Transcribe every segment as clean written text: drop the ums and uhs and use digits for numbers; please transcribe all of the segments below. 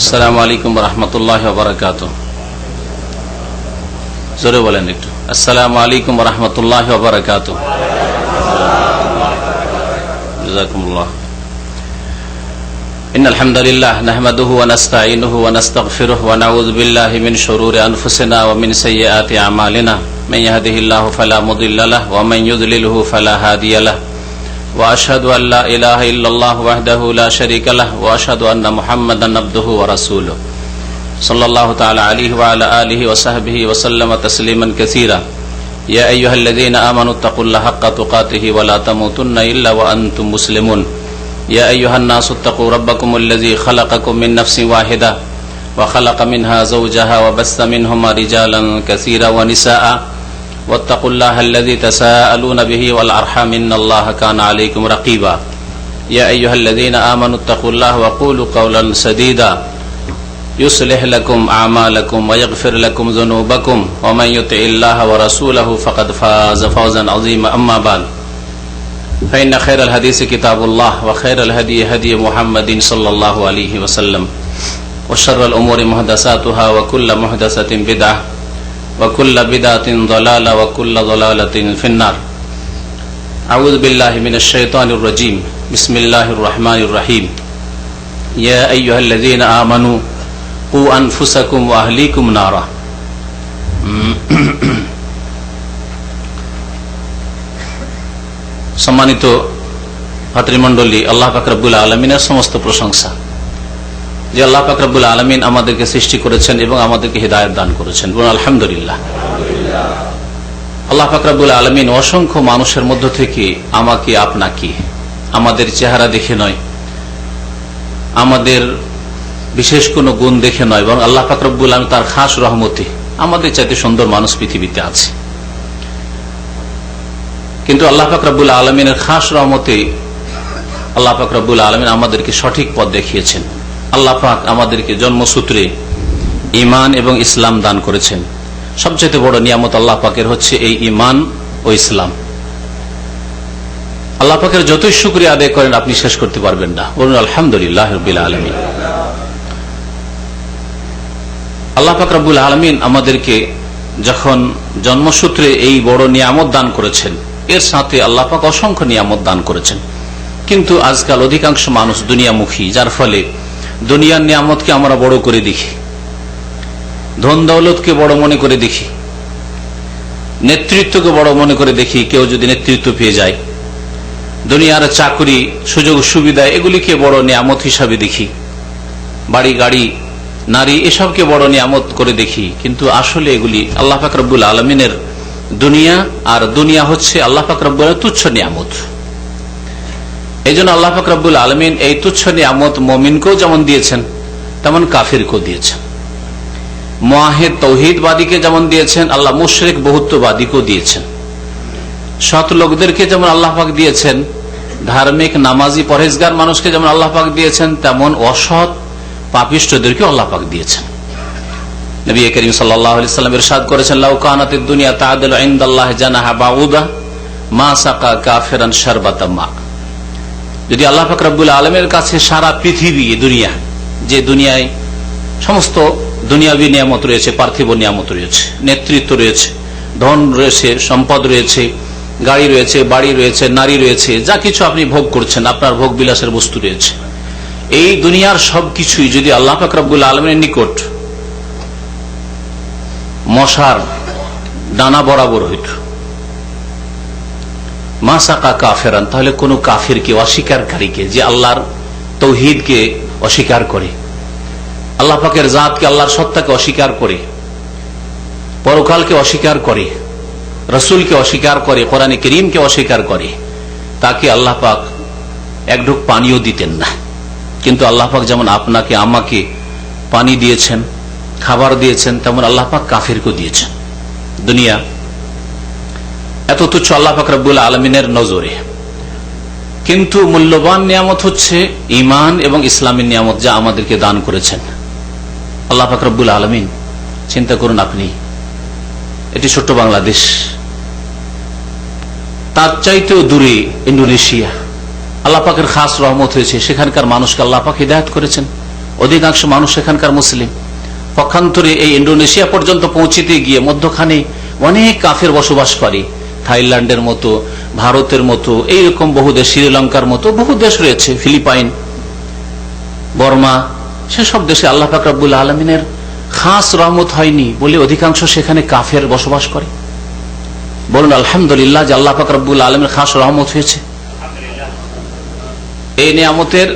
আসসালামু আলাইকুম ওয়া রাহমাতুল্লাহি ওয়া বারাকাতুহু। জোরে বলেন একটু। আসসালামু আলাইকুম ওয়া রাহমাতুল্লাহি ওয়া বারাকাতুহু। জাযাকুমুল্লাহ। ইন্নাল হামদালিল্লাহ নাহমাদুহু ওয়া নাস্তাঈনুহু ওয়া নাস্তাগফিরুহু ওয়া নাউযু বিল্লাহি মিন শুরুরি আনফুসিনা ওয়া মিন সাইয়্যাতি আমালিনা। মান ইয়াহদিহিল্লাহু ফালা মুদিল্লা লাহু ওয়া মান ইউদ্লিলহু ফালা হাদিয়া লাহু। ওয়া আশহাদু আল লা ইলাহা ইল্লাল্লাহু ওয়াহদাহু লা শারীকা লাহু ওয়া আশহাদু আন্না মুহাম্মাদান আবদুহু ওয়া রাসূলুহু সাল্লাল্লাহু তাআলা আলাইহি ওয়া আলা আলিহি ওয়া সাহবিহি ওয়া সাল্লামা তাসলিমান কাসীরা। ইয়া আইয়ুহাল্লাযীনা আমানুত্তাকুল্লাহা হাক্কা তুকাতিহি ওয়া লা তামুতুন্না ইল্লা ওয়া আনতুম মুসলিমুন। ইয়া আইয়ুহান নাসু ইত্তাকু রাব্বাকুমুল্লাযী খালাকাকুম মিন নাফসিন ওয়াহিদা ওয়া খালাকা মিনহা যাওজাহা ওয়া বাসসা মিনহুমা রিজালান কাসীরা ওয়া নিসাআ ওয়াত্তাকুল্লাহা আল্লাযী তাসাআলুনা বিহি ওয়াল আরহাম ইন্নাল্লাহা কানা আলাইকুম রাকীবা। ইয়া আইয়ুহাল্লাযীনা আমানুত্তাকুল্লাহা ওয়া কুলু কাওলান সাদীদা يصلح لكم أعمالكم ويغفر لكم ذنوبكم ومن يطع الله ورسوله فقد فاز فوزا عظيما. أما بعد فإن خير الحديث كتاب الله وخير الهدي هدي محمد صلى الله عليه وسلم وشر الأمور محدثاتها وكل محدثة بدعة وكل بدعة ضلالة وكل ضلالة في النار. أعوذ بالله من الشيطان الرجيم. بسم الله الرحمن الرحيم. يا أيها الذين آمنوا কু আনফুসাকুম ওয়া আহলিকুম নারা। সম্মানিত ভাতৃমণ্ডলী, আল্লাহ পাক রব্বুল আলামিনের সমস্ত প্রশংসা যে আল্লাহ পাক রব্বুল আলামিন আমাদেরকে সৃষ্টি করেছেন এবং আমাদেরকে হিদায়াত দান করেছেন। বলুন আলহামদুলিল্লাহ। আল্লাহ পাক রব্বুল আলামিন অসংখ্য মানুষের মধ্য থেকে আমাকে আপনাকে আমাদের চেহারা দেখে নয়, আমাদের বিশেষ কোন গুণ দেখে নয়, বরং আল্লাহ পাক রব্বুল আলামিন তার খাস রহমতে আমাদের চাইতে সুন্দর মানুষ পৃথিবীতে আছে। কিন্তু আল্লাহ পাক রব্বুল আলামিনের খাস রহমতে আল্লাহ পাক রব্বুল আলামিন আমাদেরকে সঠিক পথ দেখিয়েছেন। আল্লাহ পাক আমাদেরকে জন্মসূত্রে ঈমান এবং ইসলাম দান করেছেন। সবচেয়ে বড় নিয়ামত আল্লাহ পাকের হচ্ছে এই ঈমান ও ইসলাম। আল্লাহ পাকের যতই শুকরিয়া আদায় করেন আপনি শেষ করতে পারবেন না। বলুন আলহামদুলিল্লাহ রাব্বিল আলামিন। আল্লাহ পাক রব্বুল আলামিন আমাদেরকে যখন জন্মসূত্রে এই বড় নিয়ামত দান করেছেন, এর সাথে আল্লাহ পাক অসংখ্য নিয়ামত দান করেছেন। কিন্তু আজকাল অধিকাংশ মানুষ দুনিয়ামুখী, যার ফলে দুনিয়ার নিয়ামতকে আমরা বড় করে দেখি, ধন দৌলতকে বড় মনে করে দেখি, নেতৃত্বকে বড় মনে করে দেখি। কেউ যদি নেতৃত্ব পেয়ে যায়, দুনিয়ার চাকরি সুযোগ সুবিধা এগুলিকে বড় নিয়ামত হিসাবে দেখি, বাড়ি গাড়ি নারী এসবকে বড় নিয়ামত করে দেখি। কিন্তু আসলে এগুলি আল্লাহ পাক রব্বুল আলামিনের দুনিয়া, আর দুনিয়া হচ্ছে আল্লাহ পাক রব্বুল আলামিনের তুচ্ছ নিয়ামত। এই জন্য আল্লাহ পাক রব্বুল আলামিন এই তুচ্ছ নিয়ামত মুমিনকেও যেমন দিয়েছেন তেমন কাফিরকেও দিয়েছেন। মুআহিদ তাওহীদবাদীকে যেমন দিয়েছেন, আল্লাহ মুশরিক বহুত্ববাদীকেও দিয়েছেন। সৎ লোকদেরকে যেমন আল্লাহ পাক দিয়েছেন, ধার্মিক নামাজি পরহেজগার মানুষকে যেমন আল্লাহ পাক দিয়েছেন, তেমন অসৎ পাপিষ্ঠদেরকে আল্লাহ পাক দিয়েছেন। নবী করিম সাল্লাল্লাহু আলাইহি ওয়াসাল্লাম ইরশাদ করেছেন, লাউ কানাতিদ দুনিয়া তা'দিলু ইনদাল্লাহি জানাহা বাউদা মা সাকা কাফিরান শারবাতা মা। যদি আল্লাহ পাক রব্বুল আলামিনের কাছে সারা পৃথিবী, দুনিয়া, যে দুনিয়ায় সমস্ত দুনিয়াবী নিয়ামত রয়েছে, পার্থিব নিয়ামত রয়েছে, নেতৃত্ব রয়েছে, ধন রয়েছে, সম্পদ রয়েছে, গাড়ি রয়েছে, বাড়ি রয়েছে, নারী রয়েছে, যা কিছু আপনি ভোগ করছেন, আপনার ভোগ বিলাসের বস্তু রয়েছে, এই দুনিয়ার সবকিছুই যদি আল্লাহ পাক রব্বুল আলামিনের নিকট মশার ডানা বরাবর হইত, মা সাকা কাফেরান, তাহলে কোন কাফিরকে, অস্বীকারীকে, যে আল্লাহর তাওহীদকে অস্বীকার করে, আল্লাহ পাকের জাতকে, আল্লাহর সত্তাকে অস্বীকার করে, পরকালকে অস্বীকার করে, রাসূলকে অস্বীকার করে, কোরআনে কারীমকে অস্বীকার করে, তাকে আল্লাহ পাক এক ঢোক পানিও দিতেন না। কিন্তু আল্লাহ পাক যেমন আপনাকে আমাকে পানি দিয়েছেন, খাবার দিয়েছেন, তেমন আল্লাহ পাক কাফিরকেও দিয়েছেন। দুনিয়া এত তুচ্ছ আল্লাহ পাক রব্বুল আলামিনের নজরে। কিন্তু মূল্যবান নিয়ামত হচ্ছে ঈমান এবং ইসলামের নিয়ামত, যা আমাদেরকে দান করেছেন আল্লাহ পাক রব্বুল আলামিন। চিন্তা করুন আপনি, এটি ছোট্ট বাংলাদেশ, তার চাইতেও দূরে ইন্দোনেশিয়া, আল্লাহ পাকের খাস রহমত হয়েছে, সেখানকার মানুষকে আল্লাহ পাক হিদায়াত করেছেন। অধিকাংশ মানুষ সেখানকার মুসলিম। পক্ষান্তরে এই ইন্দোনেশিয়া পর্যন্ত পৌঁছিতে গিয়ে মধ্যখানে অনেক কাফের বসবাস করে। থাইল্যান্ডের মতো, ভারতের মতো, এইরকম বহু দেশ, শ্রীলঙ্কার মতো বহু দেশ রয়েছে, ফিলিপাইন, বর্মা, সেসব দেশে আল্লাহ পাক রব্বুল আলমিনের খাস রহমত হয়নি বলে অধিকাংশ সেখানে কাফের বসবাস করে। বলুন আলহামদুলিল্লাহ যে আল্লাহ পাক রব্বুল আলমীর খাস রহমত হয়েছে। এই নিয়ামতের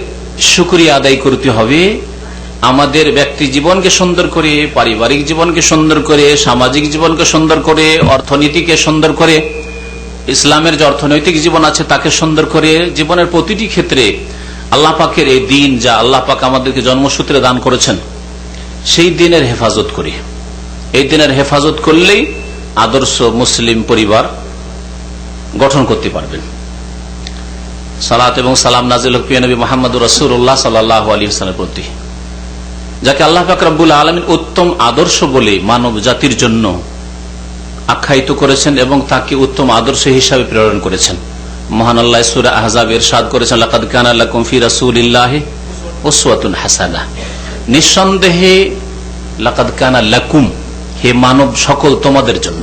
শুকরিয়া আদায় করতে হবে। আমাদের ব্যক্তি জীবনকে সুন্দর করে, পারিবারিক জীবনকে সুন্দর করে, সামাজিক জীবনকে সুন্দর করে, অর্থনীতিকে সুন্দর করে, ইসলামের যে অর্থনৈতিক জীবন আছে তাকে সুন্দর করে, জীবনের প্রতিটি ক্ষেত্রে আল্লাহ পাকের এই দিন যা আল্লাহ পাক আমাদেরকে জন্মসূত্রে দান করেছেন সেই দিনের হেফাজত করি। এই দিনের হেফাজত করলেই আদর্শ মুসলিম পরিবার গঠন করতে পারবেন। সালাত এবং সালাম নাজিল হোক প্রিয় নবী মুহাম্মদুর রাসূলুল্লাহ সাল্লাল্লাহু আলাইহি ওয়াসাল্লামের প্রতি, যাকে আল্লাহ পাক রব্বুল আলামিন উত্তম আদর্শ বলে মানব জাতির জন্য আখ্যায়িত করেছেন এবং তাকে উত্তম আদর্শ হিসাবে প্রেরণ করেছেন। মহান আল্লাহ সূরা আহজাবে ইরশাদ করেছেন, লাকাদ কানা লাকুম ফি রাসূলিল্লাহি উসওয়াতুন হাসানাহ। নিঃসন্দেহে লাকাদ কানা লাকুম, হে মানব সকল তোমাদের জন্য,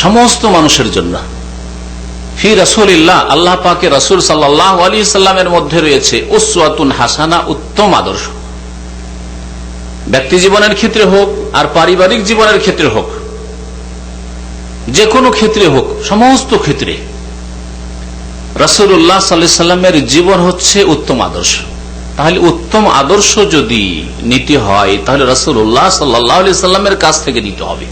সমস্ত মানুষের জন্য, ফি রাসূলিল্লাহ, আল্লাহ পাকের রাসূল সাল্লাল্লাহু আলাইহি সাল্লামের মধ্যে রয়েছে উসওয়াতুন হাসানা, উত্তম আদর্শ। ব্যক্তি জীবনের ক্ষেত্রে হোক আর পারিবারিক জীবনের ক্ষেত্রে হোক, যে কোনো ক্ষেত্রে হোক, সমস্ত ক্ষেত্রে রাসূলুল্লাহ সাল্লাল্লাহু আলাইহি সাল্লামের জীবন হচ্ছে উত্তম আদর্শ। তাহলে উত্তম আদর্শ যদি নিতে হয় তাহলে রাসূলুল্লাহ সাল্লাল্লাহু আলাইহি সাল্লামের কাছ থেকে নিতে হবে।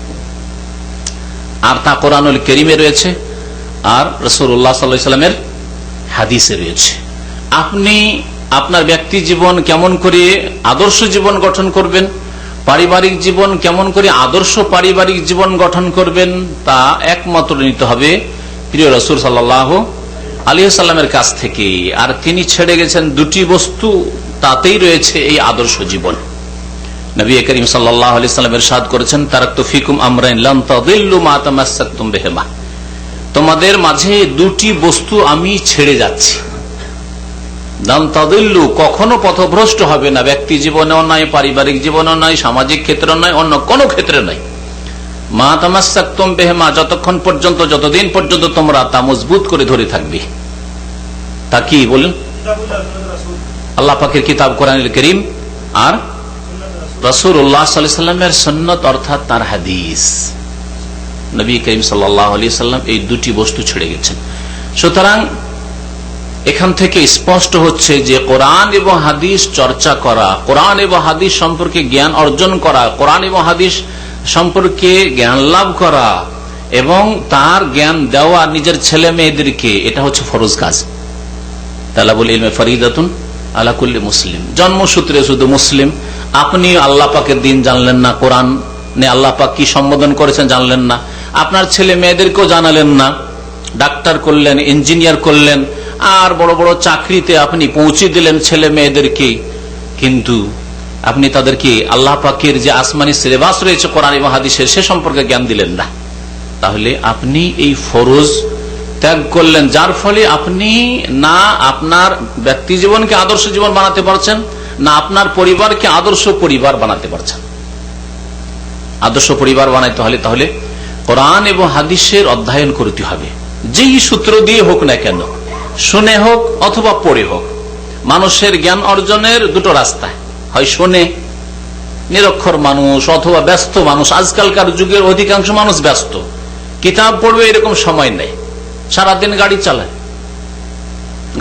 আর তা কোরআনুল কারীমে রয়েছে আর রাসূলুল্লাহ সাল্লাল্লাহু আলাইহি সাল্লামের হাদিসে রয়েছে। আপনি আপনার ব্যক্তি জীবন কেমন করে আদর্শ জীবন গঠন করবেন, পারিবারিক জীবন কেমন করে আদর্শ পারিবারিক জীবন গঠন করবেন, তা একমাত্র নিতে হবে প্রিয় রাসূল সাল্লাল্লাহু আলাইহি সাল্লামের কাছ থেকে। আর তিনি ছেড়ে গেছেন দুটি বস্তু, তাতেই রয়েছে এই আদর্শ জীবন। নবী করিম সাল্লাল্লাহু আলাইহি সাল্লাম ইরশাদ করেছেন, তারাকতু ফিকুম আমরাইন লান তাদিল্লু মা তামাসসাকতুম বিহিমা। তোমাদের মাঝে দুটি বস্তু আমি ছেড়ে যাচ্ছি। লান তাদিল্লু, কখনো পথভ্রষ্ট হবে না, ব্যক্তি জীবনেও নয়, পারিবারিক জীবনেও নয়, সামাজিক ক্ষেত্রে নয়, অন্য কোনো ক্ষেত্রে নয়। মা তামাসসাকতুম বিহিমা, যতক্ষণ পর্যন্ত, যতদিন পর্যন্ত তোমরা তা মজবুত করে ধরে থাকবে। তা কি বলুন? আল্লাহ পাকের কিতাব কোরআনুল কারীম আর রাসূলুল্লাহ সাল্লাল্লাহু আলাইহি সাল্লামের সুন্নাত, অর্থাৎ তার হাদিস। নবী করিম সাল্লাল্লাহু আলাইহি সাল্লাম এই দুটি বস্তু ছেড়ে গেছেন। সুতরাং এখান থেকে স্পষ্ট হচ্ছে যে কোরআন এবং হাদিস চর্চা করা, কোরআন এবং হাদিস সম্পর্কে জ্ঞান অর্জন করা, কোরআন এবং হাদিস সম্পর্কে জ্ঞান লাভ করা এবং তার জ্ঞান দেওয়া নিজের ছেলে মেয়েদেরকে, এটা হচ্ছে ফরজ কাজ। তালাবুল ইলমে ফরিদাতুন আলা কুল্লি মুসলিম। জন্মসূত্রে শুধু মুসলিম, আপনি আল্লাহ পাকের দিন জানলেন না, কোরআন নে আল্লাহ পাক কি সম্বোধন করেছেন জানলেন না, আপনার ছেলে মেয়েদেরকেও জানালেন না, ডাক্তার করলেন, ইঞ্জিনিয়ার করলেন, আর বড় বড় চাকরিতে আপনি পৌঁছে দিলেন ছেলে মেয়েদেরকে, কিন্তু আপনি তাদেরকে আল্লাহ পাকের যে আসমানি সিলেবাস রয়েছে কোরআন এবং হাদিসের সে সম্পর্কে জ্ঞান দিলেন না, তাহলে আপনি এই ফরজ ত্যাগ করলেন, যার ফলে আপনি না আপনার ব্যক্তি জীবনকে আদর্শ জীবন বানাতে পারছেন, না আপনার পরিবারকে আদর্শ পরিবার বানাতে পারছেন। আদর্শ পরিবার বানাইতে হলে তাহলে কোরআন এবং হাদিসের অধ্যয়ন করতে হবে, যেই সূত্র দিয়ে হোক না কেন, শুনে হোক অথবা পড়ে হোক। মানুষের জ্ঞান অর্জনের দুটো রাস্তা, হয় শুনে, নিরক্ষর মানুষ অথবা ব্যস্ত মানুষ, আজকালকার যুগের অধিকাংশ মানুষ ব্যস্ত, কিতাব পড়বে এরকম সময় নেই, সারাদিন গাড়ি চালায়,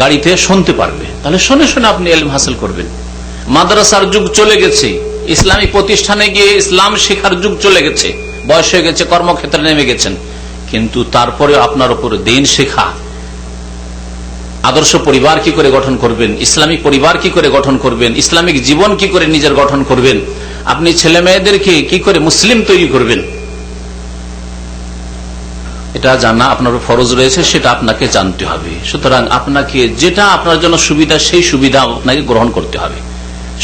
গাড়িতে শুনতে পারবে, তাহলে শুনে শুনে আপনি ইলম হাসিল করবেন। মাদ্রাসার যুগ চলে গেছে, ইসলামী প্রতিষ্ঠানে গিয়ে ইসলাম শেখার যুগ চলে গেছে, বয়স হয়ে গেছে, কর্মক্ষেত্রে নেমে গেছেন, কিন্তু তারপরে আপনার উপর দিন শেখা, আদর্শ পরিবার কি করে গঠন করবেন, ইসলামিক পরিবার কি করে গঠন করবেন, ইসলামিক জীবন কি করে নিজের গঠন করবেন, আপনি ছেলে মেয়েদেরকে কি করে মুসলিম তৈরি করবেন, এটা জানা আপনার ফরজ রয়েছে, সেটা আপনাকে জানতে হবে। সুতরাং আপনাকে যেটা আপনার জন্য সুবিধা সেই সুবিধা আপনাকে গ্রহণ করতে হবে,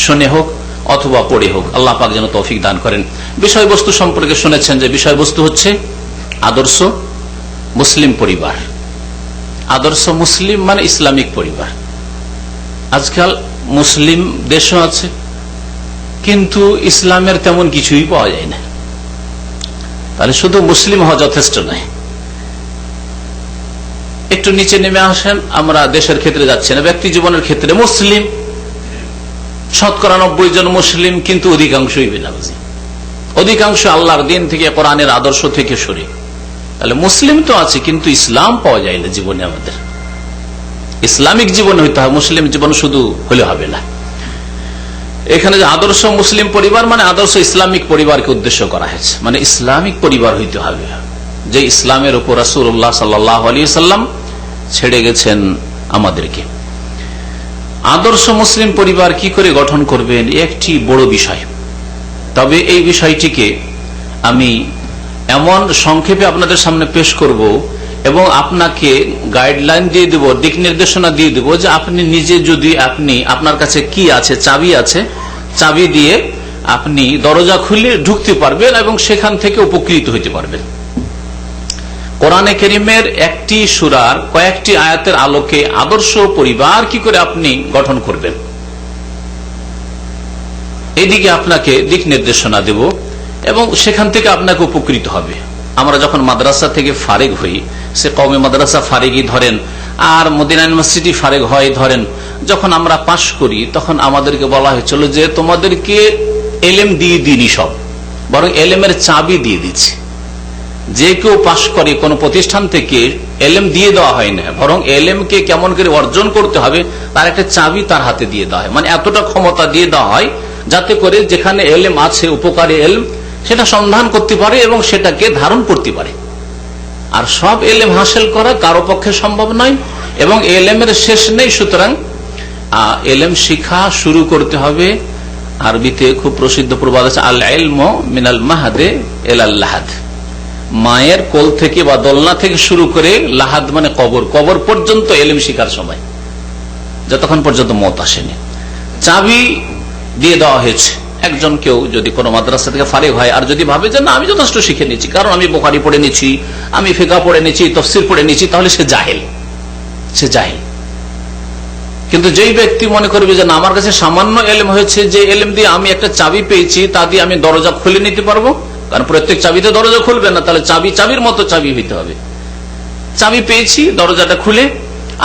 শুনে হোক অথবা পড়ে হোক। আল্লাহ পাক যেন তৌফিক দান করেন। বিষয়বস্তু সম্পর্কে শুনেছেন যে বিষয়বস্তু হচ্ছে আদর্শ মুসলিম পরিবার। আদর্শ মুসলিম মানে ইসলামিক পরিবার। আজকাল মুসলিম দেশও আছে, কিন্তু ইসলামের তেমন কিছুই পাওয়া যায় না। তাহলে শুধু মুসলিম হওয়া যথেষ্ট নয়। একটু নিচে নেমে আসেন, আমরা দেশের ক্ষেত্রে যাচ্ছি না, ব্যক্তি জীবনের ক্ষেত্রে মুসলিম 90% জন মুসলিম, কিন্তু অধিকাংশই বিনামাজি, অধিকাংশ আল্লাহর দিন থেকে, কোরআনের আদর্শ থেকে সরে। তাহলে মুসলিম তো আছে, কিন্তু ইসলাম পাওয়া যায় না জীবনে। আমাদের ইসলামিক জীবন হইতে হবে, মুসলিম জীবন শুধু হলে হবে না। এখানে যে আদর্শ মুসলিম পরিবার মানে আদর্শ ইসলামিক পরিবারকে উদ্দেশ্য করা হয়েছে, মানে ইসলামিক পরিবার হইতে হবে, যে ইসলামের উপর রাসূলুল্লাহ সাল্লাল্লাহু আলাইহি ওয়াসাল্লাম ছেড়ে গেছেন আমাদেরকে। আদর্শ মুসলিম পরিবার কি করে গঠন করবেন, একটি বড় বিষয়। তবে এই বিষয়টিকে আমি এমন সংক্ষেপে আপনাদের সামনে পেশ করব এবং আপনাকে গাইডলাইন দিয়ে দেব, দিক নির্দেশনা দিয়ে দেব, যে আপনি নিজে যদি আপনার কাছে কি আছে, চাবি আছে, চাবি দিয়ে আপনি দরজা খুলে ঢুকতে পারবেন এবং সেখান থেকে উপকৃত হইতে পারবেন। কোরআনে কারীমের একটি সূরার কয়েকটি আয়াতের আলোকে আদর্শ পরিবার কি করে আপনি গঠন করবেন, এদিকে আপনাকে দিক নির্দেশনা দেব এবং সেখান থেকে আপনাকে উপকৃত হবে। আমরা যখন মাদ্রাসা থেকে ফারেগ হই, সে কওমি মাদ্রাসা ফারেগই ধরেন আর মদিনা ইউনিভার্সিটি ফারেগ হয় ধরেন, যখন আমরা পাশ করি তখন আমাদেরকে বলা হয়েছিল যে তোমাদেরকে এলেম দিয়ে দিইনি সব, বরং এলেমের চাবি দিয়ে দিচ্ছি। যে কেউ পাশ করে কোন প্রতিষ্ঠান থেকে এলেম দিয়ে দেওয়া হয় না, বরং এলেমকে কেমন করে অর্জন করতে হবে তার একটা চাবি তার হাতে দিয়ে দেওয়া হয়। মানে এতটা ক্ষমতা দিয়ে দেওয়া হয় যাতে করে যেখানে এলেম আছে, উপকারী এলেম, সেটা সন্ধান করতে পারে এবং সেটাকে ধারণ করতে পারে। আর সব এলেম হাসিল করা কারো পক্ষে সম্ভব নয় এবং এলেমের শেষ নেই। সুতরাং এলেম শিখা শুরু করতে হবে। আরবিতে খুব প্রসিদ্ধ প্রবাদ আছে, আল ইলমু মিনাল মাহাদে ইলাল লাহাদ, মায়ের কোল থেকে বা দোলনা থেকে শুরু করে লাহাদ মানে কবর, কবর পর্যন্ত এলেম শিখার সময়, যতক্ষণ পর্যন্ত মত আসেনি। চাবি দিয়ে দেওয়া হয়েছে। একজন কেউ যদি কোনো মাদ্রাসা থেকে ফারেগ হয় আর যদি ভাবে যে না আমি যথেষ্ট শিখে নিচ্ছি, কারণ আমি বুখারী পড়ে নিচ্ছি, আমি ফিকহ পড়ে নিচ্ছি, তাফসীর পড়ে নিচ্ছি, তাহলে সে জাহেল, সে জাহেল। কিন্তু যেই ব্যক্তি মনে করবে যে না আমার কাছে সামান্য এলেম হয়েছে, যে এলেম দিয়ে আমি একটা চাবি পেয়েছি, তা দিয়ে আমি দরজা খুলে নিতে পারবো, কারণ প্রত্যেক চাবিতে দরজা খুলবে না, তাহলে চাবি চাবির মতো চাবি হইতে হবে। চাবি পেয়েছি, দরজাটা খুলে,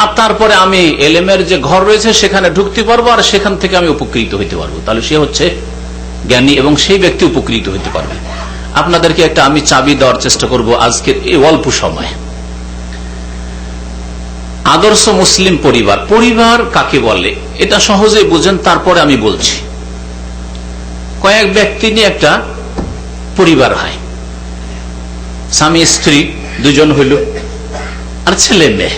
আর তারপরে আমি এলেমের যে ঘর রয়েছে সেখানে ঢুকতে পারবো আর সেখান থেকে আমি উপকৃত হইতে পারবো, তাহলে সে হচ্ছে জ্ঞানী এবং সেই ব্যক্তি উপকৃত হইতে পারবে। আপনাদেরকে একটা আমি চাবি দেওয়ার চেষ্টা করব আজকের এই অল্প সময়। আদর্শ মুসলিম পরিবার, পরিবার কাকে বলে এটা সহজে বুঝেন, তারপরে আমি বলছি। কয়েক ব্যক্তি নিয়ে একটা পরিবার হয়, স্বামী স্ত্রী দুজন হইল আর ছেলে মেয়ে,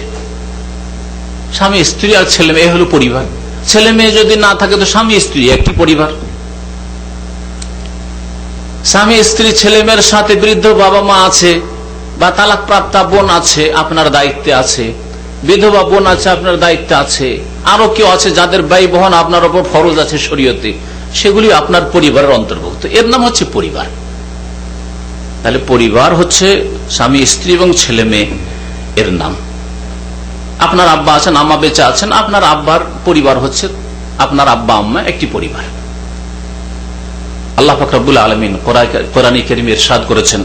স্বামী স্ত্রী আর ছেলে মেয়ে হলো পরিবার। ছেলে মেয়ে যদি না থাকে তো স্বামী স্ত্রী একটি পরিবার। স্বামী স্ত্রী ছেলে মেয়ের সাথে বৃদ্ধ বাবা মা আছে বা তালাক প্রাপ্তা বোন আছে, আপনার দায়িত্বে আছে, বিধবা বোন আছে, আপনার দায়িত্বে আছে, আরো কেউ আছে যাদের ব্যয় বহন আপনার উপর ফরজ আছে শরীয়তে, সেগুলি আপনার পরিবারের অন্তর্ভুক্ত। এর নাম হচ্ছে পরিবার। তাহলে পরিবার হচ্ছে স্বামী স্ত্রী এবং ছেলে মেয়ে এর নাম। আপনার আব্বা আছেন, আম্মা বেঁচে আছেন, আপনার আব্বার পরিবার হচ্ছে আপনার আব্বা আম্মা একটি পরিবার। আল্লাহ পাক রব্বুল আলামিন কোরআনে কারীমে ইরশাদ করেছেন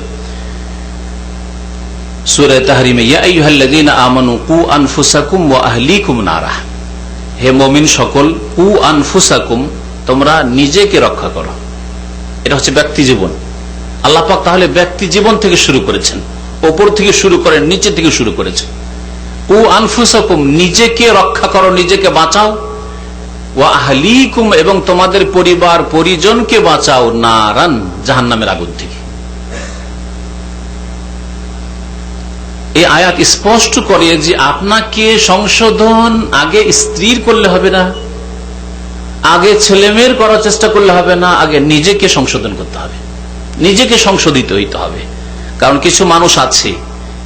সূরা তাহরিমে, ইয়া আইয়ুহাল্লাযীনা আমানু কু আনফুসাকুম ওয়া আহলিকুম নারা, হে মুমিন সকল, কু আনফুসাকুম, তোমরা নিজেকে রক্ষা করো। এটা হচ্ছে ব্যক্তি জীবন। আল্লাহ পাক তাহলে ব্যক্তি জীবন থেকে শুরু করেছেন, উপর থেকে শুরু করেন, নিচে থেকে শুরু করেছেন। কু আনফুসাকুম, নিজেকে রক্ষা করো, নিজেকে বাঁচাও, ওয়া আহলিকুম, এবং তোমাদের পরিবার পরিজনকে বাঁচাও, নারান, জাহান্নামের আগুন থেকে। এই আয়াত স্পষ্ট করে যে আপনাকে সংশোধন আগে স্ত্রীর করলে হবে না, আগে ছেলেমেয়ের করার চেষ্টা করলে হবে না, আগে নিজেকে সংশোধন করতে হবে, নিজেকে সংশোধিত হইতে হবে। কারণ কিছু মানুষ আছে,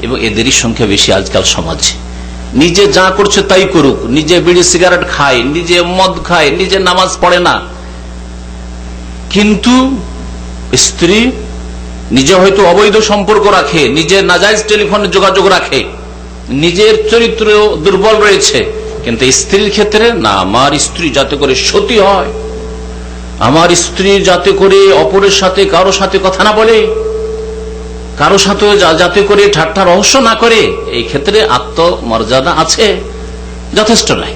এবং এদেরই সংখ্যা বেশি আজকাল সমাজে, নিজে যা করছে তাই করুক, নিজে বিড়ি সিগারেট খায়, নিজে মদ খায়, নিজে নামাজ পড়ে না, কিন্তু স্ত্রী নিজে হয়তো অবৈধ সম্পর্ক রাখে, নিজে নাজায়েজ টেলিফোনে যোগাযোগ রাখে, নিজের চরিত্র দুর্বল রয়েছে, কিন্তু স্ত্রীর ক্ষেত্রে না, আমার স্ত্রী যাতে করে সতী হয়, আমার স্ত্রী যাতে করে অপরের সাথে কারো সাথে কথা না বলে, কারো সাথে যাতে করে ঠাট্টা রহস্য না করে, এই ক্ষেত্রে আত্মমর্যাদা আছে, যথেষ্ট নয়।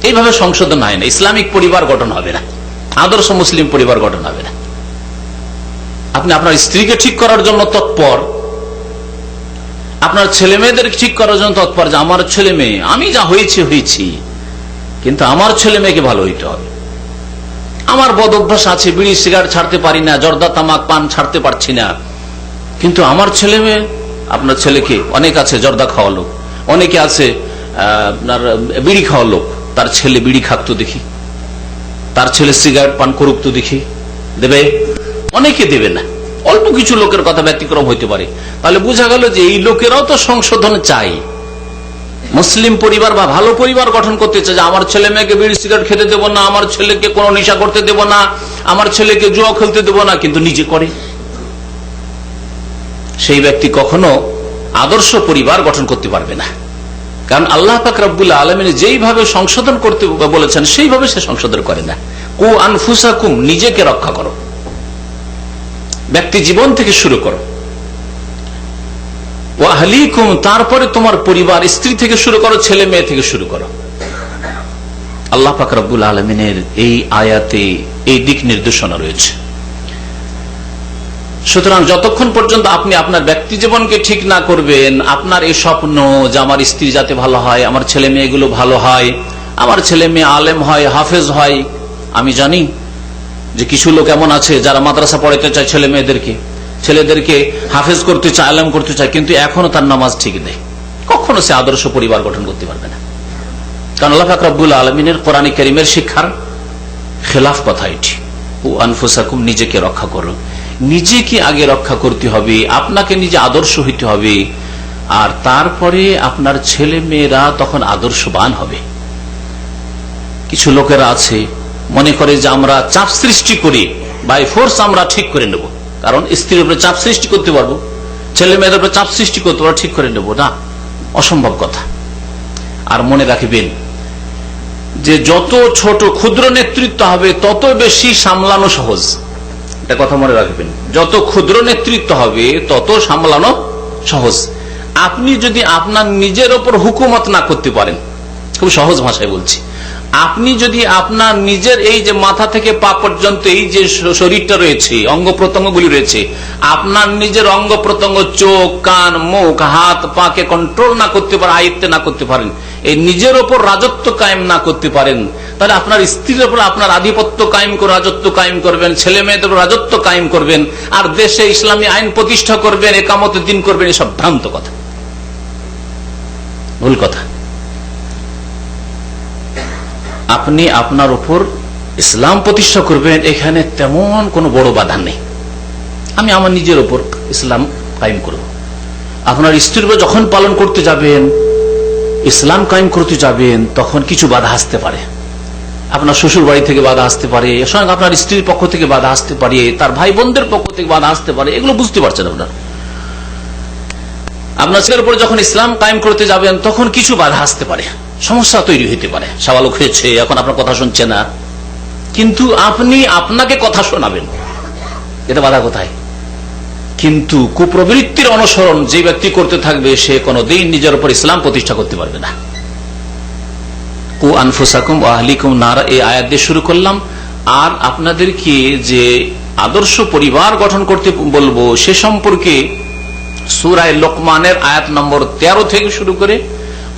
এইভাবে সংশোধন হয় না, ইসলামিক পরিবার গঠন হবে না, আদর্শ মুসলিম পরিবার গঠন হবে না। আপনি আপনার স্ত্রীকে ঠিক করার জন্য তৎপর, আপনার ছেলে মেয়েদের ঠিক করার জন্য তৎপর, যে আমার ছেলে মেয়ে, আমি যা হয়েছি, কিন্তু আমার ছেলে মেয়েকে ভালো হইতে হবে। আমার বদ অভ্যাস আছে, বিড়ি সিগারেট ছাড়তে পারি না, জর্দা তামাক পান ছাড়তে পারছি না, কিন্তু আমার ছেলে মেয়ে, আপনার ছেলেকে, অনেক আছে জর্দা খাওয়া লোক, অনেকে আছে আপনার বিড়ি খাওয়া লোক, তার ছেলে বিড়ি খাক তো দেখি, তার ছেলে সিগারেট পান করুক তো দেখি, দেবে? অনেকে দেবে না, অল্প কিছু লোকের কথা ব্যতিক্রম হইতে পারে। তাহলে বোঝা গেল যে এই লোকেরাও তো সংশোধন চাই। মুসলিম পরিবার বা ভালো পরিবার গঠন করতে চাই, যে আমার ছেলে মেয়েকে বিড়ি সিগারেট খেতে দেবো না, আমার ছেলেকে কোনো নেশা করতে দেবো না, আমার ছেলেকে জুয়া খেলতে দেবো না, কিন্তু নিজে করে, সেই ব্যক্তি কখনো আদর্শ পরিবার গঠন করতে পারবে না। কারণ আল্লাহ পাক রব্বুল আলামিন যেইভাবে সংশোধন করতে বলেছেন সেইভাবে সে সংশোধন করে না। কু আনফুসাকুম, নিজেকে রক্ষা করো, ব্যক্তি জীবন থেকে শুরু করো, ওয়া আহলিকুম, তারপরে তোমার পরিবার, স্ত্রী থেকে শুরু করো, ছেলে মেয়ে থেকে শুরু করো। আল্লাহ পাক রব্বুল আলামিনের এই আয়াতে এই দিক নির্দেশনা রয়েছে। সুতরাং যতক্ষণ পর্যন্ত আপনি আপনার ব্যক্তি জীবনকে ঠিক না করবেন, আপনার এই স্বপ্ন যে আমার স্ত্রী যাতে ভালো হয়, আমার ছেলে মেয়েগুলো ভালো হয়, আমার ছেলে মেয়ে আলেম হয়, হাফেজ হয়। আমি জানি যে কিছু লোক এমন আছে যারা মাদ্রাসা পড়াতে চায় ছেলেদেরকে হাফেজ করতে চায়, আলেম করতে চায়, কিন্তু এখনো তার নামাজ ঠিক নেই। কখনো সে আদর্শ পরিবার গঠন করতে পারবে না। কারণ আল্লাহ পাক রব্বুল আলামিনের কোরআন কারীমের শিক্ষার খেলাফ কথা এটি। ও আনফুসাকুম, নিজেকে রক্ষা করো, নিজেকে আগে রক্ষা করতে হবে, আপনাকে নিজে আদর্শ হইতে হবে, আর তারপরে আপনার ছেলে মেয়েরা তখন আদর্শবান হবে। কিছু লোকেরা আছে মনে করে যে আমরা চাপ সৃষ্টি করি, বাই ফোর্স আমরা ঠিক করে নেব, কারণ স্ত্রীর উপরে চাপ সৃষ্টি করতে পারবো, ছেলে মেয়েদের উপরে চাপ সৃষ্টি করতে পারবো, ঠিক করে নেব না, অসম্ভব কথা। আর মনে রাখবেন যে যত ছোট ক্ষুদ্র নেতৃত্ব হবে তত বেশি সামলানো সহজ। এটা কথা মনে রাখবেন, যত ক্ষুদ্র নেতৃত্ব হবে তত সামলানো সহজ। আপনি যদি আপনার নিজের ওপর হুকুমত না করতে পারেন, খুব সহজ ভাষায় বলছি, আপনি যদি আপনার নিজের এই যে মাথা থেকে পা পর্যন্ত এই যে শরীরটা রয়েছে, অঙ্গ প্রত্যঙ্গগুলি রয়েছে, আপনার নিজের অঙ্গ প্রত্যঙ্গ, চোখ, কান, মুখ, হাত, পাকে কন্ট্রোল না করতে পারেন, আয়ত্তে না করতে পারেন, এই নিজের ওপর রাজত্ব কায়েম না করতে পারেন, তাহলে আপনার স্ত্রীর উপর আপনার আধিপত্য কায়েম করে রাজত্ব কায়েম করবেন, ছেলে মেয়েদের রাজত্ব কায়েম করবেন, আর দেশে ইসলামী আইন প্রতিষ্ঠা করবেন, একামতের দিন করবেন, এসব ভ্রান্ত কথা, ভুল কথা। আপনি আপনার উপর ইসলাম প্রতিষ্ঠা করবেন, এখানে তেমন কোনো বড় বাধা নেই। আমি আমার নিজের উপর ইসলাম কায়েম করব। আপনার স্ত্রীর উপর যখন পালন করতে যাবেন, ইসলাম কায়েম করতে যাবেন, তখন কিছু বাধা আসতে পারে। আপনার শ্বশুর বাড়ি থেকে বাধা আসতে পারে, সঙ্গে আপনার স্ত্রীর পক্ষ থেকে বাধা আসতে পারে, তার ভাই বোনদের পক্ষ থেকে বাধা আসতে পারে, এগুলো বুঝতে পারছেন আপনার ছেলের উপর যখন ইসলাম কায়েম করতে যাবেন তখন কিছু বাধা আসতে পারে, সমস্যা তৈরি হইতে পারে, সাবালক হয়েছে, এখন আপনার কথা শুনছে না, কিন্তু আপনি আপনাকে কথা শোনাবেন, এটা বাধা কোথায়? কিন্তু কুপ্রবৃত্তির অনুসরণ যে ব্যক্তি করতে থাকবে সে কোনদিন নিজের উপর ইসলাম প্রতিষ্ঠা করতে পারবে না। কু আনফুসাকুম ওয়া আহলিকুম নারা, এই আয়াত দিয়ে শুরু করলাম। আর আপনাদেরকে যে আদর্শ পরিবার গঠন করতে বলবো সে সম্পর্কে সূরা লোকমানের আয়াত নম্বর 13 থেকে শুরু করে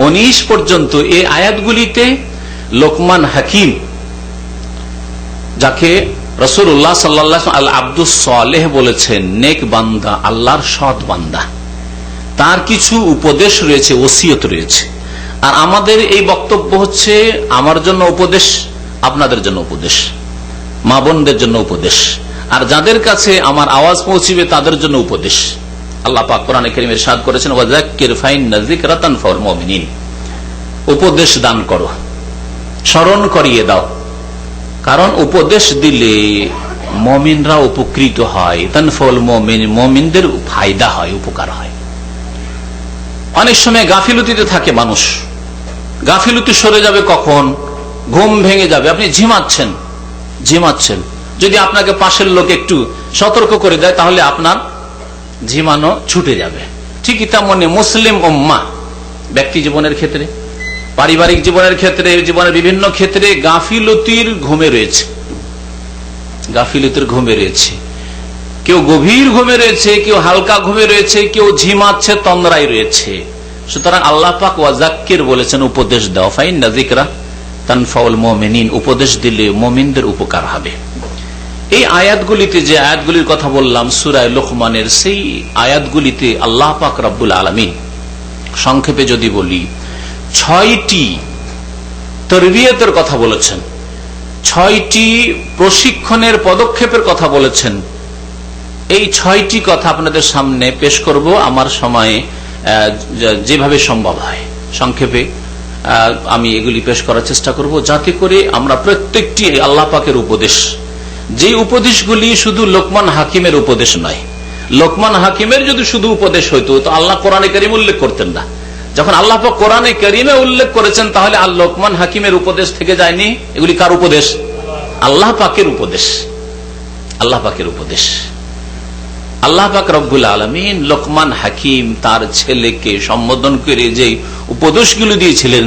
19 পর্যন্ত এই আয়াতগুলিতে লোকমান হাকিম, যাকে রাসূলুল্লাহ সাল্লাল্লাহু আলাইহি ওয়াসাল্লাম আল আব্দুস সালেহ বলেছেন, নেক বান্দা, আল্লাহর সৎ বান্দা, তার কিছু উপদেশ রয়েছে, ওসিয়ত রয়েছে। আর আমাদের এই বক্তব্য হচ্ছে আমার জন্য উপদেশ, আপনাদের জন্য উপদেশ, মা বোনদের জন্য উপদেশ, আর যাদের কাছে আমার আওয়াজ পৌঁছবে তাদের জন্য উপদেশ। আল্লাহ পাক কোরআনে কারীমে ইরশাদ করেছেন, ওয়াযাক্কির ফাইন্না যিকরা তানফাউল মুমিনিন, উপদেশ দান করো, স্মরণ করিয়ে দাও, কারণ উপদেশ দিলে মুমিনরা উপকৃত হয়, তানফাউল মুমিন, মুমিনদের ফায়দা হয়, উপকার হয়। অনেক সময় গাফিলতিতে থাকে মানুষ। গাফিলতি সরে যাবে কখন? ঘুম ভেঙে যাবে, আপনি ঝিমাচ্ছেন, যদি আপনাকে পাশের লোক একটু সতর্ক করে দেয় তাহলে আপনার ঝিমানো ছুটে যাবে। ঠিকই তেমনি মুসলিম উম্মাহ ব্যক্তি জীবনের ক্ষেত্রে, পারিবারিক জীবনের ক্ষেত্রে, জীবনের বিভিন্ন ক্ষেত্রে গাফিলতির ঘুমে রয়েছে। কেউ গভীর ঘুমে রয়েছে, কেউ হালকা ঘুমে রয়েছে, কেউ ঝিমাচ্ছে, তন্দ্রায় রয়েছে। সুতরাং আল্লাহ পাক ওয়াজাক্কির বলেছেন, উপদেশ দাও, ফাইন্না যিকরা তানফাউল মুমিনিন, উপদেশ দিলে মুমিনদের উপকার হবে। এই আয়াতগুলিতে, যে আয়াতগুলির কথা বললাম সূরা লুকমানের, সেই আয়াতগুলিতে আল্লাহ পাক রব্বুল আলামিন সংক্ষেপে যদি বলি 6টি তরবিয়তের কথা বলেছেন, 6টি প্রশিক্ষণের পদক্ষেপের কথা বলেছেন। এই 6টি কথা আপনাদের সামনে পেশ করব আমার সময়ে যেভাবে সম্ভব হয়। সংক্ষেপে আমি এগুলি পেশ করার চেষ্টা করব, যাতে করে আমরা প্রত্যেকটি আল্লাহ পাকের উপদেশ, যে উপদেশগুলি শুধু লোকমান হাকিমের উপদেশ নয়। লোকমান হাকিমের যদি শুধু উপদেশ হইতো তো আল্লাহ কোরআনে কারীম উল্লেখ করতেন না। যখন আল্লাহ পাক কোরআনে কারীমে উল্লেখ করেছেন, তাহলে আর লোকমান হাকিমের উপদেশ থেকে যায়নি। এগুলি কার উপদেশ? আল্লাহ পাকের উপদেশ। আল্লাহ পাকের উপদেশ। আল্লাহ পাক রব্বুল আলামিন লোকমান হাকিম তার ছেলেকে সম্বোধন করে যে উপদেশগুলো দিয়েছিলেন,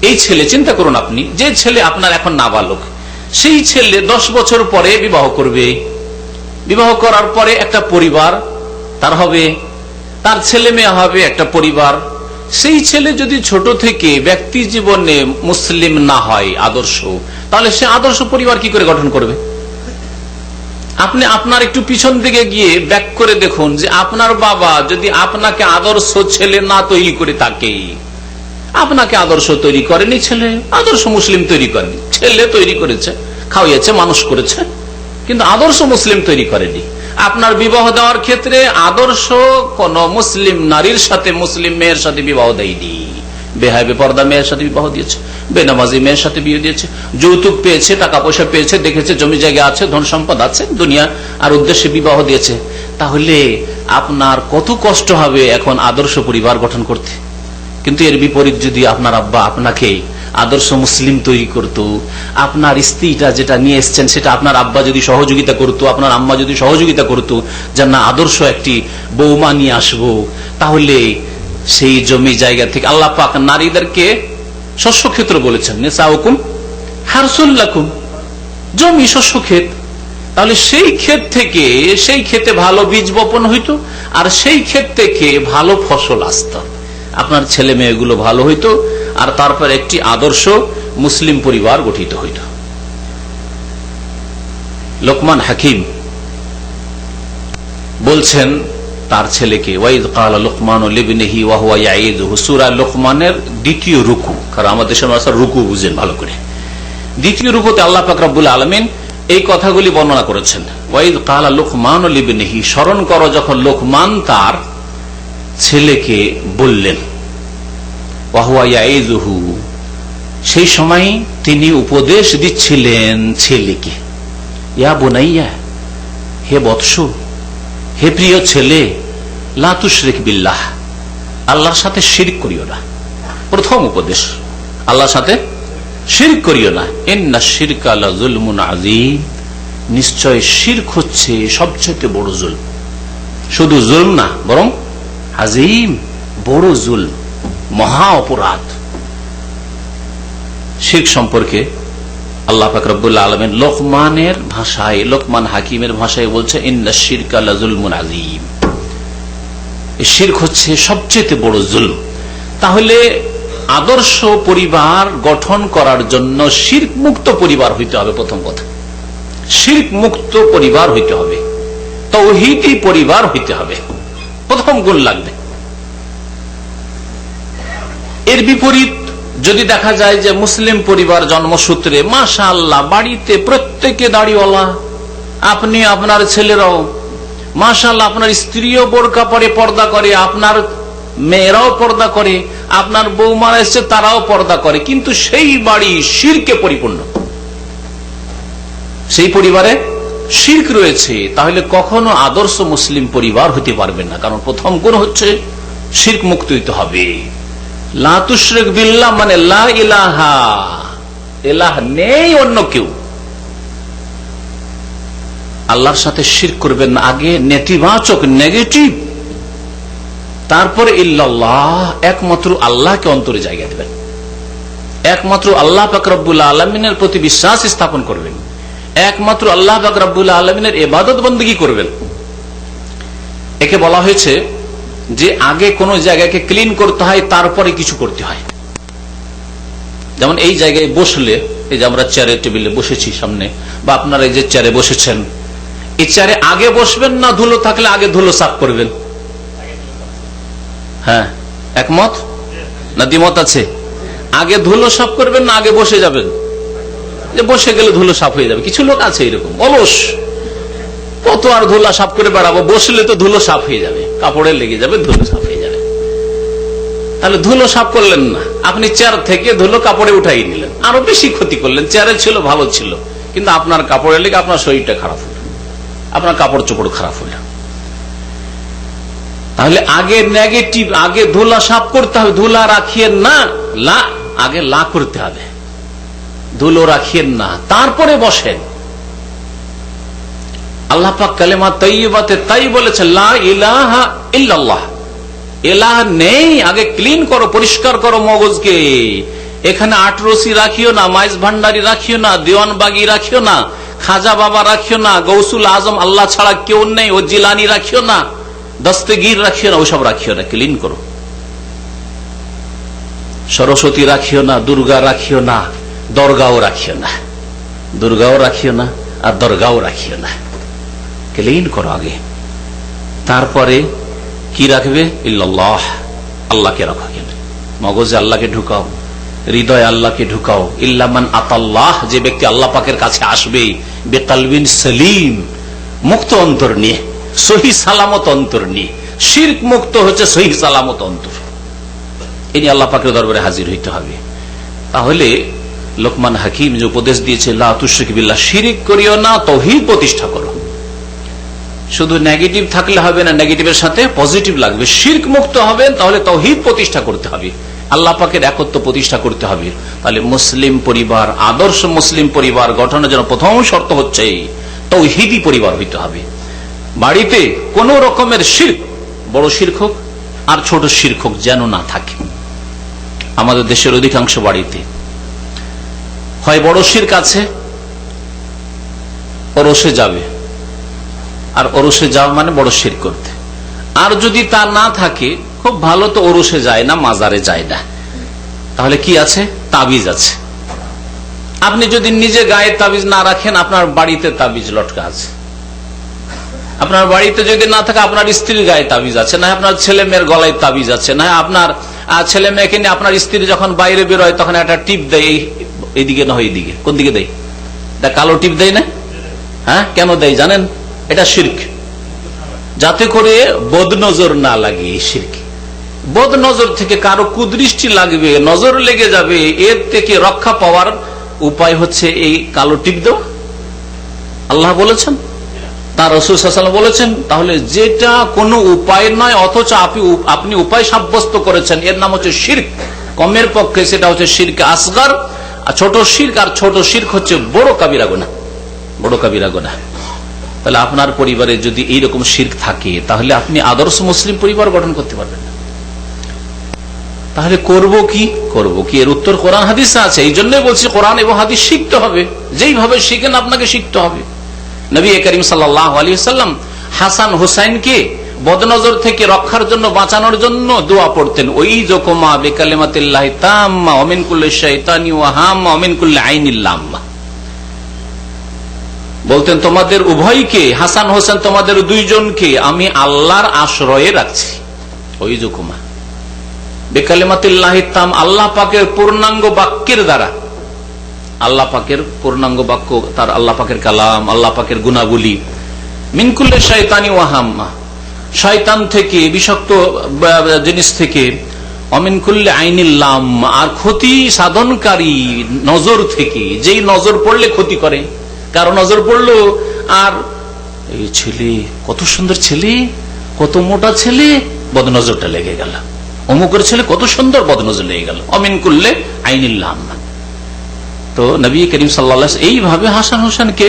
এই ছেলে, চিন্তা করুন আপনি, যে ছেলে আপনার এখন নাবালক, সেই ছেলে 10 বছর পরে বিবাহ করবে। বিবাহ করার পরে একটা পরিবার তার হবে, তার ছেলে মেয়ে হবে, একটা পরিবার। সেই ছেলে যদি ছোট থেকে ব্যক্তি জীবনে মুসলিম না হয় আদর্শ, তাহলে সে আদর্শ পরিবার কি করে গঠন করবে? আপনি আপনার একটু পিছন দিকে গিয়ে ব্যাক করে দেখুন যে আপনার বাবা যদি আপনাকে আদর্শ ছেলে না তৈরি করে থাকে, আপনাকে আদর্শ তৈরি করেনি, ছেলে আদর্শ মুসলিম তৈরি করেনি, ছেলে তৈরি করেছে, খাওয়াইছে, মানুষ করেছে, কিন্তু আদর্শ মুসলিম তৈরি করেনি। আপনার বিবাহ দেওয়ার ক্ষেত্রে আদর্শ কোন মুসলিম নারীর সাথে, মুসলিম মেয়ের সাথে বিবাহ দেয়নি। বেহায়া বেপরদা মেয়ের সাথে বিবাহ দিয়েছে, বেনামাজি মেয়ের সাথে বিয়ে দিয়েছে, যৌতুক পেয়েছে, টাকা পয়সা পেয়েছে, দেখেছে জমি জায়গা আছে, ধন সম্পদ আছে, দুনিয়া আর উদ্দেশ্যে বিবাহ দিয়েছে। তাহলে আপনার কত কষ্ট হবে এখন আদর্শ পরিবার গঠন করতে। কিন্তু এর বিপরীত যদি আপনার আব্বা আপনাকে আদর্শ মুসলিম তৈরি করত, আপনার স্ত্রীটা যেটা নিয়ে এসছেন সেটা আপনার আব্বা যদি সহযোগিতা করত, আপনার আম্মা যদি সহযোগিতা করত, যে না আদর্শ একটি বৌমা নিয়ে আসবো, তাহলে সেই জমি জায়গা থেকে আল্লাহ পাক নারীদেরকে শস্য ক্ষেত্র বলেছেন, নিসাউকুম হারসুল লাকুম, জমি শস্য ক্ষেত। তাহলে সেই ক্ষেত থেকে, সেই ক্ষেতে ভালো বীজ বপন হইতো, আর সেই ক্ষেত থেকে ভালো ফসল আসত, আপনার ছেলে মেয়েগুলো ভালো হইতো, আর তারপর একটি আদর্শ মুসলিম পরিবার গঠিত হইত। লোকমান হাকিম বলছেন তার ছেলেকে, ওয়াইদ ক্বালা লুকমানু লিবনিহি ওয়া হুয়া ইয়াইদুহু, সূরা লুকমানের দ্বিতীয় রুকু, কারণ আমাদের দেশের মানুষ রুকু বুঝেন ভালো করে। দ্বিতীয় রুকুতে আল্লাহ পাক রব্বুল আলামিন এই কথাগুলি বর্ণনা করেছেন। ওয়াইদ ক্বালা লুকমানু লিবনিহি, স্মরণ করো যখন লোকমান তার ছেলেকে বললেন, ওয়া হুয়া ইয়াইদুহু, সেই সময় তিনি উপদেশ দিচ্ছিলেন ছেলেকে, ইয়া বুনাইয়া, হে বৎস, হে প্রিয় ছেলে, লা তুশরিক বিল্লাহ, আল্লাহর সাথে শিরক করিও না। প্রথম উপদেশ, আল্লাহর সাথে শিরক করিও না। ইন্না শিরকা লাযুলমুন আযীম, নিশ্চয় শিরক হচ্ছে সবচেয়ে বড় জুলম। শুধু জুলম না, বরং আযীম, বড় জুলম, মহা অপরাধ। শিরক সম্পর্কে আল্লাহ পাক রব্বুল আলামিন লোকমানের ভাষায়, লোকমান হাকিমের ভাষায় বলছে, ইন্না শিরকা লাযুলমুন আযীম, শিরক হচ্ছে সবচেয়ে বড় জুলম। তাহলে আদর্শ পরিবার গঠন করার জন্য শিরক মুক্ত পরিবার হইতে হবে। প্রথম কথা, শিরক মুক্ত পরিবার হইতে হবে, তাওহীদি পরিবার হইতে হবে, প্রথম গুণ লাগবে। এর বিপরীত যদি দেখা যায় যে মুসলিম পরিবার জন্মসূত্রে মাশাআল্লাহ বাড়িতে প্রত্যেকে দাড়িওয়ালা, আপনি আপনার ছেলেরাও মাশাআল্লাহ, আপনার স্ত্রীও বোরকা পরে, পর্দা করে, আপনার মেয়েরাও পর্দা করে, আপনার বৌমারা এসছে তারাও পর্দা করে, কিন্তু সেই বাড়ি শিরকে পরিপূর্ণ, সেই পরিবারে শিরক রয়েছে, তাহলে কখনো আদর্শ মুসলিম পরিবার হতে পারবে না। কারণ প্রথম গুণ হচ্ছে শিরক মুক্ত হইতে হবে। লা তুশরিক বিল্লাহ মানে লা ইলাহা, ইলাহ নেই অন্য কেউ, আল্লাহর সাথে শিরক করবেন না। আগে নেতিবাচক, নেগেটিভ, তারপরে ইল্লাল্লাহ, একমাত্র আল্লাহকে অন্তরে জায়গা দেবেন, একমাত্র আল্লাহ পাক রব্বুল আলামিনের প্রতি বিশ্বাস স্থাপন করবেন, একমাত্র আল্লাহ পাক রব্বুল আলামিনের ইবাদত বন্দেগী করবেন। একে বলা হয়েছে যে আগে কোন জায়গাকে ক্লিন করতে হয়, তারপরে কিছু করতে হয়। যেমন এই জায়গায় বসলে, এই যে আমরা চেয়ারে টেবিলে বসেছি সামনে, বা আপনারা এই যে চেয়ারে বসেছেন, এই চেয়ারে আগে বসবেন না ধুলো থাকলে আগে ধুলো সাফ করবেন? হ্যাঁ, একমত না দ্বিমত আছে? আগে ধুলো সাফ করবেন না আগে বসে যাবেন? যে বসে গেলে ধুলো সাফ হয়ে যাবে। কিছু লোক আছে এরকম অলস, কত আর ধুলা সাফ করে বেড়াবো, বসলে তো ধুলো সাফ হয়ে যাবে, কাপড়ে লেগে যাবে, ধুলো সাফ হয়ে যাবে। তাহলে ধুলো সাফ করলেন না, আপনি চেয়ার থেকে ধুলো কাপড়ে উঠাই নিলেন, আরো বেশি ক্ষতি করলেন। চেয়ারে ছিল ভালো ছিল, কিন্তু আপনার কাপড়ে লেগে আপনার শরীরটা খারাপ হলো, আপনার কাপড় চোপড় খারাপ হলো। তাহলে আগে নেগেটিভ, আগে ধুলা সাফ করতে হবে, ধুলা রাখিয়েন না, লা আগে লা করতে হবে, ধুলো রাখিয়েন না, তারপরে বসেন। আল্লাহ পাক কালেমা তাইয়্যিবাতে তাই বলেছে, লা ইলাহা ইল্লাল্লাহ, ইলাহ নেই, আগে ক্লিন করো, পরিষ্কার করো মগজকে। এখানে আটরসি রাখিও না, মাইজ ভান্ডারি রাখিও না, দেওয়ানবাগি রাখিও না, খাজা বাবা রাখিও না, গৌসুল আজম আল্লাহ ছাড়া কেউ নেই, ও জিলানি রাখিও না, দস্তগীর রাখিও না, ওসব রাখিও না, ক্লিন করো। সরস্বতী রাখিও না, দুর্গা রাখিও না, দরগাও রাখিও না, দুর্গাও রাখিও না আর দরগাও রাখিও না, ক্লিন করো আগে। তারপরে কি রাখবে? ইল্লাল্লাহ, আল্লাহকে রাখো, মগজে আল্লাহকে ঢুকাও, হৃদয়ে আল্লাহকে ঢুকাও। ইল্লামান আতাল্লাহ, যে ব্যক্তি আল্লাহ পাকের কাছে আসবে বেকালবিন সলিম, মুক্ত অন্তর নিয়ে, সহি সালামত অন্তর নিয়ে। শিরক মুক্ত হচ্ছে সহি সালামত অন্তর, ইনি আল্লাহ পাকের দরবারে হাজির হইতে হবে। তাহলে লোকমান হাকিম যে উপদেশ দিয়েছে, লা তুশরিক বিল্লাহ, শিরক করিও না, তাওহীদ প্রতিষ্ঠা করো। শুধু নেগেটিভ থাকলে হবে না, নেগেটিভের সাথে পজিটিভ লাগবে। শিরক মুক্ত হবে তাহলে তাওহীদ প্রতিষ্ঠা করতে হবে, আল্লাহ পাকের একত্ব প্রতিষ্ঠা করতে হবে। তাহলে মুসলিম পরিবার, আদর্শ মুসলিম পরিবার গঠনের জন্য প্রথম শর্ত হচ্ছে তাওহীদি পরিবার হইতে হবে। বাড়িতে কোন রকমের শিরক, বড় শিরক হোক আর ছোট শিরক হোক, যেন না থাকে। আমাদের দেশের অধিকাংশ বাড়িতে হয় বড় শিরক আছে, ওরসে যাবে, আর ওরসে যাওয়া মানে বড় শিরক করতে। আর যদি তা না থাকে, খুব ভালো, তো ওরসে যায় না, মাজারে যায় না, তাহলে কি আছে? তাবিজ আছে। আপনি যদি নিজে গায়ে তাবিজ না রাখেন, আপনার বাড়িতে তাবিজ লটকা আছে। আপনার বাড়িতে যদি না থাকে, আপনার স্ত্রীর গায়ে তাবিজ আছে, না আপনার ছেলে মেয়ের গলায় তাবিজ আছে, না আপনার ছেলে মেয়েকে নিয়ে আপনার স্ত্রী যখন বাইরে বেরোয় তখন একটা টিপ দেয়, এইদিকে না এইদিকে, কোন দিকে দেয়? কালো টিপ দেয় না? হ্যাঁ, কেন দেয় জানেন? এটা শিরক, যাতে করে বদনজর না লাগে। এই শিরক, বদনজর থেকে কারো কুদৃষ্টি লাগবে, নজর লেগে যাবে, এর থেকে রক্ষা পাওয়ার উপায় হচ্ছে এই কালো টিপ দেওয়া। আল্লাহ বলেছেন, তার রাসূল সাল্লাল্লাহু আলাইহি ওয়াসাল্লাম বলেছেন। তাহলে যেটা কোনো উপায় নয়, অথচ আপনি উপায় সাব্যস্ত করেছেন, এর নাম হচ্ছে শিরক। কমের পক্ষে সেটা হচ্ছে শিরক আসগর, আর ছোট শিরক, আর ছোট শিরক হচ্ছে বড় কাবিরা গুনাহ, বড় কাবিরা গুনাহ। তাহলে আপনার পরিবারে যদি এইরকম শিরক থাকে, তাহলে আপনি আদর্শ মুসলিম পরিবার গঠন করতে পারবেন না। তাহলে করব কি? এর উত্তর কোরআন হাদিসে আছে। এই জন্যই বলছি, কোরআন এবং হাদিস শিখতে হবে, যেইভাবে শিখেন আপনাকে শিখতে হবে। নবী করিম সাল্লাল্লাহু আলাইহি ওয়াসাল্লাম হাসান হুসাইনকে বদনজর থেকে রক্ষার জন্য, বাঁচানোর জন্য দোয়া পড়তেন, ওইযকুমা বিকালিমাতিল্লাহি তাম্মা ওয়া মিন কুল্লি শাইতানি ওয়া হাম্মা ওয়া মিন কুল্লি আইনিল লাম্মা। বলতেন, তোমাদের উভয়কে, হাসান হোসেন তোমাদের দুইজনকে আমি আল্লাহর আশ্রয়ে রাখছি। ওইযকুমা বিকালিমাতিল্লাহি তাম, আল্লাহ পাকের পূর্ণাঙ্গ বাক্যের দ্বারা, আল্লাহ পাকের পূর্ণাঙ্গ বাক্য, তার আল্লাহ পাকের কালাম, আল্লাহ পাকের গুণাবলী। মিন কুল্লি শাইতানি ওয়া হাম্মা, শয়তান থেকে, বিষাক্ত জিনিস থেকে, অমিন কুল্লি আইনিল লাম্মা, আর ক্ষতি সাধনকারী নজর থেকে, যেই নজর পড়লে ক্ষতি করে। কারো নজর পড়লো, আর এই ছেলে কত সুন্দর ছেলে, কত মোটা ছেলে, বদনজরটা লেগে গেল, অমুকের ছেলে কত সুন্দর, বদনজর লেগে গেল। অমিন করলে আইনিল্লাহ। তো নবী করিম সাল্লাল্লাহু আলাইহি ওয়াসাল্লাম এইভাবে হাসান হোসেনকে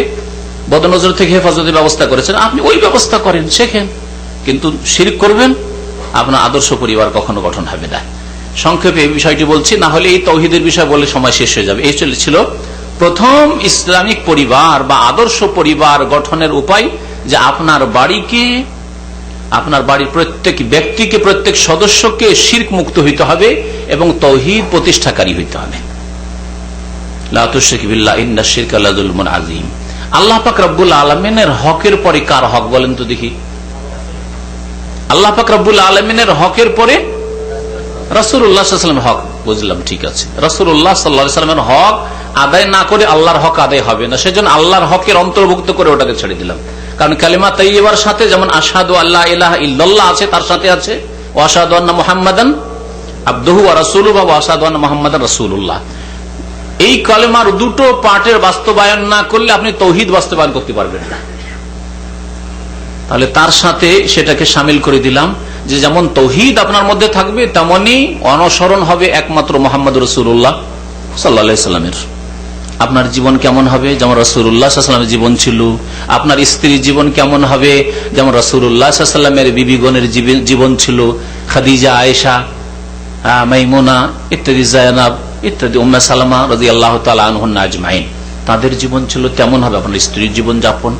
বদনজর থেকে হেফাজতের ব্যবস্থা করেছেন। আপনি ওই ব্যবস্থা করেন, শেখেন, কিন্তু শিরক করবেন, আপনার আদর্শ পরিবার কখনো গঠন হবে না। সংক্ষেপে এই বিষয়টি বলছি, না হলে এই তৌহিদের বিষয় বলে সময় শেষ হয়ে যাবে। এই ছিল প্রথম ইসলামিক পরিবার বা আদর্শ পরিবার গঠনের উপায়, যে আপনার বাড়িকে, আপনার বাড়ির প্রত্যেক ব্যক্তিকে, প্রত্যেক সদস্যকে শিরক মুক্ত হইতে হবে এবং তৌহিদ প্রতিষ্ঠাকারী হইতে হবে। লা তুশরিক বিল্লাহ ইন্নাশ শিরকা লাযুলমুন আযীম। আল্লাহ পাক রব্বুল আলামিনের হকের পরে কার হক বলেন তো দেখি? আল্লাহ পাক রব্বুল আলামিনের হকের পরে রাসূলুল্লাহ সাল্লাল্লাহু আলাইহি ওয়াসাল্লামের হক। বুঝলাম, ঠিক আছে। রাসূলুল্লাহ সাল্লাল্লাহু আলাইহি ওয়াসাল্লামের হক আদায় না করে আল্লাহর হক আদায় হবে না, সেজন্য আল্লাহর হকের অন্তর্ভুক্ত করে ওটাকে ছেড়ে দিলাম। কারণ কালিমা তাইয়্যিবার সাথে যেমন আশহাদু আল্লা ইলাহা ইল্লাল্লাহ আছে, তার সাথে আছে ওয়া আশহাদু আন্না মুহাম্মাদান আবদুহু ওয়া রাসূলুহু ওয়া আশহাদু আন্না মুহাম্মাদান রাসূলুল্লাহ। এই কালেমার দুটো পার্টের বাস্তবায়ন না করলে আপনি তৌহিদ বাস্তবায়ন করতে পারবেন না। তাহলে তার সাথে সেটাকে শামিল করে দিলাম, যে যেমন তৌহিদ আপনার মধ্যে থাকবে, তেমনি অনুসরণ হবে একমাত্র মুহাম্মদ রাসূলুল্লাহ সাল্লাল্লাহু আলাইহি সাল্লামের। আপনার জীবন কেমন হবে? যেমন রাসূলুল্লাহ সাল্লাল্লাহু আলাইহি ওয়াসাল্লামের জীবন ছিল। আপনার স্ত্রীর জীবন কেমন হবে? যেমন রাসূলুল্লাহ সাল্লাল্লাহু আলাইহি ওয়াসাল্লামের বিবিগণের জীবন ছিল, খাদিজা, আয়েশা, মাইমুনা ইত্যাদি, জায়নাব ইত্যাদি, উম্মে সালামা রাদিয়াল্লাহু তাআলা আনহুন্না আজমাইন, তাদের জীবন ছিল। তেমন হবে আপনার স্ত্রীর জীবন যাপন,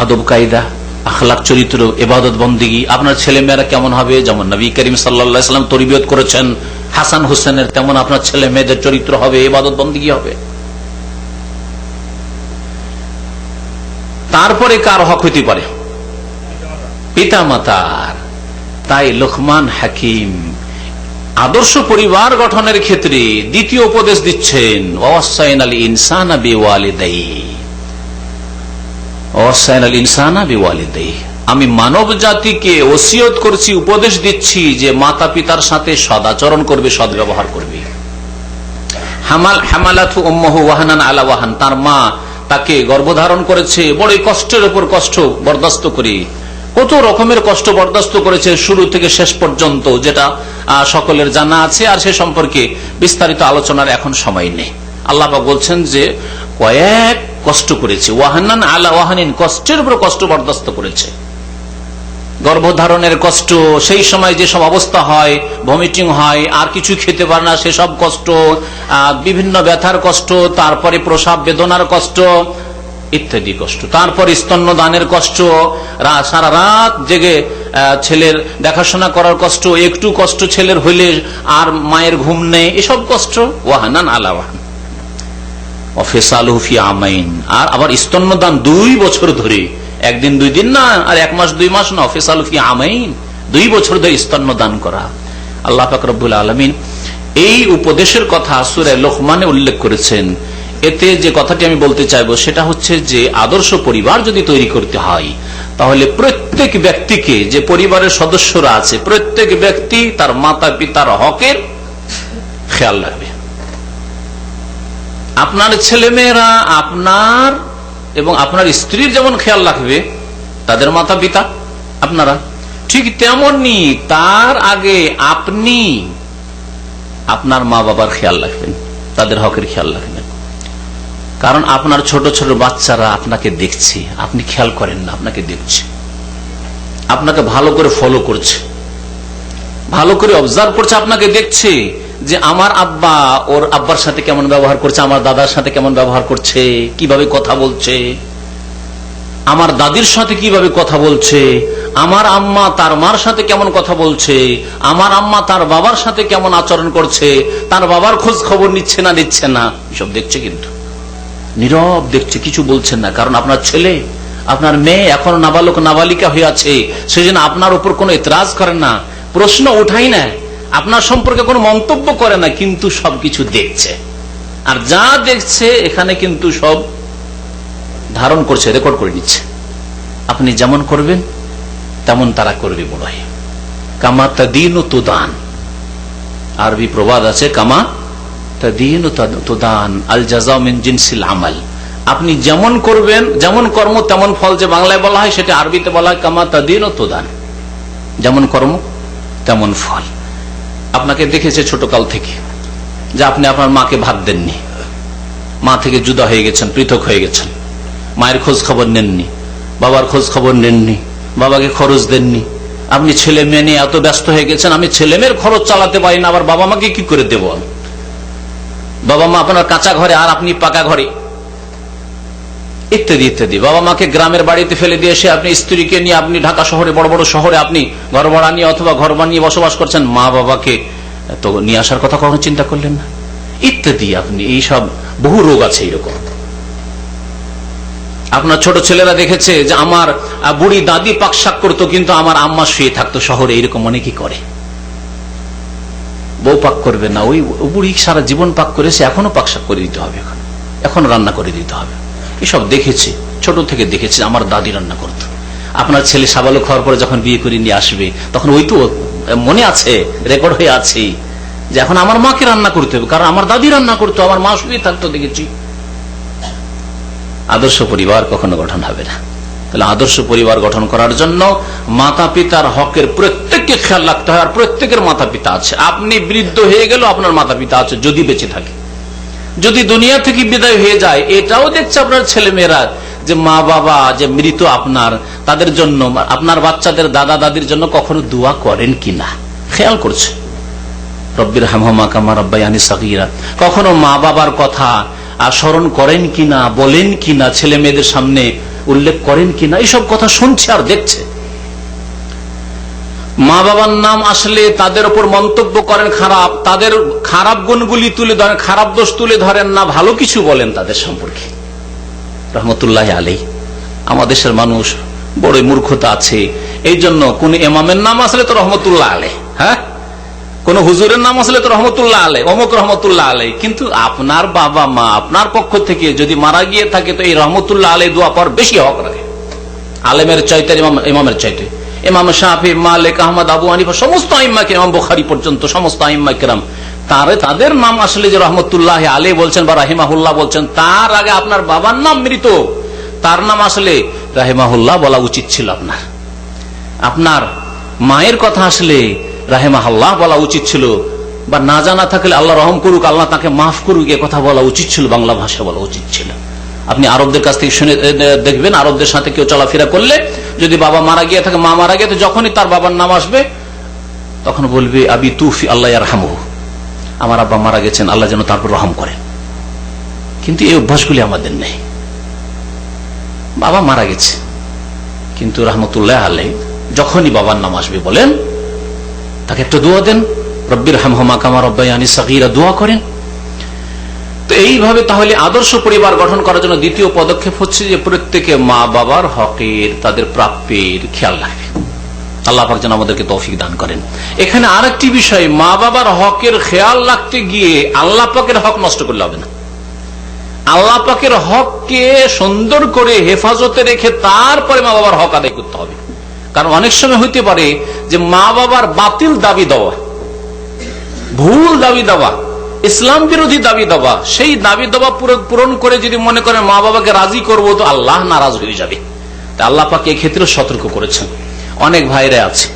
আদব কায়দা, আখলাক, চরিত্র, ইবাদত বন্দেগী। আপনার ছেলে মেয়েরা কেমন হবে? যেমন নবী করিম সাল্লাল্লাহু আলাইহি ওয়াসাল্লাম তরবিয়ত করেছেন হাসান হোসেনের, তেমন আপনার ছেলে মেয়েদের চরিত্র হবে, ইবাদত বন্দেগী হবে। তারপরে কার হক হইতে পারে? পিতা মাতার। তাই লোকমান হাকিম আদর্শ পরিবার গঠনের ক্ষেত্রে দ্বিতীয় উপদেশ দিচ্ছেন, ওয়াসাইনাল ইনসানা বিওয়ালিদাইহি, ওয়াসাইনাল ইনসানা বিওয়ালিদাইহি। আমি মানব জাতিকে ওসিয়ত করছি, উপদেশ দিচ্ছি যে মাতা পিতার সাথে সদাচরণ করবে, সদ্ব্যবহার করবে। হামালাতহু উম্মুহু ওয়াহানান আলা ওয়াহান, তার মা তাকে গর্ভধারণ করেছে বড়ই কষ্টের উপর কষ্ট বরদাস্ত করে, কত রকমের কষ্ট বরদাস্ত করেছে শুরু থেকে শেষ পর্যন্ত, যেটা সকলের জানা আছে, আর সে সম্পর্কে বিস্তারিত আলোচনার এখন সময় নেই। আল্লাহ পাক বলছেন যে কয়েক কষ্ট করেছে, ওয়াহানান আলা ওয়াহানিন, কষ্টের উপর কষ্ট বরদাস্ত করেছে। গর্ভধারণের কষ্ট, সেই সময় যেসব অবস্থা হয়, ভমিটিং হয়, আর কিছু খেতে পারে না, সেসব কষ্ট, বিভিন্ন ব্যথার কষ্ট, তারপরে প্রসব বেদনার কষ্ট ইত্যাদি কষ্ট, তারপর স্তন্যদানের কষ্ট, সারা রাত জেগে ছেলের দেখাশোনা করার কষ্ট, একটু কষ্ট ছেলের হইলে আর মায়ের ঘুম নেই, এসব কষ্ট। ওয়াহানান আলা ওয়াহান ওয়াফিসালুহু ফি আমাইন, আর আবার স্তন্যদান 2 বছর ধরে, একদিন 2 দিন না, আর 1 মাস 2 মাস না, ওয়াফিসালুহু ফি আমাইন, 2 বছর ধরে স্তন্যদান করা। আল্লাহ পাক রব্বুল আলামিন এই উপদেশের কথা সূরা লোকমানে উল্লেখ করেছেন। এতে যে কথাটি আমি বলতে চাইবো সেটা হচ্ছে যে আদর্শ পরিবার যদি তৈরি করতে হয়, তাহলে প্রত্যেক ব্যক্তিকে, যে পরিবারের সদস্যরা আছে, প্রত্যেক ব্যক্তি তার মাতা পিতার হকের খেয়াল রাখবে। আপনার ছেলেমেয়েরা আপনার এবং আপনার স্ত্রীর যেমন খেয়াল রাখবে তাদের মাতা পিতা আপনারা, ঠিক তেমনি তার আগে আপনি আপনার মা বাবার খেয়াল রাখবেন, তাদের হকের খেয়াল রাখবেন। কারণ আপনার ছোট ছোট বাচ্চারা আপনাকে দেখছে, আপনি খেয়াল করেন না, আপনাকে দেখছে, আপনাকে ভালো করে ফলো করছে, ভালো করে অবজার্ভ করছে, আপনাকে দেখছে যে আমার আব্বা ওর আব্বার সাথে কেমন ব্যবহার করছে, আমার দাদার সাথে কেমন ব্যবহার করছে, কিভাবে কথা বলছে, আমার দাদির সাথে কিভাবে কথা বলছে, আমার আম্মা তার মার সাথে কেমন কথা বলছে, আমার আম্মা তার বাবার সাথে কেমন আচরণ করছে, তার বাবার খোঁজ খবর নিচ্ছে না দিচ্ছে না, এসব দেখছে, কিন্তু নীরব দেখছে, কিছু বলছেন না। কারণ আপনার ছেলে, আপনার মেয়ে এখনো নাবালক নাবালিকা হয়ে আছে, সেজন্য আপনার উপর কোনো এতরাজ করে না, প্রশ্ন ওঠাই না, আপনার সম্পর্কে কোনো মন্তব্য করে না, কিন্তু সবকিছু দেখছে। আর যা দেখছে এখানে কিন্তু সব ধারণ করছে, রেকর্ড করে নিচ্ছে। আপনি যেমন করবেন তেমন তারা করবে। মনে হয় কামা তাদিনু তুদান, আরবি প্রবাদ আছে, কামা তাদিনু তুদান, আল জাযাউ মিন জিনসিল আমাল। আপনি যেমন করবেন, যেমন কর্ম তেমন ফল, যে বাংলায় বলা হয় সেটা আরবিতে বলা হয় কামা তাদিনু তুদান। যেমন কর্ম তেমন ফল। আপনাকে দেখেছে ছোটকাল থেকে যে আপনি আপনার মাকে ভাত দেননি, মা থেকে জুদা হয়ে গেছেন, পৃথক হয়ে গেছেন, মায়ের খোঁজ খবর নেননি, বাবার খোঁজ খবর নেননি, বাবাকে খরচ দেননি। আপনি ছেলে মেয়ে নিয়ে এত ব্যস্ত হয়ে গেছেন, আমি ছেলে মেয়ের খরচ চালাতে পারি না, আবার বাবা মাকে কি করে দেবো আমি? বাবা মা আপনার কাঁচা ঘরে আর আপনি পাকা ঘরে, ইত্যাদি ইত্যাদি। বাবা মাকে গ্রামের বাড়িতে ফেলে দিয়ে এসে আপনি স্ত্রীকে নিয়ে আপনি ঢাকা শহরে, বড় বড় শহরে আপনি ঘর ভাড়া নিয়ে অথবা ঘর বানিয়ে বসবাস করছেন, মা বাবাকে তো নিয়ে আসার কথা কখনো চিন্তা করলেন না, ইত্যাদি। আপনি এইসব বহু রোগ আছে এরকম। আপনার ছোট ছেলেরা দেখেছে যে আমার বুড়ি দাদি পাক শাক করতো, কিন্তু আমার আম্মা শুয়ে থাকতো শহরে, এরকম অনেকেই করে। বউ পাক করবে না, ওই বুড়ি সারা জীবন পাক করেছে, এখনো পাক শাক করে দিতে হবে, এখন রান্না করে দিতে হবে। এসব দেখেছি, ছোট থেকে দেখেছি, আমার দাদি রান্না করতো। আপনার ছেলে সাবালক হওয়ার পরে যখন বিয়ে করে নিয়ে আসবে, তখন ওই তো মনে আছে, রেকর্ড হয়ে আছে যে এখন আমার মাকে রান্না করতে হবে, কারণ আমার দাদি রান্না করতো, আমার মা শুয়ে থাকতো, দেখেছি। আদর্শ পরিবার কখনো গঠন হবে না। তাহলে আদর্শ পরিবার গঠন করার জন্য মাতা পিতার হকের প্রত্যেককে খেয়াল রাখতে হয়। আর প্রত্যেকের মাতা পিতা আছে। আপনি বৃদ্ধ হয়ে গেল, আপনার মাতা পিতা আছে যদি বেঁচে থাকে। যদি দুনিয়া থেকে বিদায় হয়ে যায়, এটাও দেখছে আপনার ছেলে মেয়েরা যে মা বাবা যে মৃত আপনার, তাদের জন্য, আপনার বাচ্চাদের দাদা দাদির জন্য কখনো দোয়া করেন কিনা খেয়াল করছে। রব্বির হামহুমা কামা রাব্বায়ানি সাগীরা, কখনো মা বাবার কথা স্মরণ করেন কিনা, বলেন কিনা, ছেলে মেয়েদের সামনে উল্লেখ করেন কিনা, এইসব কথা শুনছে আর দেখছে। মা বাবার নাম আসলে তাদের উপর মন্তব্য করেন খারাপ, তাদের খারাপ গুণগুলি তুলে ধরেন, খারাপ দোষ তুলে ধরেন না, ভালো কিছু বলেন তাদের সম্পর্কে। রহমতুল্লাহ আলাইহি। আমাদের দেশের মানুষ বড় মূর্খতা আছে, এই জন্য কোন ইমামের নাম আসলে তো রহমতুল্লাহ আলাইহি, হ্যাঁ, কোন হুজুরের নাম আসলে তো রহমতুল্লাহ আলাইহি, অমুক রহমতুল্লাহ আলাইহি। কিন্তু আপনার বাবা মা আপনার পক্ষ থেকে যদি মারা গিয়ে থাকে, তো এই রহমতুল্লাহ আলাইহি দোয়া পাওয়ার বেশি হক রাখে আলেমের চাইতে, ইমামের চাইতে। ইমাম শাফি, মালিক, আহমদ, আবু হানিফা, সমস্ত আইম্মা কেরাম, ইমাম বুখারী পর্যন্ত সমস্ত আইম্মা কেরাম, তাদের নাম আসলে যে রহমতুল্লাহ আলাইহি বলছেন বা রাহিমাহুল্লাহ বলছেন, তার আগে আপনার বাবার নাম মৃত, তার নাম আসলে রাহিমাহুল্লাহ বলা উচিত ছিল। আপনার মায়ের কথা আসলে রাহিমাহুল্লাহ বলা উচিত ছিল, বা না জানা থাকলে আল্লাহ রহম করুক, আল্লাহ তাকে মাফ করুক, এ কথা বলা উচিত ছিল, বাংলা ভাষা বলা উচিত ছিল। আপনি আরবদের কাছ থেকে শুনে দেখবেন, আরবদের সাথে কেউ চলাফেরা করলে যদি বাবা মারা গিয়ে থাকে, মা মারা গিয়ে, যখনই তার বাবার নাম আসবে তখন বলবে আবি তুফি আল্লাহ ইয়ারহামহু, আমার আব্বা মারা গেছেন, আল্লাহ যেন তারপর রহম করেন। কিন্তু এই অভ্যাসগুলি আমাদের নেই। বাবা মারা গেছে, কিন্তু রহমতুল্লাহ আলাইহি যখনই বাবার নাম আসবে বলেন, তাকে একটা দোয়া দেন, রব্বির হামহুমা কামা রাব্বায়ানি সাগীরা, দোয়া করেন। তো এইভাবে তাহলে আদর্শ পরিবার গঠন করার জন্য দ্বিতীয় পদক্ষেপ হচ্ছে যে প্রত্যেকে মা বাবার হকের, তাদের প্রাপ্যের খেয়াল রাখবে। আল্লাহ পাক যেন আমাদেরকে তৌফিক দান করেন। এখানে আরেকটি বিষয়, মা বাবার হকের খেয়াল রাখতে গিয়ে আল্লাহ পাকের হক নষ্ট করলে হবে না। আল্লাহ পাকের হককে সুন্দর করে হেফাজতে রেখে তারপরে মা বাবার হক আদায় করতে হবে। কারণ অনেক সময় হইতে পারে যে মা বাবার বাতিল দাবি দেওয়া, ভুল দাবি দেওয়া, ইসলাম বিরোধী দাবি দেওয়া, সেই দাবি দেওয়া পূরণ করে যদি মনে করেন মা বাবাকে রাজি করবো, তো আল্লাহ নারাজ হয়ে যাবে। আল্লাহ পাক এই ক্ষেত্রে সতর্ক করেছেন। অনেক ভাইরা আছে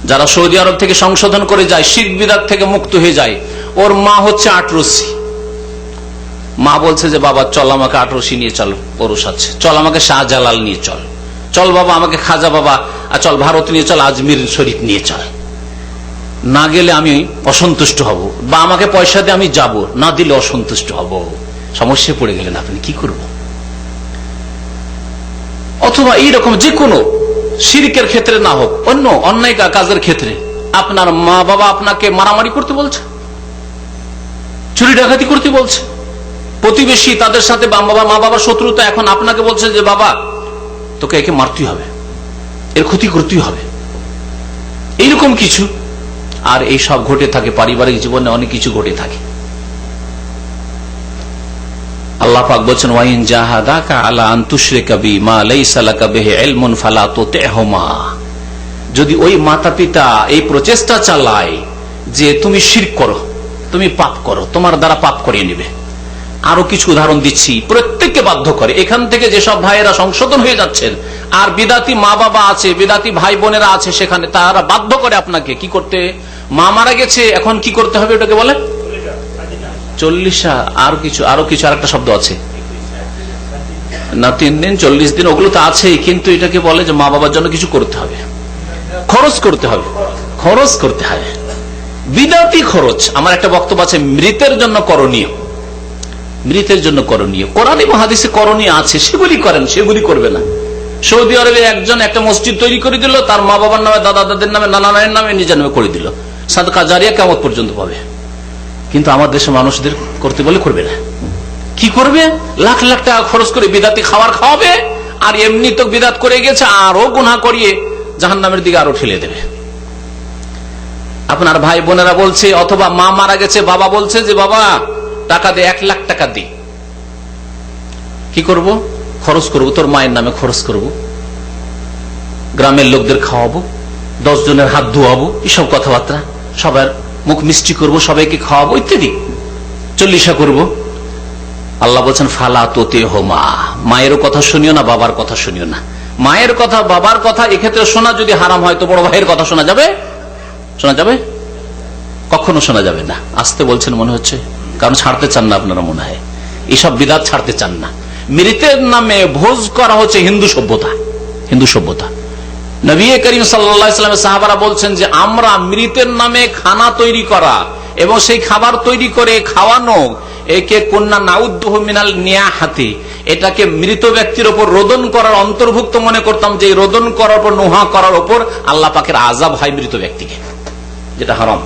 যারা সৌদি আরব থেকে সংশোধন করে যায়, শিরক বিদআত থেকে মুক্ত হয়ে যায়। ওর মা হচ্ছে আটরসি, মা বলছে যে বাবা চল আমাকে আটরসি নিয়ে চল, ওরস আছে, চল আমাকে শাহজালাল নিয়ে চল, চল বাবা আমাকে খাজা বাবা, চল ভারত নিয়ে চল, আজমির শরীফ নিয়ে চল, না গেলে আমি অসন্তুষ্ট হব, বা আমাকে পয়সা দিয়ে আমি যাব, না দিলে অসন্তুষ্ট হব। সমস্যায় পড়ে গেলেন আপনি, কি করব? অথবা এইরকম যে কোনো শিরকের ক্ষেত্রে না হোক, অন্য অন্যায় কাজের ক্ষেত্রে আপনার মা বাবা আপনাকে মারামারি করতে বলছে, চুরি ডাকাতি করতে বলছে, প্রতিবেশী তাদের সাথে মা বাবার শত্রুতা, এখন আপনাকে বলছে যে বাবা তোকে একে মারতেই হবে, এর ক্ষতি করতেই হবে, এইরকম কিছু। আর এই সব ঘটে থাকে পারিবারিক জীবনে, অনেক কিছু ঘটে থাকে। আল্লাহ পাক বলেন ওয়াইন জাহাদাকা আলা আন তুশরিকা বি মা লাইসা লাকা বিহি ইলমুন ফালা তুতিহুমা, যদি ওই মাতা পিতা এই প্রচেষ্টা চালায় যে তুমি শিরক করো, তুমি পাপ করো, তোমার দ্বারা পাপ করিয়ে নেবে। আরো কিছু উদাহরণ দিচ্ছি, প্রত্যেককে বাধ্য করে। এখান থেকে যেসব ভাইয়েরা সংশোধন হয়ে যাচ্ছেন, আর বিদাতি মা বাবা আছে, বিদাতি ভাই বোনেরা আছে, সেখানে তারা বাধ্য করে আপনাকে কি করতে, মা মারা গেছে এখন কি করতে হবে, ওটাকে বলে চল্লিশা, আরো কিছু আরেকটা শব্দ আছে না, 3 দিন 40 দিন, ওগুলো তো আছেই, কিন্তু এটাকে বলে যে মা বাবার জন্য কিছু করতে হবে, খরচ করতে হবে, খরচ করতে হবে, বিদাতি খরচ। আমার একটা বক্তব্য আছে, মৃতের জন্য করণীয়, মৃতের জন্য করণীয়, কোরআন এবং হাদিসে করণীয় আছে, সেগুলি করেন, সেগুলি করবে না। সৌদি আরবে একজন একটা মসজিদ তৈরি করে দিল, তার মা বাবার নামে, দাদা দাদের নামে, নানা নানির নামে, নিজের নামে করে দিল, সাদকা জারিয়া কিয়ামত পর্যন্ত পাবে। কিন্তু আমার দেশের মানুষদের করতে বলে করবে না। কি করবে? লাখ লাখ টাকা খরচ করে বিদাতি খাবার খাওয়াবে, আর এমনি তো বিদাত করে গেছে, আরো গুনাহ করিয়ে জাহান্নামের দিকে আরো ঠেলে দেবে। আপনার ভাই বোনেরা বলছে, অথবা মা মারা গেছে, বাবা বলছে যে বাবা টাকা দে, 1 লাখ টাকা দি, কি করব? খরচ করব, তোর মায়ের নামে খরচ করব, গ্রামের লোকদের খাওয়াবো, 10 জনের হাত ধোয়াবো, এসব কথাবার্তা, সবার মুখ মিষ্টি করব, সবাইকে খাওয়াবো ইত্যাদি, চল্লিশা করব। আল্লাহ বলছেন ফালা তোতে হোমা, মায়েরও কথা শুনিও না, বাবার কথা শুনিও না। মায়ের কথা, বাবার কথা এক্ষেত্রে শোনা যদি হারাম হয়, তো বড় ভাইয়ের কথা শোনা যাবে? শোনা যাবে? কখনো শোনা যাবে না। আসতে বলছেন মনে হচ্ছে, কারণ ছাড়তে চান না আপনারা, মনে হয় এসব বিদাত ছাড়তে চান না। মৃতের নামে ভোজ করা হচ্ছে হিন্দু সভ্যতা, হিন্দু সভ্যতা। নবী করিম সাল্লাল্লাহু আলাইহি ওয়াসাল্লাম সাহাবারা বলছেন যে আমরা মৃতের নামে খানা তৈরি করা এবং সেই খাবার তৈরি করে খাওয়ানো, একে কন্যা নাউদ্দুহু মিনাল নিয়াহাতি, এটাকে মৃত ব্যক্তির উপর রোদন করার অন্তর্ভুক্ত মনে করতাম, যে রোদন করার উপর, নুহা করার উপর আল্লাহ পাকের আযাব হয় মৃত ব্যক্তিকে, যেটা হারাম।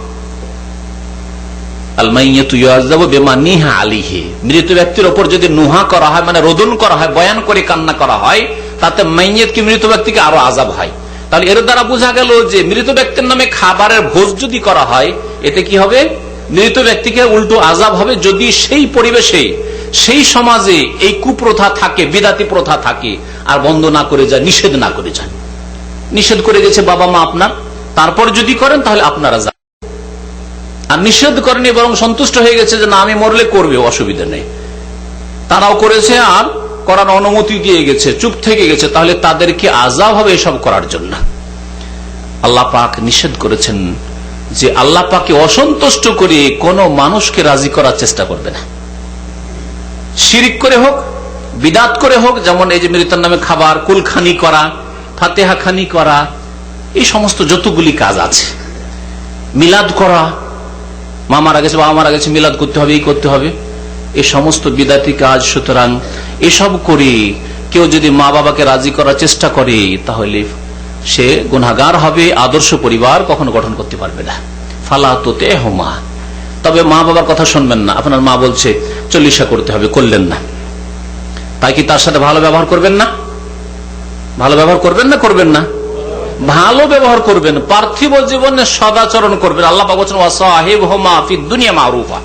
আল মাইয়াতু ইউআযাবু বিমা নিহা আলাইহি, মৃত ব্যক্তির উপর যদি নুহা করা হয়, মানে রোদন করা হয়, বয়ান করে কান্না করা হয়, তাতে মাইয়াত কি মৃত ব্যক্তিকে আরো আযাব হয়। তাহলে এর দ্বারা বোঝা গেল যে মৃত ব্যক্তির নামে খাবারের ভোজ যদি করা হয়, এতে কি হবে? মৃত ব্যক্তিকে উল্টো আযাব হবে, যদি সেই পরিবেশে, সেই সমাজে এই কুপ্রথা থাকে, বিদাতি প্রথা থাকে, আর বন্ধ না করে যায়, নিষেধ না করে যায়। নিষেধ করে গেছে বাবা মা আপনার, তারপর যদি করেন তাহলে আপনারা যান, আর নিষেধ করেনি, বরং সন্তুষ্ট হয়ে গেছে যে না আমি মরলে করবে, অসুবিধা নেই, তারাও করেছে আর করার অনুমতি দিয়ে গেছে, চুপ থেকে গেছে, তাহলে তাদেরকে আযাব হবে এসব করার জন্য। আল্লাহ পাক নিষেধ করেছেন যে আল্লাহ পাককে অসন্তুষ্ট করে কোন মানুষকে রাজি করার চেষ্টা করবে না, শিরিক করে হোক, বিদাত করে হোক, যেমন এই যে মৃতের নামে খাবার, কুলখানি করা, ফাতেহা খানি করা, এই সমস্ত যতগুলি কাজ আছে, মিলাদ করা, মা মারা গেছে, বাবা মারা গেছে, মিলাদ করতে হবে, এই করতে হবে, এই সমস্ত বিদাতি কাজ। সুতরাং এসব করে কেউ যদি মা বাবাকে রাজি করার চেষ্টা করে, তাহলে সে গুনাহগার হবে, আদর্শ পরিবার কখনো গঠন করতে পারবে না। ফালা তোতে হোমা, তবে মা বাবার কথা শুনবেন না। আপনার মা বলছে চল্লিশা করতে হবে, করলেন না, তাই কি তার সাথে ভালো ব্যবহার করবেন না? ভালো ব্যবহার করবেন না, করবেন না? ভালো ব্যবহার করবেন, পার্থিব জীবনে সদাচরণ করবেন। আল্লাহ পাক বলেছেন ওয়াসাহিবহুমা ফিদ দুনিয়া মারুফা,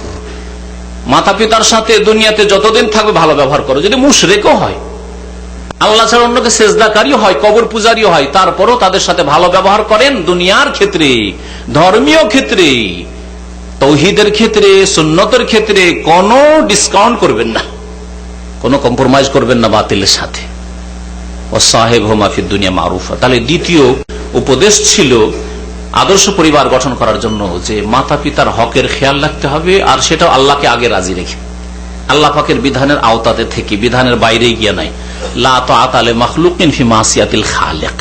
মাতা পিতার সাথে দুনিয়াতে যতদিন থাকবে ভালো ব্যবহার করো। যদি মুশরিকও হয়, আল্লাহ ছাড়া অন্যকে সেজদাকারী হয়, কবর পূজারী হয়, তারপরও তাদের সাথে ভালো ব্যবহার করেন। দুনিয়ার ক্ষেত্রে, ধর্মীয় ক্ষেত্রে, তাওহীদের ক্ষেত্রে, সুন্নতের ক্ষেত্রে কোনো ডিসকাউন্ট করবেন না, কোনো কম্প্রোমাইজ করবেন না বাতিলের সাথে। ওয়াসাহিবহুমা ফিদ দুনিয়া মারুফা। তাহলে দ্বিতীয় উপদেশ ছিল আদর্শ পরিবার গঠন করার জন্য যে মাতা পিতার হকের খেয়াল রাখতে হবে, আর সেটাও আল্লাহকে আগে রাজি রেখে, আল্লাহ পাকের বিধানের আওতাতে থেকে, বিধানের বাইরে গিয়ে নাই। লা তাআতা লিমাখলুকিন ফি মাসিয়াতিল খালিক,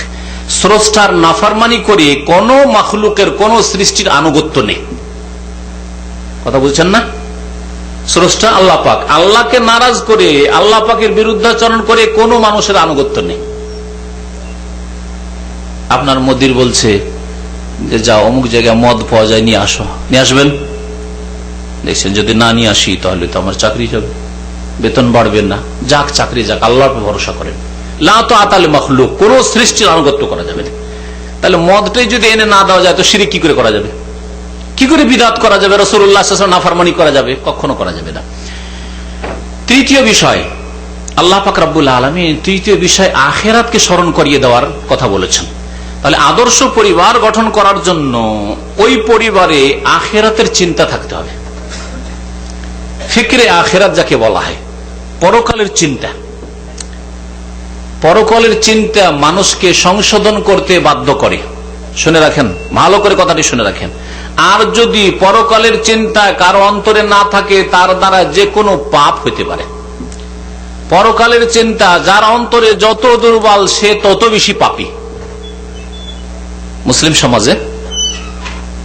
স্রষ্টার নাফরমানি করে কোন মাখলুকের, কোন সৃষ্টির আনুগত্য নেই। কথা বুঝছেন না? স্রষ্টা আল্লাহ পাক, আল্লাহকে নারাজ করে, আল্লাহ পাকের বিরুদ্ধাচরণ করে কোন মানুষের আনুগত্য নেই। আপনার মদির বলছে যে যাও অমুক জায়গায় মদ পাওয়া যায়, নিয়ে আসো, নিয়ে আসবেন। দেখছেন যদি না নিয়ে আসি তাহলে তো আমার চাকরি যাবে, বেতন বাড়বে না, যাক চাকরি যাক, আল্লাহর উপর ভরসা করেন। লা তাআতা লিমাখলুক, কোন সৃষ্টির আনুগত্য করা যাবে না। তাহলে মদটাই যদি এনে না দেওয়া যায় তো শিরক কি করে করা যাবে? কি করে বিদআত করা যাবে? রাসূলুল্লাহ সাল্লাল্লাহু আলাইহি ওয়াসাল্লাম নাফরমানি করা যাবে? কখনো করা যাবে না। তৃতীয় বিষয়, আল্লাহ পাক রব্বুল আলামিন তৃতীয় বিষয় আখিরাতকে স্মরণ করিয়ে দেওয়ার কথা বলেছেন। তাহলে আদর্শ পরিবার গঠন করার জন্য ওই পরিবারে আখিরাতের চিন্তা থাকতে হবে। ফিকরে আখিরাত যাকে বলা হয়, পরকালের চিন্তা। পরকালের চিন্তা মানুষকে সংশোধন করতে বাধ্য করে। শুনে রাখেন, ভালো করে কথাটি শুনে রাখেন। আর যদি পরকালের চিন্তা কারো অন্তরে না থাকে, তার দ্বারা যে কোনো পাপ হইতে পারে। পরকালের চিন্তা যার অন্তরে যত দুর্বল, সে তত বেশি পাপী। মুসলিম সমাজে,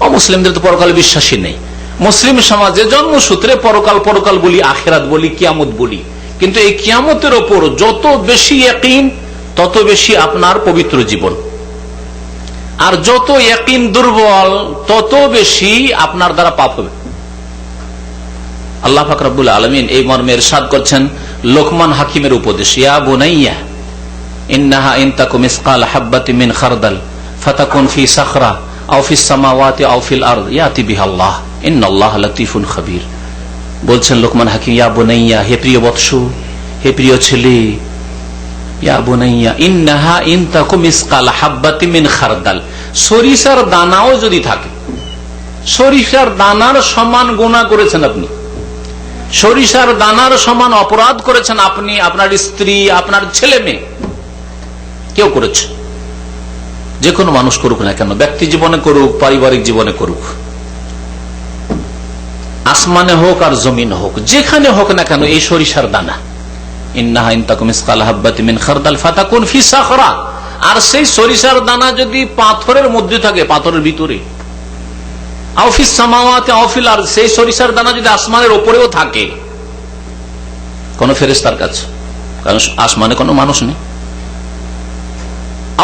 অমুসলিমদের তো পরকালে বিশ্বাসী নেই। মুসলিম সমাজে জন্মসূত্রে পরকাল পরকাল বলি, আখিরাত বলি, কিয়ামত বলি, কিন্তু এই কিয়ামতের ওপর যত বেশি ইয়াকিন, তত বেশি আপনার পবিত্র জীবন। আর যত ইয়াকিন দুর্বল, তত বেশি আপনার দ্বারা পাপ হবে। আল্লাহ পাক রব্বুল আলামিন এই মর্মে ইরশাদ করছেন লোকমান হাকিমের উপদেশ, ইয়া বুনাইয়া ইন্নাহা ইন তাকু মিসকাল হাববাতিন মিন খারদাল ফাতাকুন ফি সাখরা আও ফিস সামাওয়াতি আও ফিল আরদ ইয়াতি বিহাল্লাহ ইন্নাল্লাহা লাতীফুন খাবীর। বলছেন লোকমান হাকিম, ইয়া বুনাইয়া, হে প্রিয় বৎস, হে প্রিয় ছেলে, ইয়া বুনাইয়া ইন্নাহা ইন তাকু মিসকাল হাববাতিন মিন খারদাল, সরিষার দানাও যদি থাকে, সরিষার দানার সমান গুনাহ করেছেন আপনি, সরিষার দানার সমান অপরাধ করেছেন আপনি, আপনার স্ত্রী, আপনার ছেলে মেয়ে, কেউ করেছে, যে কোনো মানুষ করুক না কেন, ব্যক্তি জীবনে করুক, পারিবারিক জীবনে করুক, আসমানে হোক আর জমিন হোক, যেখানে হোক না কেন, এই সরিষার দানা, ইন্নাহা ইন তাকুম মিসকাল হাববাতিন মিন খারদাল ফাতাকুন ফি সাখরা, আর সেই সরিষার দানা যদি পাথরের মধ্যে থাকে, পাথরের ভিতরে, আও ফিস সামাওয়াতি আও ফিল আরদ, সেই সরিষার দানা যদি আসমানের উপরেও থাকে, কোন ফেরেশতার কাছে, কারণ আসমানে কোনো মানুষ নেই,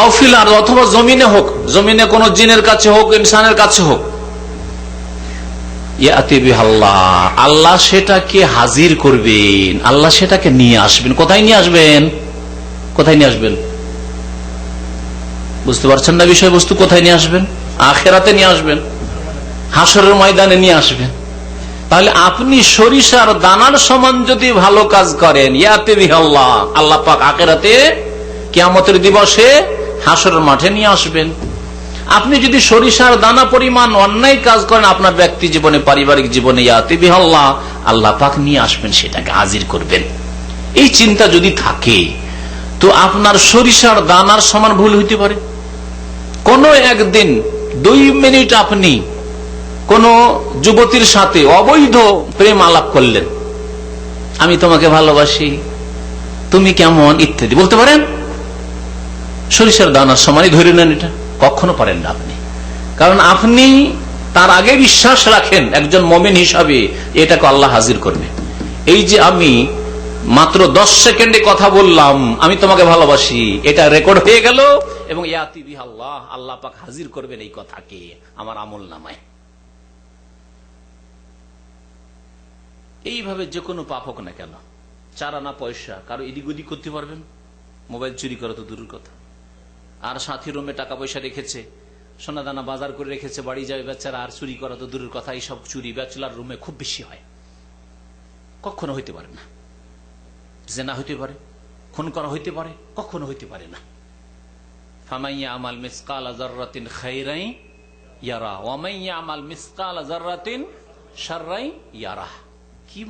আও ফিল আরদ, অথবা জমিনে হোক, জমিনে কোন জিনের কাছে হোক, ইনসানের কাছে হোক, ইয়াতি বিহাল্লাহ, আল্লাহ সেটাকে হাজির করবেন, আল্লাহ সেটাকে নিয়ে আসবেন। কোথায় নিয়ে আসবেন? কোথায় নিয়ে আসবেন? বুঝতে পারছেন না বিষয়বস্তু? কোথায় নিয়ে আসবেন? আখিরাতে নিয়ে আসবেন, হাসরের ময়দানে নিয়ে আসবেন। তাহলে আপনি সরিষার দানার সমান যদি ভালো কাজ করেন, ইয়াতি বিহাল্লাহ, আল্লাহ পাক আখিরাতে কিয়ামতের দিবসে হাসরের মাঠে নিয়ে আসবেন। আপনি যদি সরিষার দানা পরিমাণ অন্যায় কাজ করেন আপনার ব্যক্তি জীবনে, পারিবারিক জীবনে, ইয়াতি বিহাল্লাহ, আল্লাহ পাক নিয়ে আসবেন, সেটাকে হাজির করবেন। এই চিন্তা যদি থাকে, তো আপনার সরিষার দানার সমান ভুল হইতে পারে। কোন একদিন 2 মিনিট আপনি কোন যুবতীর সাথে অবৈধ প্রেম আলাপ করলেন, আমি তোমাকে ভালোবাসি, তুমি কেমন, ইত্যাদি বলতে পারেন? সরিষার দানার সমানই ধরে নেন, এটা কখনো পারেন না আপনি। কারণ আপনি তার আগে বিশ্বাস রাখেন একজন মুমিন হিসাবে, এটাকে আল্লাহ হাজির করবে। এই যে আমি মাত্র 10 সেকেন্ডে কথা বললাম, আমি তোমাকে ভালোবাসি, এটা রেকর্ড হয়ে গেল, এবং ইয়াতি বিহাল্লাহ, আল্লাহ পাক হাজির করবেন এই কথাকে আমার আমলনামায়। এইভাবে যে কোনো পাপ হোক না কেন, 4 আনা পয়সা কারো এদিক ওদিক করতে পারবেন, মোবাইল চুরি করা তো দূরের কথা, আর সাথী রুমে টাকা পয়সা রেখেছে, সোনা দানা বাজার করে রেখেছে, বাড়ি যাবে বেচারা, আর চুরি করা তো দূরের কথা। এইসব চুরি ব্যাচেলার রুমে খুব বেশি হয়, কখনো হইতে পারে না। জেনা হইতে পারে, খুন করা হইতে পারে, কখনো হইতে পারে না। ফামাইয়া আমাল মিসকাল যাররাতিন খাইরাই ইয়ারা ওয়া মাইয়া আমাল মিসকাল যাররাতিন শাররাই ইয়ারা। কি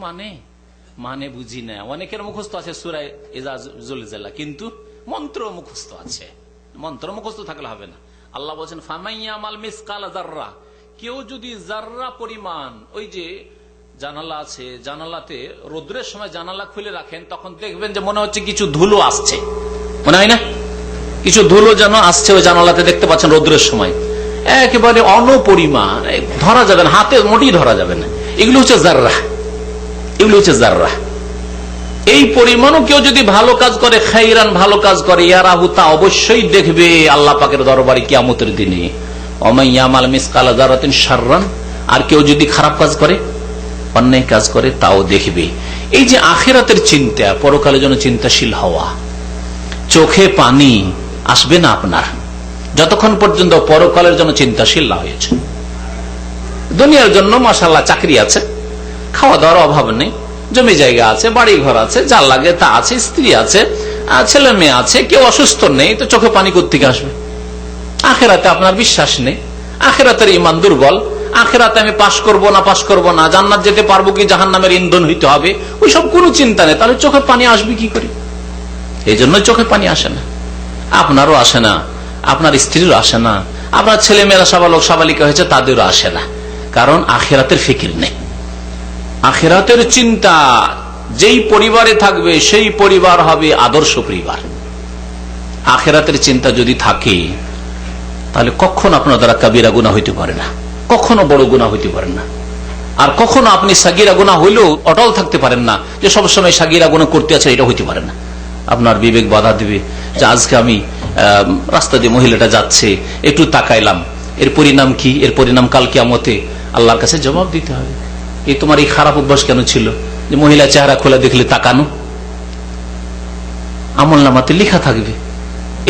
মানে বুঝি না। অনেকের মুখস্থ আছে সূরা ইজা জুলজিলা, কিন্তু মন্ত্র মুখস্থ আছে। মন্ত্র মুখস্থ থাকলে হবে না। আল্লাহ বলছেন ফামাইয়া আমাল মিসকাল যাররা, কেউ যদি যাররা পরিমাণ, ওই যে জানালা আছে, জানালাতে রোদ্রের সময় জানালা খুলে রাখেন, তখন দেখবেন যে মনে হচ্ছে কিছু ধুলো আসছে, মনে হয় না? কিছু ধুলো যেন আসছে ওই জানালাতে, দেখতে পাচ্ছেন রোদ্রের সময়, একেবারে অনপরিমাণ, ধরা যাবে না, হাতে মোটেই ধরা যাবে না। এগুলো হচ্ছে যাররা, এগুলো হচ্ছে যাররা। এই পরিমাণও কেউ যদি ভালো কাজ করে, খাইরান ভালো কাজ করে, ইয়ারাহু, তা অবশ্যই দেখবে আল্লাহ পাকের দরবারে কিয়ামতের দিনে। ওমাইয়ামাল মিসকাল যাররাতিন শাররান, আর কেউ যদি খারাপ কাজ করে, অন্যায় কাজ করে, তাও দেখবে। এই যে আখিরাতের চিন্তা, পরকালের জন্য চিন্তাশীল হওয়া, চোখে পানি আসবে না আপনার যতক্ষণ পর্যন্ত পরকালের জন্য চিন্তাশীল না হয়েছে। দুনিয়ার জন্য মাশাআল্লাহ চাকরি আছে, খাওয়া দাওয়ার অভাব নেই, জমি জায়গা আছে, বাড়ি ঘর আছে, যা লাগে তা আছে, স্ত্রী আছে, ছেলে মেয়ে আছে, কেউ অসুস্থ নেই, তো চোখে পানি কোত্থেকে আসবে? আখিরাতে আপনার বিশ্বাস নেই, আখিরাতের ঈমান দুর্বল, আখিরাতে আমি পাশ করব না, জান্নাত যেতে পারবো কি জাহান্নামের ইন্ধন হইতে হবে, ওইসব কোনো চিন্তা নেই, তাহলে চোখে পানি আসবে কি করে? এই জন্য চোখে পানি আসে না, আপনারও আসে না, আপনার স্ত্রীরও আসে না, আপনার ছেলে মেয়েরা সাবালক সাবালিকা হয়েছে তাদেরও আসে না, কারণ আখিরাতের ফিকির নেই। আখিরাতের চিন্তা যেই পরিবারে থাকবে সেই পরিবার হবে আদর্শ পরিবার। আখিরাতের চিন্তা যদি থাকে তাহলে কখনো আপনার দ্বারা কাবিরা গুনাহ হইতে পারে না, কখনো বড় গুনাহ হইতে পারে না, আর কখনো আপনি সাগীরা গুনাহ হইলেও অটল থাকতে পারেন না যে সবসময় সাগীরা গুনাহ করতে আছে, এটা হইতে পারে না। আপনার বিবেক বাধা দিবে যে আজকে আমি রাস্তা দিয়ে মহিলাটা যাচ্ছে, একটু তাকাইলাম, এর পরিণাম কি? এর পরিণাম কাল কিয়ামতে আল্লাহর কাছে জবাব দিতে হবে। এই তোমার এই খারাপ অভ্যাস কেন ছিল যে মহিলা চেহারা খোলা দেখলে তাকানো? আমলনামাতে লেখা থাকবে।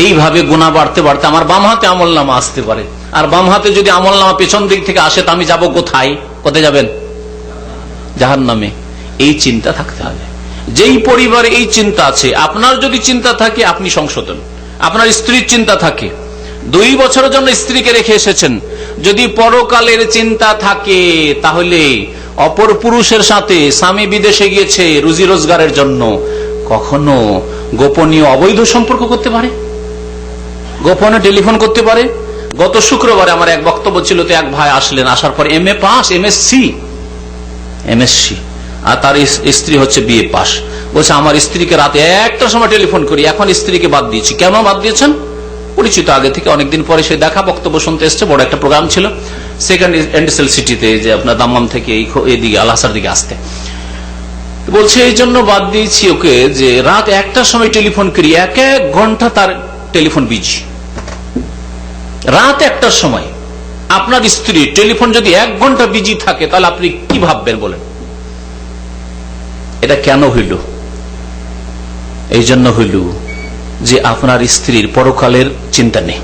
এইভাবে গুনাহ বাড়তে বাড়তে আমার বাম হাতে আমলনামা আসতে পারে, আর বাম হাতে যদি আমলনামা পেছন দিক থেকে আসে তা আমি যাবো কোথায়? কোথায় যাবেন? জাহান্নামে। এই চিন্তা থাকতে হবে। যেই পরিবারে এই চিন্তা আছে, আপনার যদি চিন্তা থাকে আপনি সংশোধন, আপনার স্ত্রীর চিন্তা থাকে, 2 বছরের জন্য স্ত্রীকে রেখে এসেছেন, যদি পরকালের চিন্তা থাকে তাহলে অপর পুরুষের সাথে স্বামী বিদেশে গিয়েছে রুজি রোজগারের জন্য, কখনো গোপনীয় অবৈধ সম্পর্ক করতে পারে, গোপনে টেলিফোন করতে পারে। গত শুক্রবারে আমার এক বক্তব্য ছিল, তো এক ভাই আসলেন, আসার পর MA পাস, MSc, আর তার স্ত্রী হচ্ছে BA পাস। বলছে আমার স্ত্রীকে রাতে 1টার সময় টেলিফোন করি, এখন স্ত্রীকে বাদ দিয়েছি। কেন বাদ দিয়েছেন? পরিচিত আগে থেকে, অনেকদিন পরে সে দেখা, বক্তব্য শুনতে এসছে, বড় একটা প্রোগ্রাম ছিল সেকেন্ড এন্ডেসেল সিটিতে, যে আপনার দাম্মাম থেকে এইদিকে আল-হাসার দিকে আসতে। বলছে এই জন্য বাদ দিয়েছি ওকে যে রাত 1টার সময় টেলিফোন করি, 1 ঘন্টা তার টেলিফোন বিজি। রাত 1টার সময় আপনার স্ত্রী টেলিফোন যদি 1 ঘন্টা বিজি থাকে তাহলে আপনি কি ভাববেন বলেন? এটা কেন হইল? এই জন্য হইল যে আপনার স্ত্রীর পরকালের চিন্তা নেই,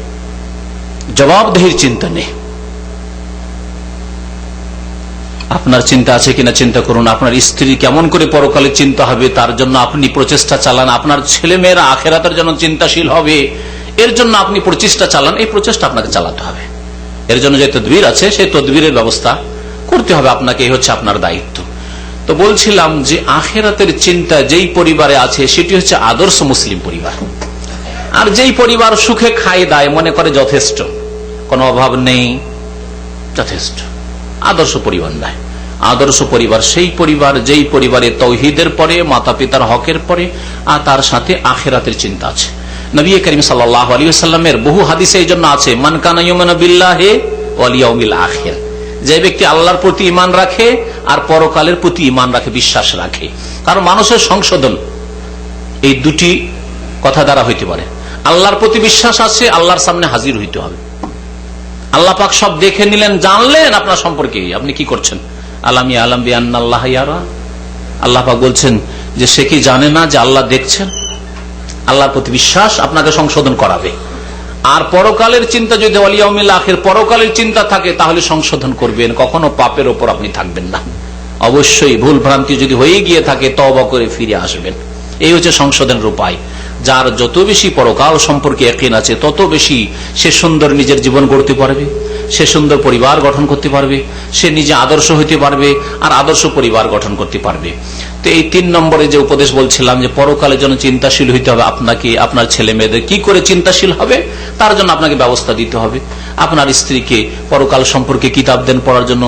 জবাবদেহির চিন্তা নেই। আপনার চিন্তা আছে কিনা চিন্তা করুন। আপনার স্ত্রী কেমন করে পরকালে চিন্তা হবে তার জন্য আপনি প্রচেষ্টা চালান। আপনার ছেলে মেয়েরা আখিরাতের জন্য চিন্তাশীল হবে এর জন্য আপনি প্রচেষ্টা চালান। এই প্রচেষ্টা আপনাকে চালাতে হবে। এর জন্য যে তদবির আছে সেই তদবিরের ব্যবস্থা করতে হবে আপনাকে, এই হচ্ছে আপনার দায়িত্ব। তো বলছিলাম যে আখিরাতের চিন্তা যেই পরিবারে আছে সেটি হচ্ছে আদর্শ মুসলিম পরিবার। আর যেই পরিবার সুখে খায় দায় মনে করে যথেষ্ট, কোনো অভাব নেই, যথেষ্ট, আদর্শ পরিবার নয়। আদর্শ পরিবার সেই পরিবার যেই পরিবারে তাওহীদের পরে, মাতা পিতার হকের পরে, আর তার সাথে আখিরাতের চিন্তা আছে। নবী করিম সাল্লাল্লাহু আলাইহি ওয়াসাল্লামের বহু হাদিসে এই জন্য আছে, মান কানা ইউমিনু বিল্লাহি ওয়াল ইয়াউমিল আখির, যে ব্যক্তি আল্লাহর প্রতি ঈমান রাখে আর পরকালের প্রতি ঈমান রাখে, বিশ্বাস রাখে। কারণ মানুষের সংশোধন এই দুটি কথা দ্বারা হইতে পারে। আল্লাহর প্রতি বিশ্বাস আছে, আল্লাহর সামনে হাজির হইতে হবে। আল্লাহ পাক সব দেখে নিলেন, জানলেন আপনার সম্পর্কে, আপনি কি করছেন। আলামি আলাম বি আন্নাল্লাহ ইয়ারা, আল্লাহ পাক বলছেন যে সে কি জানে না যে আল্লাহ দেখছেন। আল্লাহর প্রতি বিশ্বাস আপনাকে সংশোধন করাবে। আর পরকালের চিন্তা যদি ওয়াল ইয়াউমিল আখির, পরকালের চিন্তা থাকে তাহলে সংশোধন করবেন, কখনো পাপের ওপর আপনি থাকবেন না। অবশ্যই ভুল ভ্রান্তি যদি হয়ে গিয়ে থাকে তওবা করে ফিরে আসবেন। এই হচ্ছে সংশোধনের উপায়। যার যত বেশি পরকাল সম্পর্কে ইয়াকিন আছে তত বেশি সে সুন্দর নিজের জীবন গড়তে পারবে, সে সুন্দর পরিবার গঠন করতে পারবে, সে নিজে আদর্শ হইতে পারবে আর আদর্শ পরিবার গঠন করতে পারবে। তো এই 3 নম্বরে যে উপদেশ বলছিলাম যে পরকালের জন্য চিন্তাশীল হইতে হবে আপনাকে, আপনার ছেলে মেয়েদের কি করে চিন্তাশীল হবে তার জন্য আপনাকে ব্যবস্থা দিতে হবে। আপনার স্ত্রীকে পরকাল সম্পর্কে কিতাব দেন পড়ার জন্য,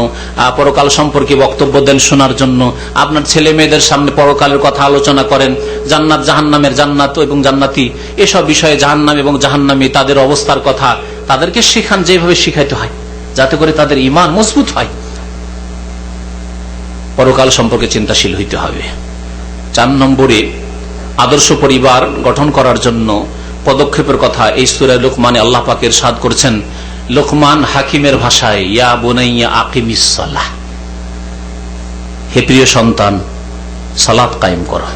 পরকাল সম্পর্কে বক্তব্য দেন শোনার জন্য। আপনার ছেলে মেয়েদের সামনে পরকালের কথা আলোচনা করেন, জান্নাত জাহান্নামের, জান্নাত এবং জান্নাতি এসব বিষয়ে, জাহান্নাম এবং জাহান্নামী তাদের অবস্থার কথা তাদেরকে শেখান, যেভাবে শিখাইতে হয়, যাতে করে তাদের ঈমান মজবুত হয়। পরকাল সম্পর্কে চিন্তাশীল হইতে হবে। 4 নম্বরে আদর্শ পরিবার গঠন করার জন্য পদক্ষেপের কথা এই সূরা লোকমানে আল্লাহ পাক ইরশাদ করেছেন, লোকমান হাকিমের ভাষায়, ইয়া বুনাইয়া আকিমিস সালাহ, হে প্রিয় সন্তান সালাত কায়েম করো,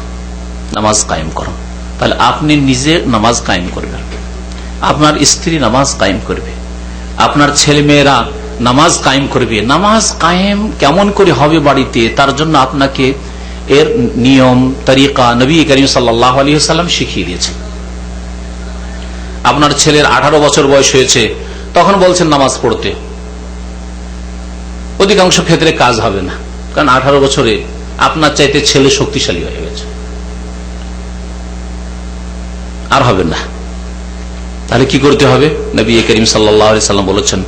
নামাজ কায়েম করো। তাহলে আপনি নিজে নামাজ কায়েম করবেন, আপনার স্ত্রী নামাজ কায়েম করবে, আপনার ছেলে মেয়েরা নামাজ কায়েম করবে। নামাজ কায়েম কেমন করে হবে বাড়িতে, তার জন্য আপনাকে এর নিয়ম তরিকা নবী করিম সাল্লাল্লাহু আলাইহি ওয়াসাল্লাম শিখিয়ে দিয়েছেন। আপনার ছেলের 18 বছর বয়স হয়েছে, তখন বলছেন নামাজ পড়তে, অধিকাংশ ক্ষেত্রে কাজ হবে না, কারণ 18 বছরে আপনার চাইতে ছেলে শক্তিশালী হয়ে গেছে। আর হবে না। তাহলে কি করতে হবে? নবী করিম সাল্লাল্লাহু আলাইহি সাল্লাম বলেছেন,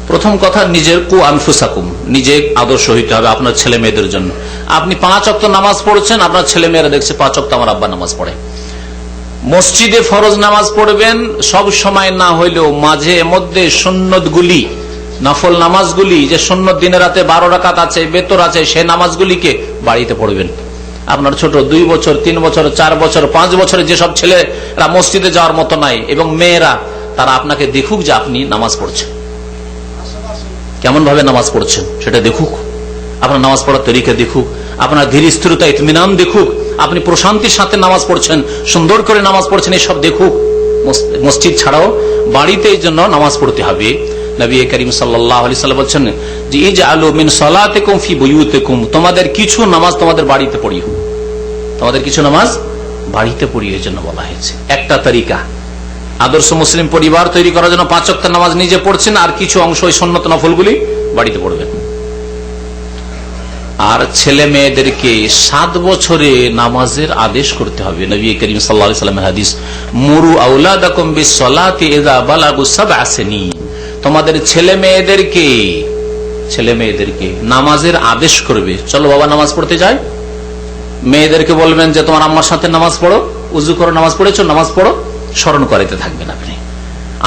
প্রথম কথা নিজের কু আনফুসাকুম, নিজে আদর্শ হইতে হবে আপনার ছেলে মেয়েদের জন্য। আপনি 5 ওয়াক্ত নামাজ পড়ছেন, আপনার ছেলে মেয়েরা দেখছে 5 ওয়াক্ত আমার আব্বা নামাজ পড়ে। মসজিদে ফরজ নামাজ পড়বেন, সব সময় না হইলেও মাঝে মধ্যে সুন্নতগুলি, নফল নামাজগুলি, যে সুন্নত দিনে রাতে 12 রাকাত আছে, বেতর আছে, সেই নামাজগুলিকে বাড়িতে পড়বেন। আপনার ছোট 2 বছর, 3 বছর, 4 বছর, 5 বছরের যেসব ছেলেরা মসজিদে যাওয়ার মতো নাই, এবং মেয়েরা, তারা আপনাকে দেখুক যে আপনি নামাজ পড়ছেন, কেমন ভাবে নামাজ পড়ছেন সেটা দেখুক, আপনার নামাজ পড়ার তরিকা দেখুক, আপনার ধীর স্থিরতা ইতমিনান দেখুক, আপনি প্রশান্তির সাথে নামাজ পড়ছেন, সুন্দর করে নামাজ পড়ছেন, এসব দেখুক। মসজিদ ছাড়াও বাড়িতে এই জন্য নামাজ পড়তে হবে। নবী করিম সাল্লাল্লাহু আলাইহি সাল্লাম বলেছেন যে ইজআলু মিন সালাতিকুম ফি বুয়ুতিকুম, তোমাদের কিছু নামাজ তোমাদের বাড়িতে পড়িও, তোমাদের কিছু নামাজ বাড়িতে পড়িও, এই জন্য বলা হয়েছে। একটা তরিকা আদর্শ মুসলিম পরিবার তৈরি করার জন্য 5 ওয়াক্ত নামাজ নিজে পড়ছেন, আর কিছু অংশ ওই সুন্নত নফলগুলি বাড়িতে পড়বেন। আর ছেলে মেয়েদেরকে 7 বছরে নামাজের আদেশ করতে হবে। নবী করিম সাল্লাল্লাহু আলাইহি সাল্লামের হাদিস, মুরু আওলাদাকুম বিসসালাতি ইযা বালাগু 7 সিনিন, তোমাদের ছেলে মেয়েদেরকে নামাজের আদেশ করবে। চলো বাবা নামাজ পড়তে যাই, মেয়েদেরকে বলবেন যে তোমার আম্মার সাথে নামাজ পড়ো, উজু করো, নামাজ পড়েছো, নামাজ পড়ো, স্মরণ করাইতে থাকবেন আপনি।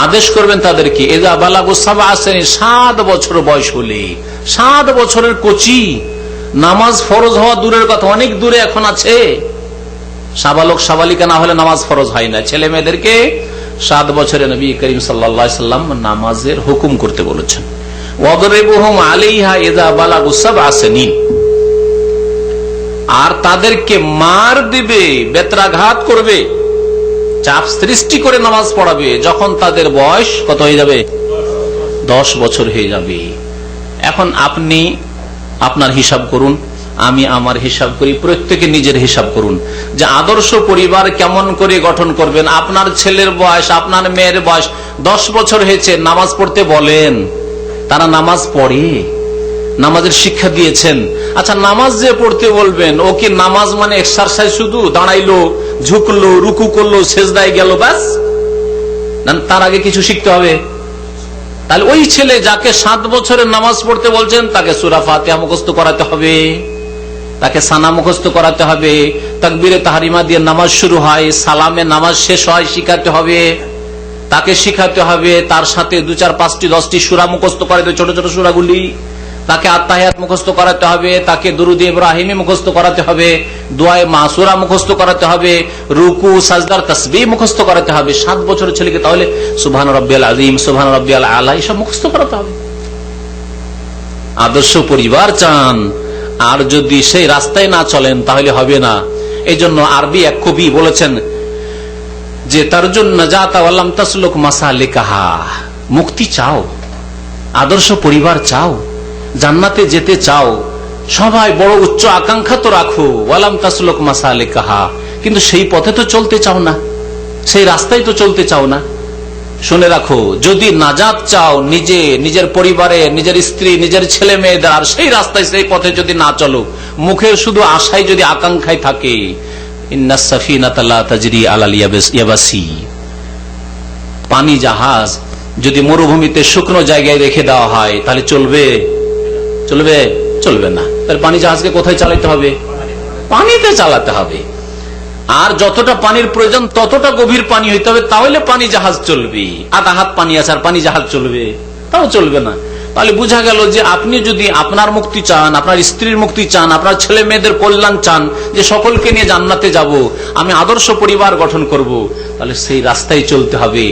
আদেশ করবেন তাদেরকে, এযা বালাগু 7 সিনিন, 7 বছর বয়স হলে, 7 বছরের কচি, নামাজ ফরজ হওয়া দূরের কথা, অনেক দূরে এখন আছে। সাবালক সাবালিকা না হলে নামাজ ফরজ হয় না। ছেলে মেয়েদেরকে 7 বছরে নবী করিম সাল্লাল্লাহু আলাইহি সাল্লাম নামাজের হুকুম করতে বলেছেন। ওয়াদরিবুহুম আলাইহা ইযা বালাগু 7 সিনিন, আর তাদেরকে মার দিবে, বেত্রাঘাত করবে, চাপ সৃষ্টি করে নামাজ পড়াবে যখন তাদের বয়স কত হয়ে যাবে? 10 বছর হয়ে যাবে। এখন আপনি আপনার হিসাব করুন, আমি আমার হিসাব করি, প্রত্যেকে নিজের হিসাব করুন যে আদর্শ পরিবার কেমন করে গঠন করবেন। আপনার ছেলের বয়স, আপনার মেয়ের বয়স 10 বছর হয়েছে, নামাজ পড়তে বলেন, তারা নামাজ পড়ে, নামাজের শিক্ষা দিয়েছেন। আচ্ছা, নামাজ যে পড়তে বলবেন, ও কি নামাজ মানে এক্সারসাইজ, শুধু দাঁড়াইলো, ঝুঁকলো, রুকু করলো, সেজদায় গেল, ব্যাস? না, তার আগে কিছু শিখতে হবে। তাহলে ওই ছেলে যাকে 7 বছরের নামাজ পড়তে বলছেন, তাকে সূরা ফাতিহা মুখস্থ করাতে হবে, তাকে সানা মুখস্থ করাতে হবে, তাকবীরে তাহরিমা দিয়ে নামাজ শুরু হয়, সালামে নামাজ শেষ হয়, শিখাতে হবে, তাকে শিখাতে হবে। তার সাথে 2, 4, 5টি 10টি সূরা মুখস্থ করাতে, ছোট ছোট সূরাগুলি, তাকে আত্তাহিয়াত মুখস্থ করাতে হবে, তাকে দুরুদ ইব্রাহিমি মুখস্থ করাতে হবে, দোয়ায়ে মাসুরা মুখস্থ করাতে হবে, রুকু সাজদার তাসবিহ মুখস্থ করাতে হবে। 7 বছরের ছেলেকে তাহলে সুবহান রাব্বিয়াল আযীম, সুবহান রাব্বিয়াল আলা, এসব মুখস্থ করাতে হবে। আদর্শ পরিবার চান, আর যদি সেই রাস্তায় না চলেন তাহলে হবে না। এই জন্য আরবি এক কবি বলেছেন যে তারজুন নাজাতা ওয়া লাম তাসলুক মাসালিকাহা, মুক্তি চাও, আদর্শ পরিবার চাও, জান্নাতে যেতে চাও, সবাই বড় উচ্চ আকাঙ্ক্ষা তো রাখো, ওয়ালাম তাসলুক মাসালিকাহা, কিন্তু সেই পথে তো চলতে চাও না, সেই রাস্তায় তো চলতে চাও না। শুনে রাখো, যদি নাজাত চাও, নিজের পরিবারে, নিজের স্ত্রী, নিজের ছেলে মেয়েদের, আর সেই রাস্তায়, সেই পথে যদি না চলো, মুখের শুধু আশায় যদি আকাঙ্ক্ষায় থাকে, ইন্নাস সাফিনাতা লা তাজরি আলাল ইয়াবাসি, পানি জাহাজ যদি মরুভূমিতে শুকনো জায়গায় রেখে দেওয়া হয় তাহলে চলবে? চলবে না। তাহলে পানি জাহাজকে কোথায় চালাতে হবে? পানিতে চালাতে হবে। আর যতটা পানির প্রয়োজন ততটা গভীর পানি হইতে হবে, তাহলে পানি জাহাজ চলবে। আধা হাত পানি আছে আর পানি জাহাজ চলবে? তাও চলবে না। তাহলে বোঝা গেল যে আপনি যদি আপনার মুক্তি চান, আপনার স্ত্রীর মুক্তি চান, আপনার ছেলে মেয়েদের কল্যাণ চান, যে সকলকে নিয়ে জান্নাতে যাব, আমি আদর্শ পরিবার গঠন করব, তাহলে সেই রাস্তায় চলতে হবে।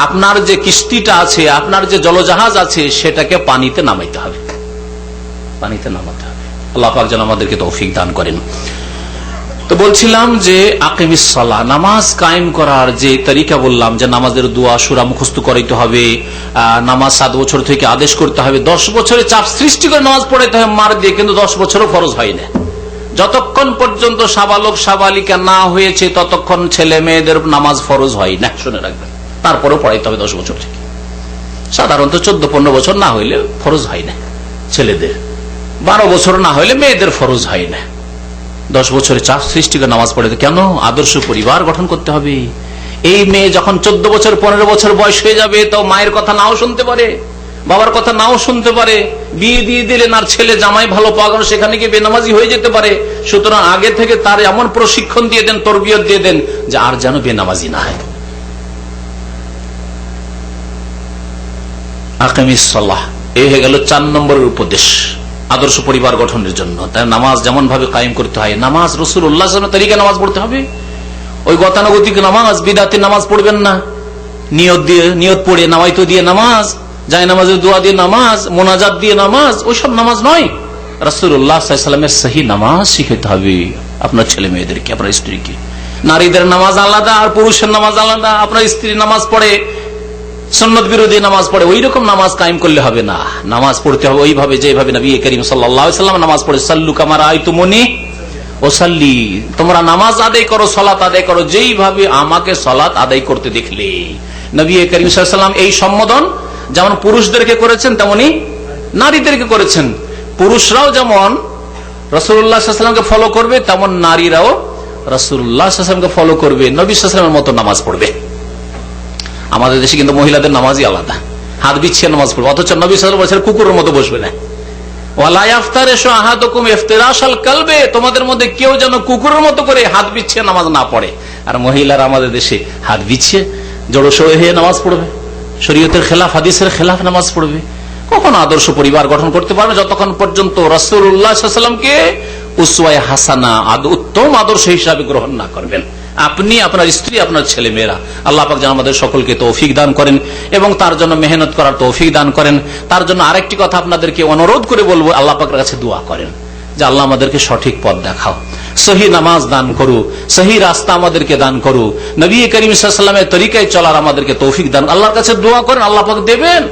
আপনার যে কিস্তিটা আছে, আপনার যে জলজাহাজ আছে, সেটাকে পানিতে নামাইতে হবে, পানিতে নামাতে হবে। আল্লাহ পাক যেন আমাদেরকে তৌফিক দান করেন। তো বলছিলাম যে আকিমিস সালাহ, নামাজ কায়েম করার যে তরিকা বললাম, যে নামাজের দোয়া সূরা মুখস্থ করাইতে হবে, নামাজ 7 বছর থেকে আদেশ করতে হবে, 10 বছরে চাপ সৃষ্টি করে নামাজ পড়াইতে হবে মার দিয়ে, কিন্তু 10 বছরও ফরজ হয় না। যতক্ষণ পর্যন্ত সাবালক সাবালিকা না হয়েছে ততক্ষণ ছেলে মেয়েদের নামাজ ফরজ হয় না, শুনে রাখবেন। তারপরেও পড়াইতে হবে 10 বছর থেকে। সাধারণত 14-15 বছর না হইলে ফরজ হয় না ছেলেদের, 12 বছর না হইলে মেয়েদের ফরজ হয় না। 10 বছরে চাপ সৃষ্টি করে নামাজ পড়াইতে, কেন? আদর্শ পরিবার গঠন করতে হবে। এই মেয়ে যখন 14 বছর 15 বছর বয়স হয়ে যাবে, তো মায়ের কথা নাও শুনতে পারে, বাবার কথা নাও শুনতে পারে। বিয়ে দিয়ে দিলেন আর ছেলে জামাই ভালো পাওয়া গেল, সেখানে গিয়ে বেনামাজি হয়ে যেতে পারে। সুতরাং আগে থেকে তার এমন প্রশিক্ষণ দিয়ে দেন, তরবিয়ত দিয়ে দেন যে আর যেন বেনামাজি না হয়। আকিমিস সালাহ, এই হয়ে গেল 4 নম্বরের উপদেশ আদর্শ পরিবার গঠনের জন্য। তাই নামাজ যেমন ভাবে কায়েম করতে হয়, নামাজ রাসূলুল্লাহ সাল্লাল্লাহু আলাইহি ওয়াসাল্লামের তরিকায় নামাজ পড়তে হবে। ওই গতানুগতিক নামাজ, বিদআতি নামাজ পড়বেন না। নিয়ত পড়ে, নামাইতো দিয়ে নামাজ, যায় নামাজের দোয়া দিয়ে নামাজ, মোনাজাত দিয়ে নামাজ, ওইসব নামাজ নয়। রাসূলুল্লাহ সাল্লাল্লাহু আলাইহি ওয়াসাল্লামের সহি নামাজ শিখাতে হবে আপনার ছেলে মেয়েদেরকে, আপনার স্ত্রীকে। নারীদের নামাজ আলাদা আর পুরুষের নামাজ আলাদা। আপনার স্ত্রী নামাজ পড়ে, সুন্নত বিরোধী নামাজ পড়ে, ওই রকম নামাজ কায়েম করলে হবে না। নামাজ পড়তে হবে ওইভাবে যেভাবে নবী করিম সাল্লাল্লাহু আলাইহি ওয়াসাল্লাম নামাজ পড়ে, সাল্লু কামা রাআইতুমুনি ওয়াসাল্লি, তোমরা নামাজ আদায় করো, সালাত আদায় করো যেইভাবে আমাকে সালাত আদায় করতে দেখলে। নবী করিম সাল্লাল্লাহু আলাইহি ওয়াসাল্লাম এই সম্বোধন যেমন পুরুষদেরকে করেছেন তেমনি নারীদেরকে করেছেন। পুরুষরাও যেমন রাসূলুল্লাহ সাল্লাল্লাহু আলাইহি ওয়াসাল্লামকে ফলো করবে, তেমন নারীরাও রাসূলুল্লাহ সাল্লাল্লাহু আলাইহি ওয়াসাল্লামকে ফলো করবে, নবী সাল্লাল্লাহু আলাইহি ওয়াসাল্লামের মতো নামাজ পড়বে। আমাদের দেশে কিন্তু মহিলাদের নামাজই আলাদা, হাত বিছিয়ে নামাজ পড়বে, অথচ নবী সাল্লাল্লাহু আলাইহি ওয়াসাল্লাম বলেছেন কুকুরের মতো বসবে না। ওয়ালা ইফতারিশু আহাদুকুম ইফতিরাশাল কালবে, তোমাদের মধ্যে কেউ যেন কুকুরের মতো করে হাত বিছিয়ে নামাজ না পড়ে। আর মহিলারা আমাদের দেশে হাত বিছিয়ে জড়সড় হয়ে নামাজ পড়বে, শরীয়তের খেলাফ, হাদিসের খেলাফ নামাজ পড়বে। কখন আদর্শ পরিবার গঠন করতে পারবে? যতক্ষণ পর্যন্ত রাসূলুল্লাহ সাল্লাল্লাহু আলাইহি ওয়াসাল্লামকে উসওয়ায়ে হাসানা, উত্তম আদর্শ হিসাবে গ্রহণ না করবেন। আপনি, আপনার স্ত্রী, আপনার ছেলে মেয়েরা, আল্লাহ পাক যেন আমাদের সকলকে তৌফিক দান করেন এবং তার জন্য মেহনত করার তৌফিক দান করেন। তার জন্য আরেকটি কথা আপনাদেরকে অনুরোধ করে বলবো, আল্লাহ পাকের কাছে দোয়া করেন যে আল্লাহ আমাদেরকে সঠিক পথ দেখাও, সহি নামাজ দান করু, সহি রাস্তা আমাদেরকে দান করু, নবী করিম সাল্লাল্লাহু আলাইহি ওয়াসাল্লামের তরিকায় চলার আমাদেরকে তৌফিক দান। আল্লাহর কাছে দোয়া করেন, আল্লাহ পাক দেবেন।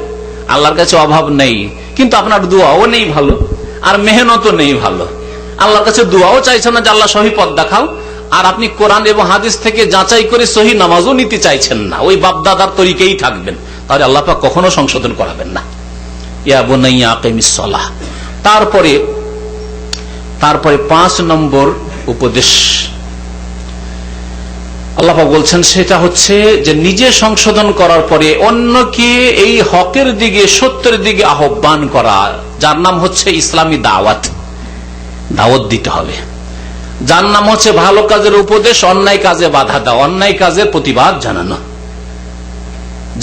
আল্লাহর কাছে অভাব নেই, কিন্তু আপনার দোয়াও নেই ভালো আর মেহনতও নেই ভালো। আল্লাহর কাছে দোয়াও চাইছেন না যে আল্লাহ সহি পথ দেখাও, আর আপনি কোরআন এবং হাদিস থেকে যাচাই করে সহি নামাজও নিতে চাইছেন না, ওই বাপদাদার তরিকেই থাকবেন, তাহলে আল্লাহ পাক কখনো সংশোধন করাবেন না। ইয়া বুনাইয়া আকিমিস সালাহ। তারপরে 5 নম্বর উপদেশ আল্লাহ পাক বলছেন, সেটা হচ্ছে যে নিজে সংশোধন করার পরে অন্যকে এই হকের দিকে, সত্যের দিকে আহ্বান করা, যার নাম হচ্ছে ইসলামী দাওয়াত। দাওয়াত দিতে হবে, যার নাম হচ্ছে ভালো কাজের উপদেশ, অন্যায় কাজে বাধা দেওয়া, অন্যায় কাজের প্রতিবাদ জানানো,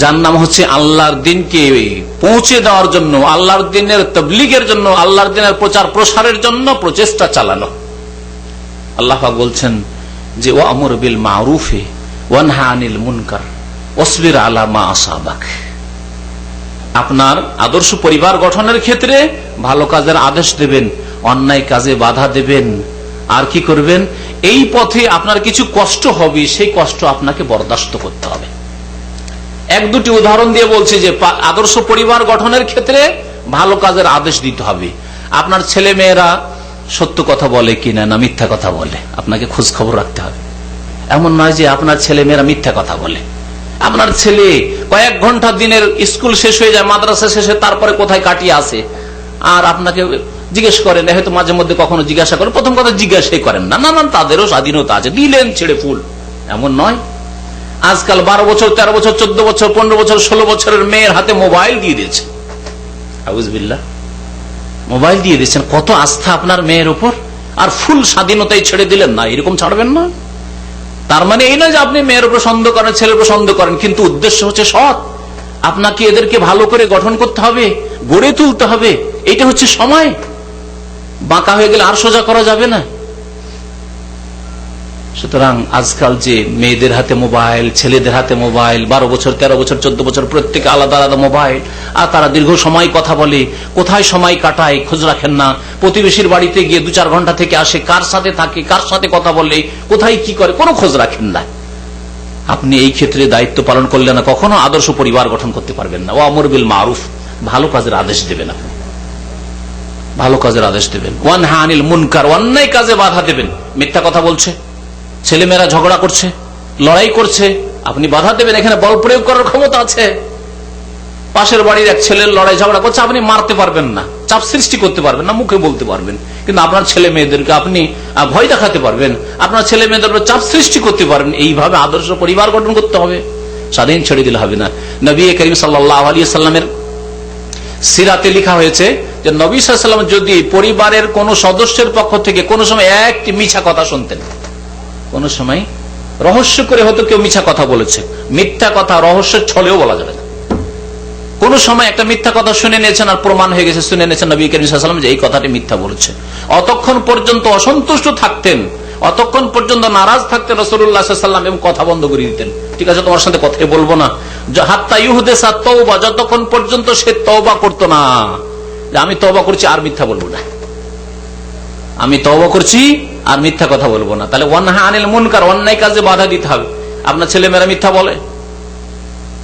যার নাম হচ্ছে আল্লাহর দিনকে পৌঁছে দেওয়ার জন্য, আল্লাহর দিনের তাবলীগের জন্য, আল্লাহর দিনের প্রচার প্রসারের জন্য প্রচেষ্টা চালানো। আল্লাহ পাক বলছেন যে ওয়ামুর বিল মারুফি ওয়ানহা আনিল মুনকার ওয়াসবির আলা মা আসাবাক। আপনার আদর্শ পরিবার গঠনের ক্ষেত্রে ভালো কাজের আদেশ দেবেন, অন্যায় কাজে বাধা দেবেন, আর কি করবেন? এই পথে আপনার কিছু কষ্ট হবে, সেই কষ্ট আপনাকে বরদাস্ত করতে হবে। 1-2টি উদাহরণ দিয়ে বলছি যে আদর্শ পরিবার গঠনের ক্ষেত্রে ভালো কাজের আদেশ দিতে হবে। আপনার ছেলে মেয়েরা সত্য কথা বলে কিনা না মিথ্যা কথা বলে, আপনাকে খোঁজ খবর রাখতে হবে। এমন নয় যে আপনার ছেলে মেয়েরা মিথ্যা কথা বলে। আপনার ছেলে কয়েক ঘন্টা দিনের স্কুল শেষ হয়ে যায়, মাদ্রাসা শেষে তারপরে কোথায় কাটিয়ে আসে, আর আপনাকে জিজ্ঞেস করেন, হয়তো মাঝে মধ্যে কখনো জিজ্ঞাসা করেন, প্রথম কথা জিজ্ঞাসাই করেন না। না, তাদেরও স্বাধীনতা আছে, দিলেন ছেড়ে ফুল, এমন নয়। আজকাল 12 বছর, 13 বছর, 14 বছর, 15 বছর, 16 বছরের মেয়ের হাতে মোবাইল দিয়ে দিয়েছে। আউযুবিল্লাহ, মোবাইল দিয়ে দিয়েছেন। কত আস্থা আপনার মেয়ের উপর, আর ফুল স্বাধীনতায় ছেড়ে দিলেন না, এরকম ছাড়বেন না। তার মানে এই নয় যে আপনি মেয়ের উপর সন্দেহ করেন, ছেলের উপর সন্দেহ করেন, কিন্তু উদ্দেশ্য হচ্ছে সৎ। আপনাকে এদেরকে ভালো করে গঠন করতে হবে, গড়ে তুলতে হবে। এটা হচ্ছে সময়, বাঁকা হয়ে গেলে আর সোজা করা যাবে না। সুতরাং আজকাল যে মেয়েদের হাতে মোবাইল, ছেলেদের হাতে মোবাইল, 12 বছর, 13 বছর, 14 বছর, প্রত্যেকে আলাদা আলাদা মোবাইল, আর তারা দীর্ঘ সময় কথা বলে, কোথায় সময় কাটায় খোঁজ রাখেন না। প্রতিবেশীর বাড়িতে গিয়ে 2-4 ঘন্টা থেকে আসে, কার সাথে থাকে, কার সাথে কথা বলে, কোথায় কি করে, কোনো খোঁজ রাখেন না। আপনি এই ক্ষেত্রে দায়িত্ব পালন করলে না কখনো আদর্শ পরিবার গঠন করতে পারবেন না। ওয়ামুর বিল মারুফ, ভালো কাজের আদেশ দেবেন, আপনি ভালো কাজের আদেশ দেবেন। ওয়ানহা আনিল মুনকার, অন্যায় কাজে বাধা দেবেন। মিথ্যা কথা বলছে, ছেলেমেয়েরা ঝগড়া করছে, লড়াই করছে, আপনি বাধা দেবেন। এখানে বল প্রয়োগ করার ক্ষমতা আছে, পাশের বাড়ির এক ছেলের লড়াই ঝগড়া করছে, আপনি মারতে পারবেন না, চাপ সৃষ্টি করতে পারবেন না, মুখে বলতে পারবেন, কিন্তু আপনার ছেলে মেয়েদেরকে আপনি ভয় দেখাতে পারবেন, আপনার ছেলে মেয়েদের চাপ সৃষ্টি করতে পারবেন। এইভাবে আদর্শ পরিবার গঠন করতে হবে, স্বাধীন ছেড়ে দিলে হবে না। নবী করিম সাল্লাল্লাহু আলাইহি ওয়াসাল্লামের সিরাতে লেখা হয়েছে যে নবী সাল্লাল্লাহু আলাইহি ওয়াসাল্লাম যদি পরিবারের কোন সদস্যের পক্ষ থেকে কোন সময় একটি মিছা কথা শুনতেন, কোন সময় রহস্য করে হয়তো কেউ মিছা কথা বলেছে, মিথ্যা কথা রহস্যের ছলেও বলা যাবে না, কোন সময় একটা মিথ্যা কথা শুনে নিয়েছেন আর প্রমাণ হয়ে গেছে, শুনে নিয়েছেন নবী করিম সাল্লাল্লাহু আলাইহি ওয়াসাল্লাম যে এই কথাটি মিথ্যা বলেছে, অতক্ষণ পর্যন্ত অসন্তুষ্ট থাকতেন, অতক্ষণ পর্যন্ত নারাজ থাকতেন রাসূলুল্লাহ সাল্লাল্লাহু আলাইহি ওয়াসাল্লাম এবং কথা বন্ধ করে দিতেন। ঠিক আছে, তোমার সাথে কথাই বলবো না, হাত্তা ইউহদিসা তাওবা, যতক্ষণ পর্যন্ত সে তওবা করতো না যে আমি তওবা করছি আর মিথ্যা বলবো না, আমি তওবা করছি আর মিথ্যা কথা বলবো না। তাহলে ওয়ানহা আনিল মুনকার, অন্যায় কাজে বাধা দিতে হবে। আপনার ছেলে মেয়েরা মিথ্যা বলে,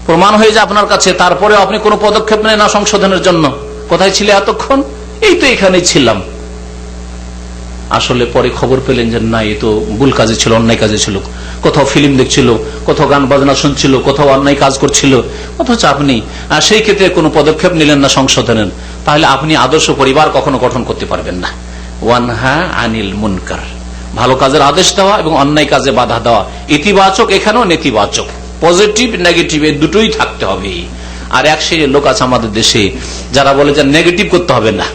প্রমাণ হয়ে যায় আপনার কাছে, তারপরে আপনি কোনো পদক্ষেপ নেন না সংশোধনের জন্য। কোথায় ছিলে এতক্ষণ? এই তো এখানেই ছিলাম। আসলে পরে খবর পেলেন যে না, এই তো ভুল কাজে ছিল, অন্যায় কাজে ছিল, কোথাও ফিল্ম দেখছিল, কোথাও গান বাজনা শুনছিল, কোথাও অন্যায় কাজ করছিল, অথচ আপনি সেই ক্ষেত্রে কোনো পদক্ষেপ নিলেন না সংশোধনের। তাহলে আপনি আদর্শ পরিবার কখনো গঠন করতে পারবেন না। ওয়ানহা আনিল মুনকার, ভালো কাজের আদেশ দেওয়া এবং অন্যায় কাজে বাধা দেওয়া, ইতিবাচক এখানেও নেতিবাচক, পজিটিভ নেগেটিভ এই দুটোই থাকতে হবে। আর এক শ্রেণীর লোক আছে আমাদের দেশে যারা বলে যে নেগেটিভ করতে হবে না,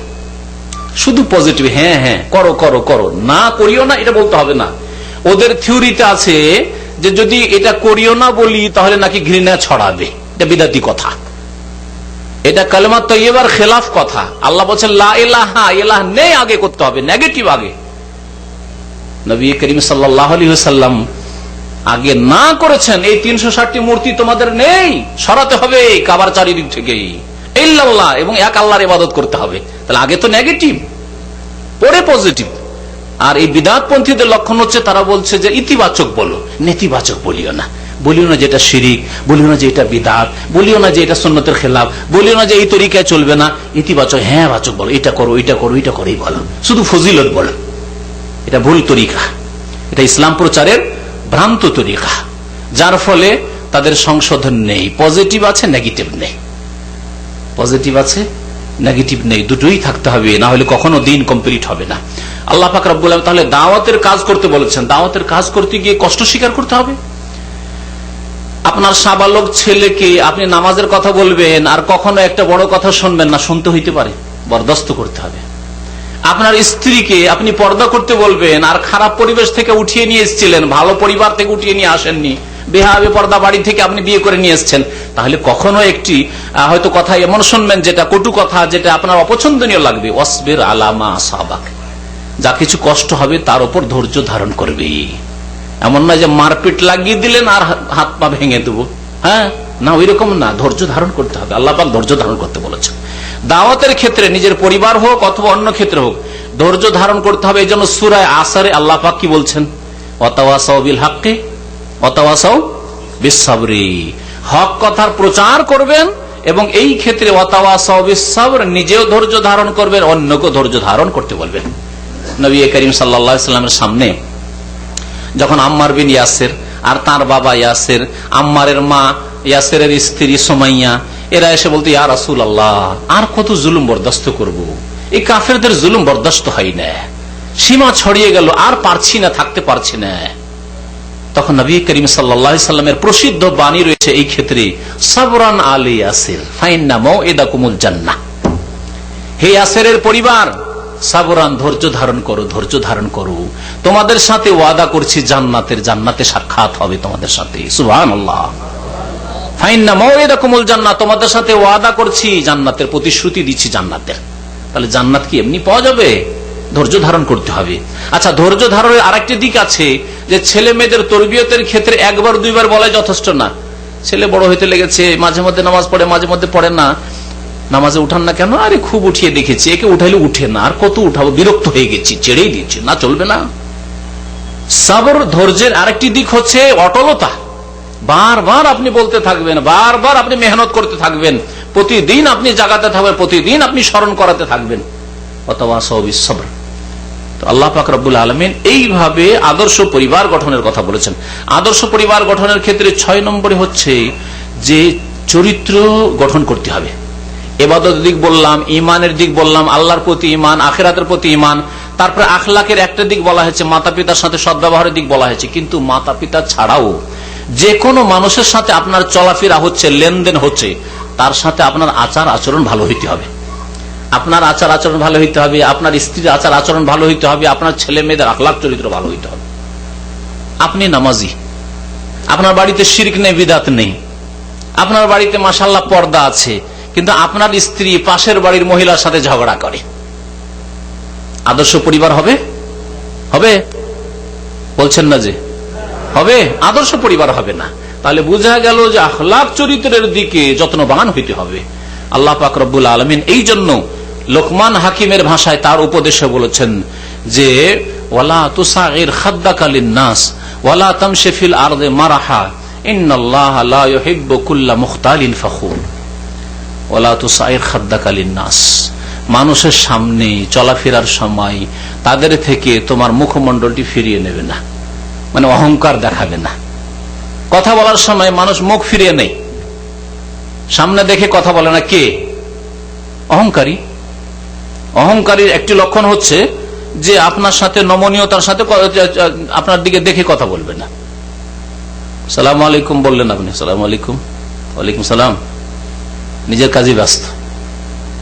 শুধু পজিটিভ, হ্যাঁ হ্যাঁ করো করো করো, না করিও না এটা বলতে হবে না। ওদের থিওরিতে আছে যে যদি এটা করিও না বলি তাহলে নাকি ঘৃণা ছড়াবে, এটা বিদাতি কথা, এটা কালেমা তৈয়বার খেলাফ কথা। আল্লাহ বলছেন লা ইলাহা, ইলাহ নেই আগে করতে হবে, নেগেটিভ আগে। নবী করিম সাল্লাল্লাহু আলাইহি ওয়াসাল্লাম আগে না করেছেন এই 360টি মূর্তি তোমাদের নেই, সরাতে হবে কাবার চারিদিক থেকে, ইল্লাল্লাহ, এবং এক আল্লাহর ইবাদত করতে হবে। তাহলে আগে তো নেগেটিভ, পরে পজিটিভ। আর এই বিদআতপন্থীদের লক্ষণ হচ্ছে তারা বলছে যে ইতিবাচক বলো, নেতিবাচক বলিও না, বলিও না যে এটা শিরিক, বলিও না যে এটা বিদআত, বলিও না যে এটা সুন্নতের খেলাফ, বলিও না যে এই তরিকায় চলবে না, ইতিবাচক হ্যাঁ বাচক বলো, এটা করো এটা করো এটা করেই বলো, শুধু ফজিলত বলো। এটা ভুল তরিকা, এটা ইসলাম প্রচারের ভ্রান্ত তরিকা, যার ফলে তাদের সংশোধন নেই। পজিটিভ আছে, নেগেটিভ নেই, পজিটিভ আছে, নেগেটিভ নেই, দুটোই থাকতে হবে, না হলে কখনো দিন কমপ্লিট হবে না। আল্লাহ পাক রব্বুল আলামিন তাহলে দাওয়াতের কাজ করতে বলেছেন, দাওয়াতের কাজ করতে গিয়ে কষ্ট স্বীকার করতে হবে। আপনার সাবালক ছেলেকে আপনি নামাজের কথা বলবেন আর কখনো একটা বড় কথা শুনবেন না, শুনতে হইতে পারে, বরদাস্ত করতে হবে। আপনার স্ত্রীকে আপনি পর্দা করতে বলবেন আর খারাপ পরিবেশ থেকে উঠিয়ে নিয়ে এসেছিলেন, ভালো পরিবার থেকে উঠিয়ে নিয়ে আসেননি, বেহাবে পর্দা বাড়ি থেকে আপনি বিয়ে করে নিয়ে এসেছেন, তাহলে কখনো একটি হয়তো কথা এমন শুনবেন যেটা কটু কথা, যেটা আপনার অপছন্দনীয় লাগবে। ওয়াসবির আলা মা আসাবাক, যা কিছু কষ্ট হবে তার উপর ধৈর্য ধারণ করবে। এমন না যে মারপিট লাগিয়ে দিলেন আর হাত পা ভেঙে দেবো, হ্যাঁ না, ওই রকম না, ধৈর্য ধারণ করতে হবে। আল্লাহ পাক ধৈর্য ধারণ করতে বলেছেন। দাওয়াতের ক্ষেত্রে নিজের পরিবার হোক অথবা অন্য ক্ষেত্রে হোক, ধৈর্য ধারণ করতে হবে। এই জন্য সূরা আসরে আল্লাহ পাক কি বলছেন? ওয়াতাওয়াসাউ বিল হাক্কি ওয়াতাওয়াসাউ বিস সাবরি, হক কথার প্রচার করবেন এবং এই ক্ষেত্রে ওয়াতাওয়াসাউ বিস সাবর, নিজেও ধৈর্য ধারণ করবেন, অন্যকে ধৈর্য ধারণ করতে বলবেন। নবী করিম সাল্লাল্লাহু আলাইহি ওয়াসাল্লামের সামনে যখন আম্মার বিন ইয়াসির আর তার বাবা ইয়াসির, আম্মারের মা ইয়াসিরের স্ত্রী সুমাইয়া, এরা এসে বলতো ইয়া রাসূলুল্লাহ, আর কত জুলুম বরদাস্ত করব, এই কাফেরদের জুলুম বরদাস্ত হয় না, সীমা ছড়িয়ে গেল, আর পারছি না, থাকতে পারছি না। তখন নবী করিম সাল্লাল্লাহু আলাইহি ওয়াসাল্লামের প্রসিদ্ধ বাণী রয়েছে এই ক্ষেত্রে, সাবরান আলী ইয়াসির ফাইন্না মাউইদাকুমুল জান্নাহ, হে ইয়াসিরের পরিবার, সাবরান, ধৈর্য ধারণ করো, ধৈর্য ধারণ করো, তোমাদের সাথে ওয়াদা করছি জান্নাতের, জান্নাতে সাক্ষাৎ হবে তোমাদের সাথে। সুবহানাল্লাহ। ফাইন্না মাউইদাকুমুল জান্নাহ, তোমাদের সাথে ওয়াদা করছি জান্নাতের, প্রতিশ্রুতি দিচ্ছি জান্নাতের। তাহলে জান্নাত কি এমনি পাওয়া যাবে? ধৈর্য ধারণ করতে হবে। আচ্ছা, ধৈর্য ধারণের আরেকটি দিক আছে যে ছেলে মেয়েদের তরবিয়তের ক্ষেত্রে একবার দুইবার বলাই যথেষ্ট না। ছেলে বড় হইতে লেগেছে, মাঝে মধ্যে নামাজ পড়ে, মাঝে মধ্যে পড়ে না, নামাজে উঠান না কেন? আরে খুব উঠিয়ে দেখেছি, একে উঠাইলে উঠে না, আর কত উঠাবো, বিরক্ত হয়ে গেছি, ছেড়েই দিচ্ছি, না চলবে না। সবর, ধৈর্যের আরেকটি দিক হচ্ছে অটলতা। বারবার আপনি বলতে থাকবেন, বারবার আপনি মেহনত করতে থাকবেন, প্রতিদিন আপনি জাগাতে থাকবেন, প্রতিদিন আপনি স্মরণ করাতে থাকবেন। ওয়াতাওয়াসাউ বিস সবর। তো আল্লাহ পাক রব্বুল আলামিন এইভাবে আদর্শ পরিবার গঠনের কথা বলেছেন। আদর্শ পরিবার গঠনের ক্ষেত্রে 6 নম্বরে হচ্ছে যে চরিত্র গঠন করতে হবে। ইবাদতের দিক বললাম, ইমানের দিক বললাম, আল্লাহর প্রতি ইমান, আখিরাতের প্রতি ইমান, তারপরে আখলাকের একটা দিক বলা হয়েছে, মাতা পিতার সাথে সদ্ব্যবহারের দিক বলা হয়েছে। কিন্তু মাতা পিতা ছাড়াও যে কোনো মানুষের সাথে আপনার চলাফেরা হচ্ছে, লেনদেন হচ্ছে, তার সাথে আপনার আচার আচরণ ভালো হইতে হবে। আপনার আচার আচরণ ভালো হইতে হবে, আপনার স্ত্রীর আচার আচরণ ভালো হইতে হবে, আপনার ছেলে মেয়েদের আখলাক চরিত্র ভালো হইতে হবে। আপনি নামাজি, আপনার বাড়িতে শিরক নেই, বিদাত নেই, আপনার বাড়িতে মাশাআল্লাহ পর্দা আছে, কিন্তু আপনার স্ত্রী পাশের বাড়ির মহিলার সাথে ঝগড়া করে, আদর্শ পরিবার হবে? হবে? বলছেন না যে হবে? আদর্শ পরিবার হবে না। তাহলে বোঝা গেল যে আখলাক চরিত্রের দিকে যত্নবান হইতে হবে। আল্লাহ পাক রব্বুল আলামিন এই জন্য লোকমান হাকিমের ভাষায় তার উপদেশে বলেছেন যে ওয়ালা তুসাইর খাদ্দাকা লিন-নাস ওয়ালা তামশি ফিল আরদি মারাহা ইন্নাল্লাহা লা ইউহিব্বু কুল্লা মুখতালিন ফখুর। ওয়ালা তুসাইর খাদ্দাকা লিন-নাস, মানুষের সামনে চলাফেরার সময় তাদের থেকে তোমার মুখমণ্ডলটি ফিরিয়ে নেবে না, মানে অহংকার দেখাবে না। কথা বলার সময় মানুষ মুখ ফিরিয়ে নেই, সামনে দেখে কথা বলে না। কে? অহংকারী। অহংকারীর একটি লক্ষণ হচ্ছে যে আপনার সাথে নমনীয়তার সাথে আপনার দিকে দেখে কথা বলবে না। সালাম আলাইকুম বললেন আপনি, সালাম আলাইকুম, ওয়ালাইকুম সালাম, নিজের কাজে ব্যস্ত,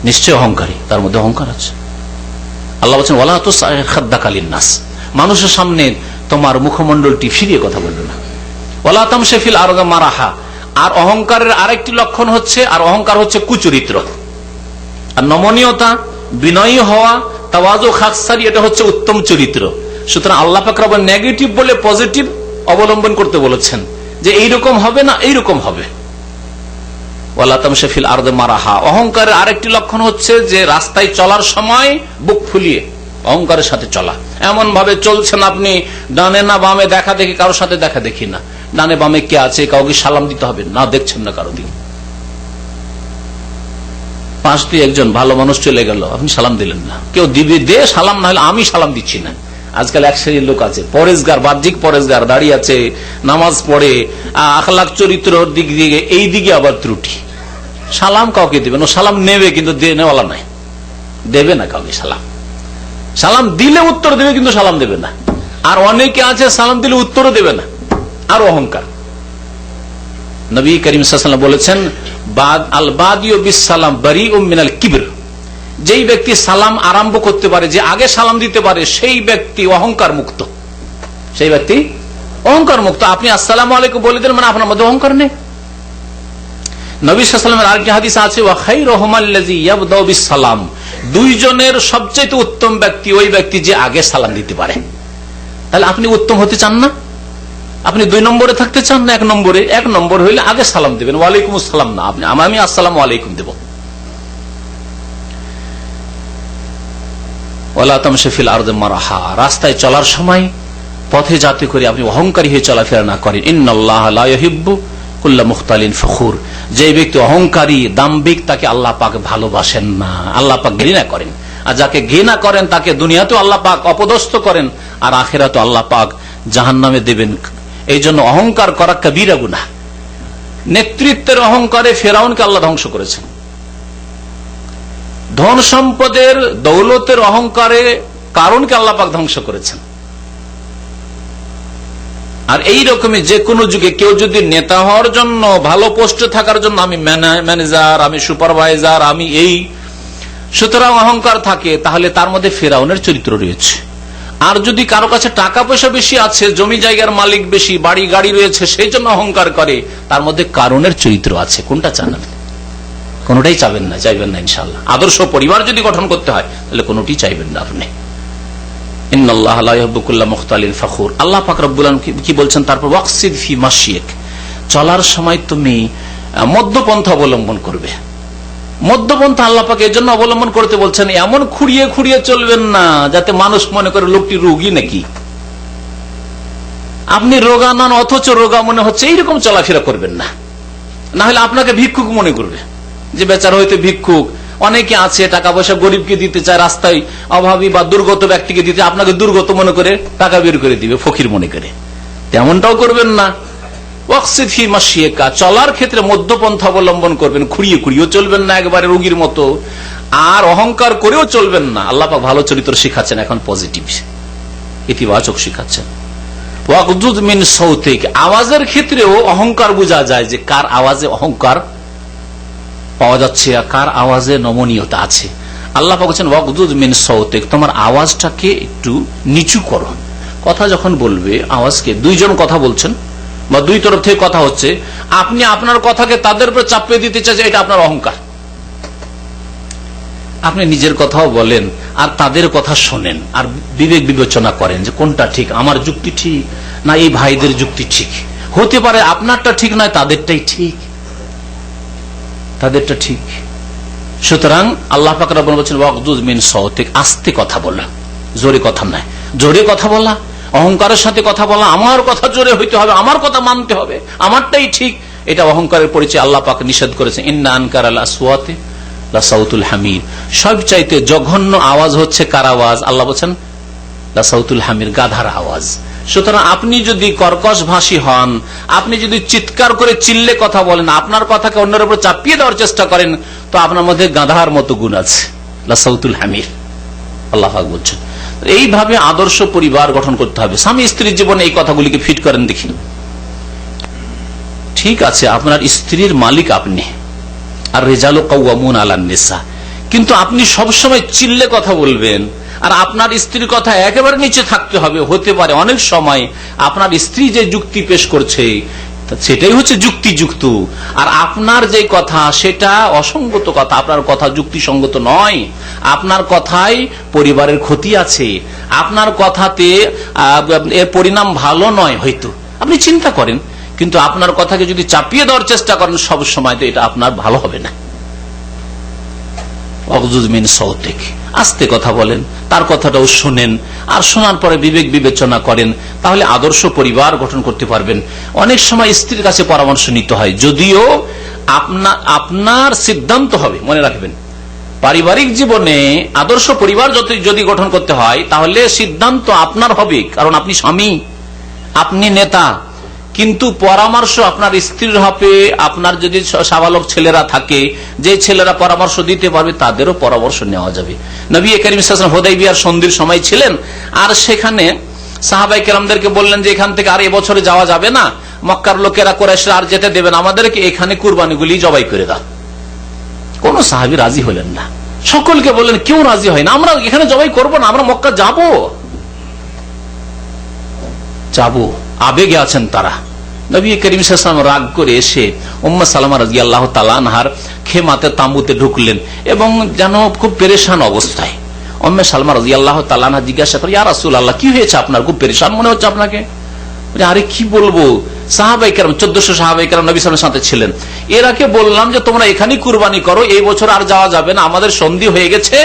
নিশ্চয় অহংকারী, তার মধ্যে অহংকার আছে। আল্লাহ বলছেন ওয়ালা তুসাইর খাদ্দাকা লিন-নাস, মানুষের সামনে তোমার মুখমণ্ডলটি ফিরিয়ে কথা বলবে না। ওয়ালা তামশি ফিল আরদি মারাহা, আর অহংকারের আরেকটি লক্ষণ হচ্ছে, আর অহংকার হচ্ছে কুচরিত্র। আর নমনীয়তা, বিনয়ী হওয়া, তাওয়াজু, খাকসারি, এটা হচ্ছে উত্তম চরিত্র। সুতরাং আল্লাহ পাক রব্বুল নেগেটিভ বলে পজিটিভ অবলম্বন করতে বলেছেন যে এইরকম হবে না, এইরকম হবে। ওয়ালা তামশি ফিল আরদি মারাহা, অহংকারের আরেকটি লক্ষণ হচ্ছে যে রাস্তায় চলার সময় বুক ফুলিয়ে অহংকারের সাথে চলা। এমন ভাবে চলছেন আপনি ডানে না বামে দেখা দেখি, কারোর সাথে দেখা দেখি না, ডানে বামে কে আছে, কাউকে সালাম দিতে হবে না, দেখছেন না কারো দিকে। পাশ দিয়ে একজন ভালো মানুষ চলে গেল, আপনি সালাম দিলেন না। কেউ দিবে দে সালাম, না হলে আমি সালাম দিচ্ছি না। আজকাল এক শ্রেণীর লোক আছে, পরেশগার, বাহ্যিক পরেশগার, দাঁড়িয়ে আছে, নামাজ পড়ে, আখলাক চরিত্র দিক দিয়ে এই দিকে আবার ত্রুটি। সালাম কাউকে দিবেন, ও সালাম নেবে কিন্তু নেওয়ালা নাই, দেবে না কাউকে সালাম। সালাম দিলে উত্তর দেবে কিন্তু সালাম দেবে না। আর অনেকে আছে সালাম দিলে উত্তরও দেবে না, আর অহংকার। নবী করিম সাল্লাল্লাহু আলাইহি ওয়াসাল্লাম বলেছেন আল বাদিউ বিস সালাম বারিউম মিনাল কিবর, যেই ব্যক্তি সালাম আরম্ভ করতে পারে, যে আগে সালাম দিতে পারে, সেই ব্যক্তি অহংকার মুক্ত। সেই ব্যক্তি অহংকার মুক্ত। আপনি আসসালামু আলাইকুম বলে দিলেন, মানে আপনার মধ্যে অহংকার নেই। নবী সাল্লাল্লাহু আলাইহি ওয়াসাল্লামের আরেকটি হাদিস আছে ওয়া খায়রুহুমাল্লাযী ইয়াবদাউ বিস সালাম, দুইজনের সবচেয়ে উত্তম ব্যক্তি ওই ব্যক্তি যে আগে সালাম দিতে পারে। তাহলে আপনি উত্তম হতে চান না? আপনি 2 নম্বরে থাকতে চান না 1 নম্বরে? 1 নম্বর হইলে আগে সালাম দিবেন, ওয়ালাইকুম আসসালাম না, আপনি আমি আসসালামু আলাইকুম দেব। ওয়ালা তামশি ফিল আরদি মারাহা, রাস্তায় চলার সময় পথে যাতে করে আপনি অহংকারী হয়ে চলাফেরা না করেন। ইন্নাল্লাহা লা ইউহিব্বু কুল্লা মুখতালিন ফখুর, যে ব্যক্তি অহংকারী, দাম্ভিক, তাকে আল্লাহ পাক ভালোবাসেন না, আল্লাহ পাক ঘৃণা করেন। আর যাকে ঘৃণা করেন তাকে দুনিয়াতেও আল্লাহ পাক অপদস্থ করেন, আর আখিরাতেও আল্লাহ পাক জাহান্নামে দেবেন। এই জন্য অহংকার করা কবিরা গুনাহ। নেতৃত্বের অহংকারে ফেরাউনকে আল্লাহ ধ্বংস করেছেন। ধন সম্পদের, দৌলতের অহংকারে কারণকে আল্লাহ পাক ধ্বংস করেছেন। আর এই রকমই যে কোনো যুগে কেউ যদি নেতা হওয়ার জন্য, ভালো পোস্টে থাকার জন্য, আমি ম্যানেজার, আমি সুপারভাইজার, আমি এই, সুতরাং অহংকার থাকে, তাহলে তার মধ্যে ফেরাউনের চরিত্র রয়েছে। আর যদি কারো কাছে টাকা পয়সা বেশি আছে, জমি জায়গার মালিক বেশি, বাড়ি গাড়ি রয়েছে, সেই জন্য অহংকার করে, তার মধ্যে কারণের চরিত্র আছে। কোনটা চান আপনি? কোনটাই চাইবেন না, চাইবেন না ইনশাআল্লাহ। আদর্শ পরিবার যদি গঠন করতে হয় তাহলে কোনটি চাইবেন না আপনি। ইন্নাল্লাহা লা ইউহিব্বু কুল্লা মুখতালিন ফখুর। আল্লাহ পাক রব্বুল আলামিন কি বলছেন তারপর? ওয়াকসিদ ফি মাশিক, চলার সময় তুমি মধ্যপন্থা অবলম্বন করবে। মধ্যপন্থা আল্লাহ পাক এর জন্য অবলম্বন করতে বলছেন, এমন খুঁড়িয়ে খুঁড়িয়ে চলবেন না যাতে মানুষ মনে করে লোকটি রোগী নাকি। আপনি রোগা নন অথচ রোগা মনে হচ্ছে, এইরকম চলাফেরা করবেন না। না হলে আপনাকে ভিক্ষুক মনে করবে, যে বেচারা হয়তো ভিক্ষুক। অনেকে আছে টাকা পয়সা গরিবকে দিতে চায়, রাস্তায় অভাবী বা দুর্গত ব্যক্তিকে দিতে, আপনাকে দুর্গত মনে করে টাকা বের করে দিবে, ফকির মনে করে। তেমনটাও করবেন না। ওয়াকসিদ ফি মাশিয়াকা, চলার ক্ষেত্রে মধ্যপন্থা অবলম্বন করবেন, খুঁড়িয়ে খুঁড়িয়েও চলবেন না একেবারে রোগীর মতো, আর অহংকার করেও চলবেন না। আল্লাহ পাক ভালো চরিত্র শিখাচ্ছেন, এখন পজিটিভ ইতিবাচক শিখাচ্ছেন। ওয়াগদুদ মিন সাউতিক, আওয়াজের ক্ষেত্রেও অহংকার বোঝা যায় যে কার আওয়াজে অহংকার পাওয়া যাচ্ছে আর কার আওয়াজে নমনীয়তা আছে। আল্লাহ পাক বলেছেন ওয়াগদুদ মিন সাউতিক, তোমার আওয়াজটাকে একটু নিচু করো। কথা যখন বলবে আওয়াজকে, দুইজন কথা বলছেন বা দুই তরফ থেকে কথা হচ্ছে, আপনি আপনার কথাকে তাদের উপর চাপিয়ে দিতে চাইছেন, এটা আপনার অহংকার। আপনি নিজের কথাও বলেন আর তাদের কথা শোনেন আর বিবেক বিবেচনা করেন যে কোনটা ঠিক, আমার যুক্তি ঠিক না এই ভাইদের যুক্তি ঠিক। হতে পারে আপনারটা ঠিক নয়, তাদেরটাই ঠিক, তাদেরটা ঠিক। সুতরাং আল্লাহ পাক রব্বুল বলেছেন ওয়াগদুদ মিন সাউতিক, আস্তে কথা বলা, জোরে কথা নয়। জোরে কথা বলা, অহংকারের সাথে কথা বলা, আমার কথা জোরে হইতে হবে, আমার কথা মানতে হবে, আমারটাই ঠিক, এটা অহংকারের পরিচয়। আল্লাহ পাক নিষেধ করেছেন ইন্না আনকারাল আসওয়াতি লাসাউতুল হামির, সবচাইতে জঘন্য আওয়াজ হচ্ছে কার আওয়াজ? আল্লাহ বলেছেন লাসাউতুল হামির, গাধার আওয়াজ। সুতরাং আপনি যদি কর্কশ ভাষী হন, আপনি যদি চিৎকার করে চিল্লে কথা বলেন, আপনার কথাকে অন্যের উপর চাপিয়ে দেওয়ার চেষ্টা করেন, তো আপনার মধ্যে গাধার মতো গুণ আছে, লাসাউতুল হামির। আল্লাহ পাক বলছেন এইভাবে আদর্শ পরিবার গঠন করতে হবে। স্বামী স্ত্রীর জীবনে এই কথাগুলিকে ফিট করেন দেখি। ঠিক আছে, আপনার স্ত্রীর মালিক আপনি, আর রিজালু কাওয়ামুন আলান নিসা, কিন্তু আপনি সবসময় চিল্লে কথা বলবেন আর আপনার স্ত্রীর কথা একেবারে নিচে থাকতে হবে। হতে পারে অনেক সময় আপনার স্ত্রী যে যুক্তি পেশ করছে সেটাই হচ্ছে যুক্তিযুক্ত, আর আপনার যে কথা সেটা অসঙ্গত কথা, আপনার কথা যুক্তিসঙ্গত নয়, আপনার কথায় পরিবারের ক্ষতি আছে, আপনার কথাতে এর পরিণাম ভালো নয়। হয়তো আপনি চিন্তা করেন, কিন্তু আপনার কথাকে যদি চাপিয়ে দেওয়ার চেষ্টা করেন সব সময়, তো এটা আপনার ভালো হবে না। ওয়াগদুদ মিন সাউতিক, আস্তে কথা বলেন, তার কথাটাও শুনেন, আর শোনার পরে বিবেক বিবেচনা করেন, তাহলে আদর্শ পরিবার গঠন করতে পারবেন। অনেক সময় স্ত্রীর কাছে পরামর্শ নিতে হয়, যদিও আপনার সিদ্ধান্ত হবে। মনে রাখবেন, পারিবারিক জীবনে আদর্শ পরিবার যদি গঠন করতে হয় তাহলে সিদ্ধান্ত আপনার হবে, কারণ আপনি স্বামী, আপনি নেতা, কিন্তু পরামর্শ আপনার স্ত্রীর হবে। আপনার যদি সাবালক ছেলেরা থাকে, যে ছেলেরা পরামর্শ দিতে পারবে, তাদেরও পরামর্শ নেওয়া যাবে। নবী করিম সাল্লাল্লাহু আলাইহি ওয়াসাল্লাম হুদাইবিয়ার সন্ধির সময় ছিলেন, আর সেখানে সাহাবায়ে কেরামদেরকে বললেন যে এখান থেকে আর এবছরে যাওয়া যাবে না, মক্কার লোকেরা কুরাইশরা আর যেতে দেবেন, আমাদেরকে এখানে কুরবানিগুলি জবাই করে দাও। কোন সাহাবী রাজি হলেন না, সকলকে বললেন, কেউ রাজি হয় না, আমরা এখানে জবাই করবো না, আমরা মক্কা যাবো। আবেগে আছেন তারা। নবী করিম সাল্লাল্লাহু আলাইহি ওয়াসাল্লাম রাগ করে এসে উম্মে সালামা রাদিয়াল্লাহু তাআলা আনহার খেমাতে তাঁবুতে ঢুকলেন এবং যেন খুব পেরেশান অবস্থায়। উম্মে সালামা রাদিয়াল্লাহু তাআলা আনহা জিজ্ঞাসা করে, ইয়া রাসূলুল্লাহ, কি হয়েছে আপনার? খুব পেরেশান মনে হচ্ছে আপনাকে। আরে কি বলবো, সাহাবায়ে কেরাম 1400 সাহাবায়ে কেরাম নবী সাল্লাল্লাহু আলাইহি ওয়াসাল্লামের সাথে ছিলেন, এরাকে বললাম যে তোমরা এখানেই কুরবানি করো, এই বছর আর যাওয়া যাবে না, আমাদের সন্ধি হয়ে গেছে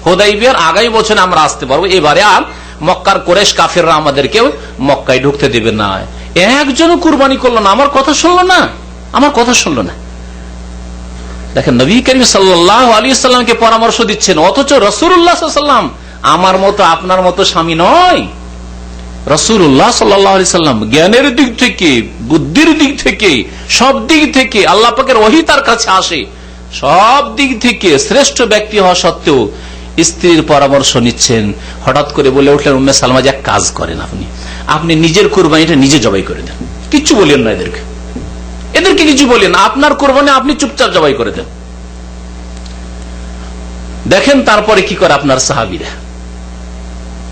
হুদাইবিয়ার, আগামী বছরে আমরা আসতে পারবো, এবারে আর মক্কার কুরাইশ কাফেররা আমাদেরকেও মক্কায় ঢুকতে দেবে না। একজনও কুরবানি করলো না, আমার কথা শুনলো না। দেখেন, নবী করিম সাল্লাল্লাহু আলাইহি ওয়াসাল্লামকে পরামর্শ দিচ্ছেন, অথচ রাসূলুল্লাহ সাল্লাল্লাহু আলাইহি ওয়াসাল্লাম আমার মতো আপনার মতো স্বামী নয়। রাসূলুল্লাহ সাল্লাল্লাহু আলাইহি ওয়াসাল্লাম জ্ঞানের দিক থেকে, বুদ্ধির দিক থেকে, সব দিক থেকে আল্লাহ পাকের ওহী তার কাছে আসে, সব দিক থেকে শ্রেষ্ঠ ব্যক্তি হওয়া সত্ত্বেও স্ত্রীর পরামর্শ নিচ্ছেন। হঠাৎ করে বলে উঠলেন উম্মে সালমা, যে এক কাজ করেন, আপনি নিজের কুরবানিটা নিজে জবাই করে দেন, কিচ্ছু বলেন না এদেরকে কিছু বলেন, আপনার কুরবানি আপনি চুপচাপ জবাই করে দেন। দেখেন তারপরে কি করে আপনার সাহাবীরা,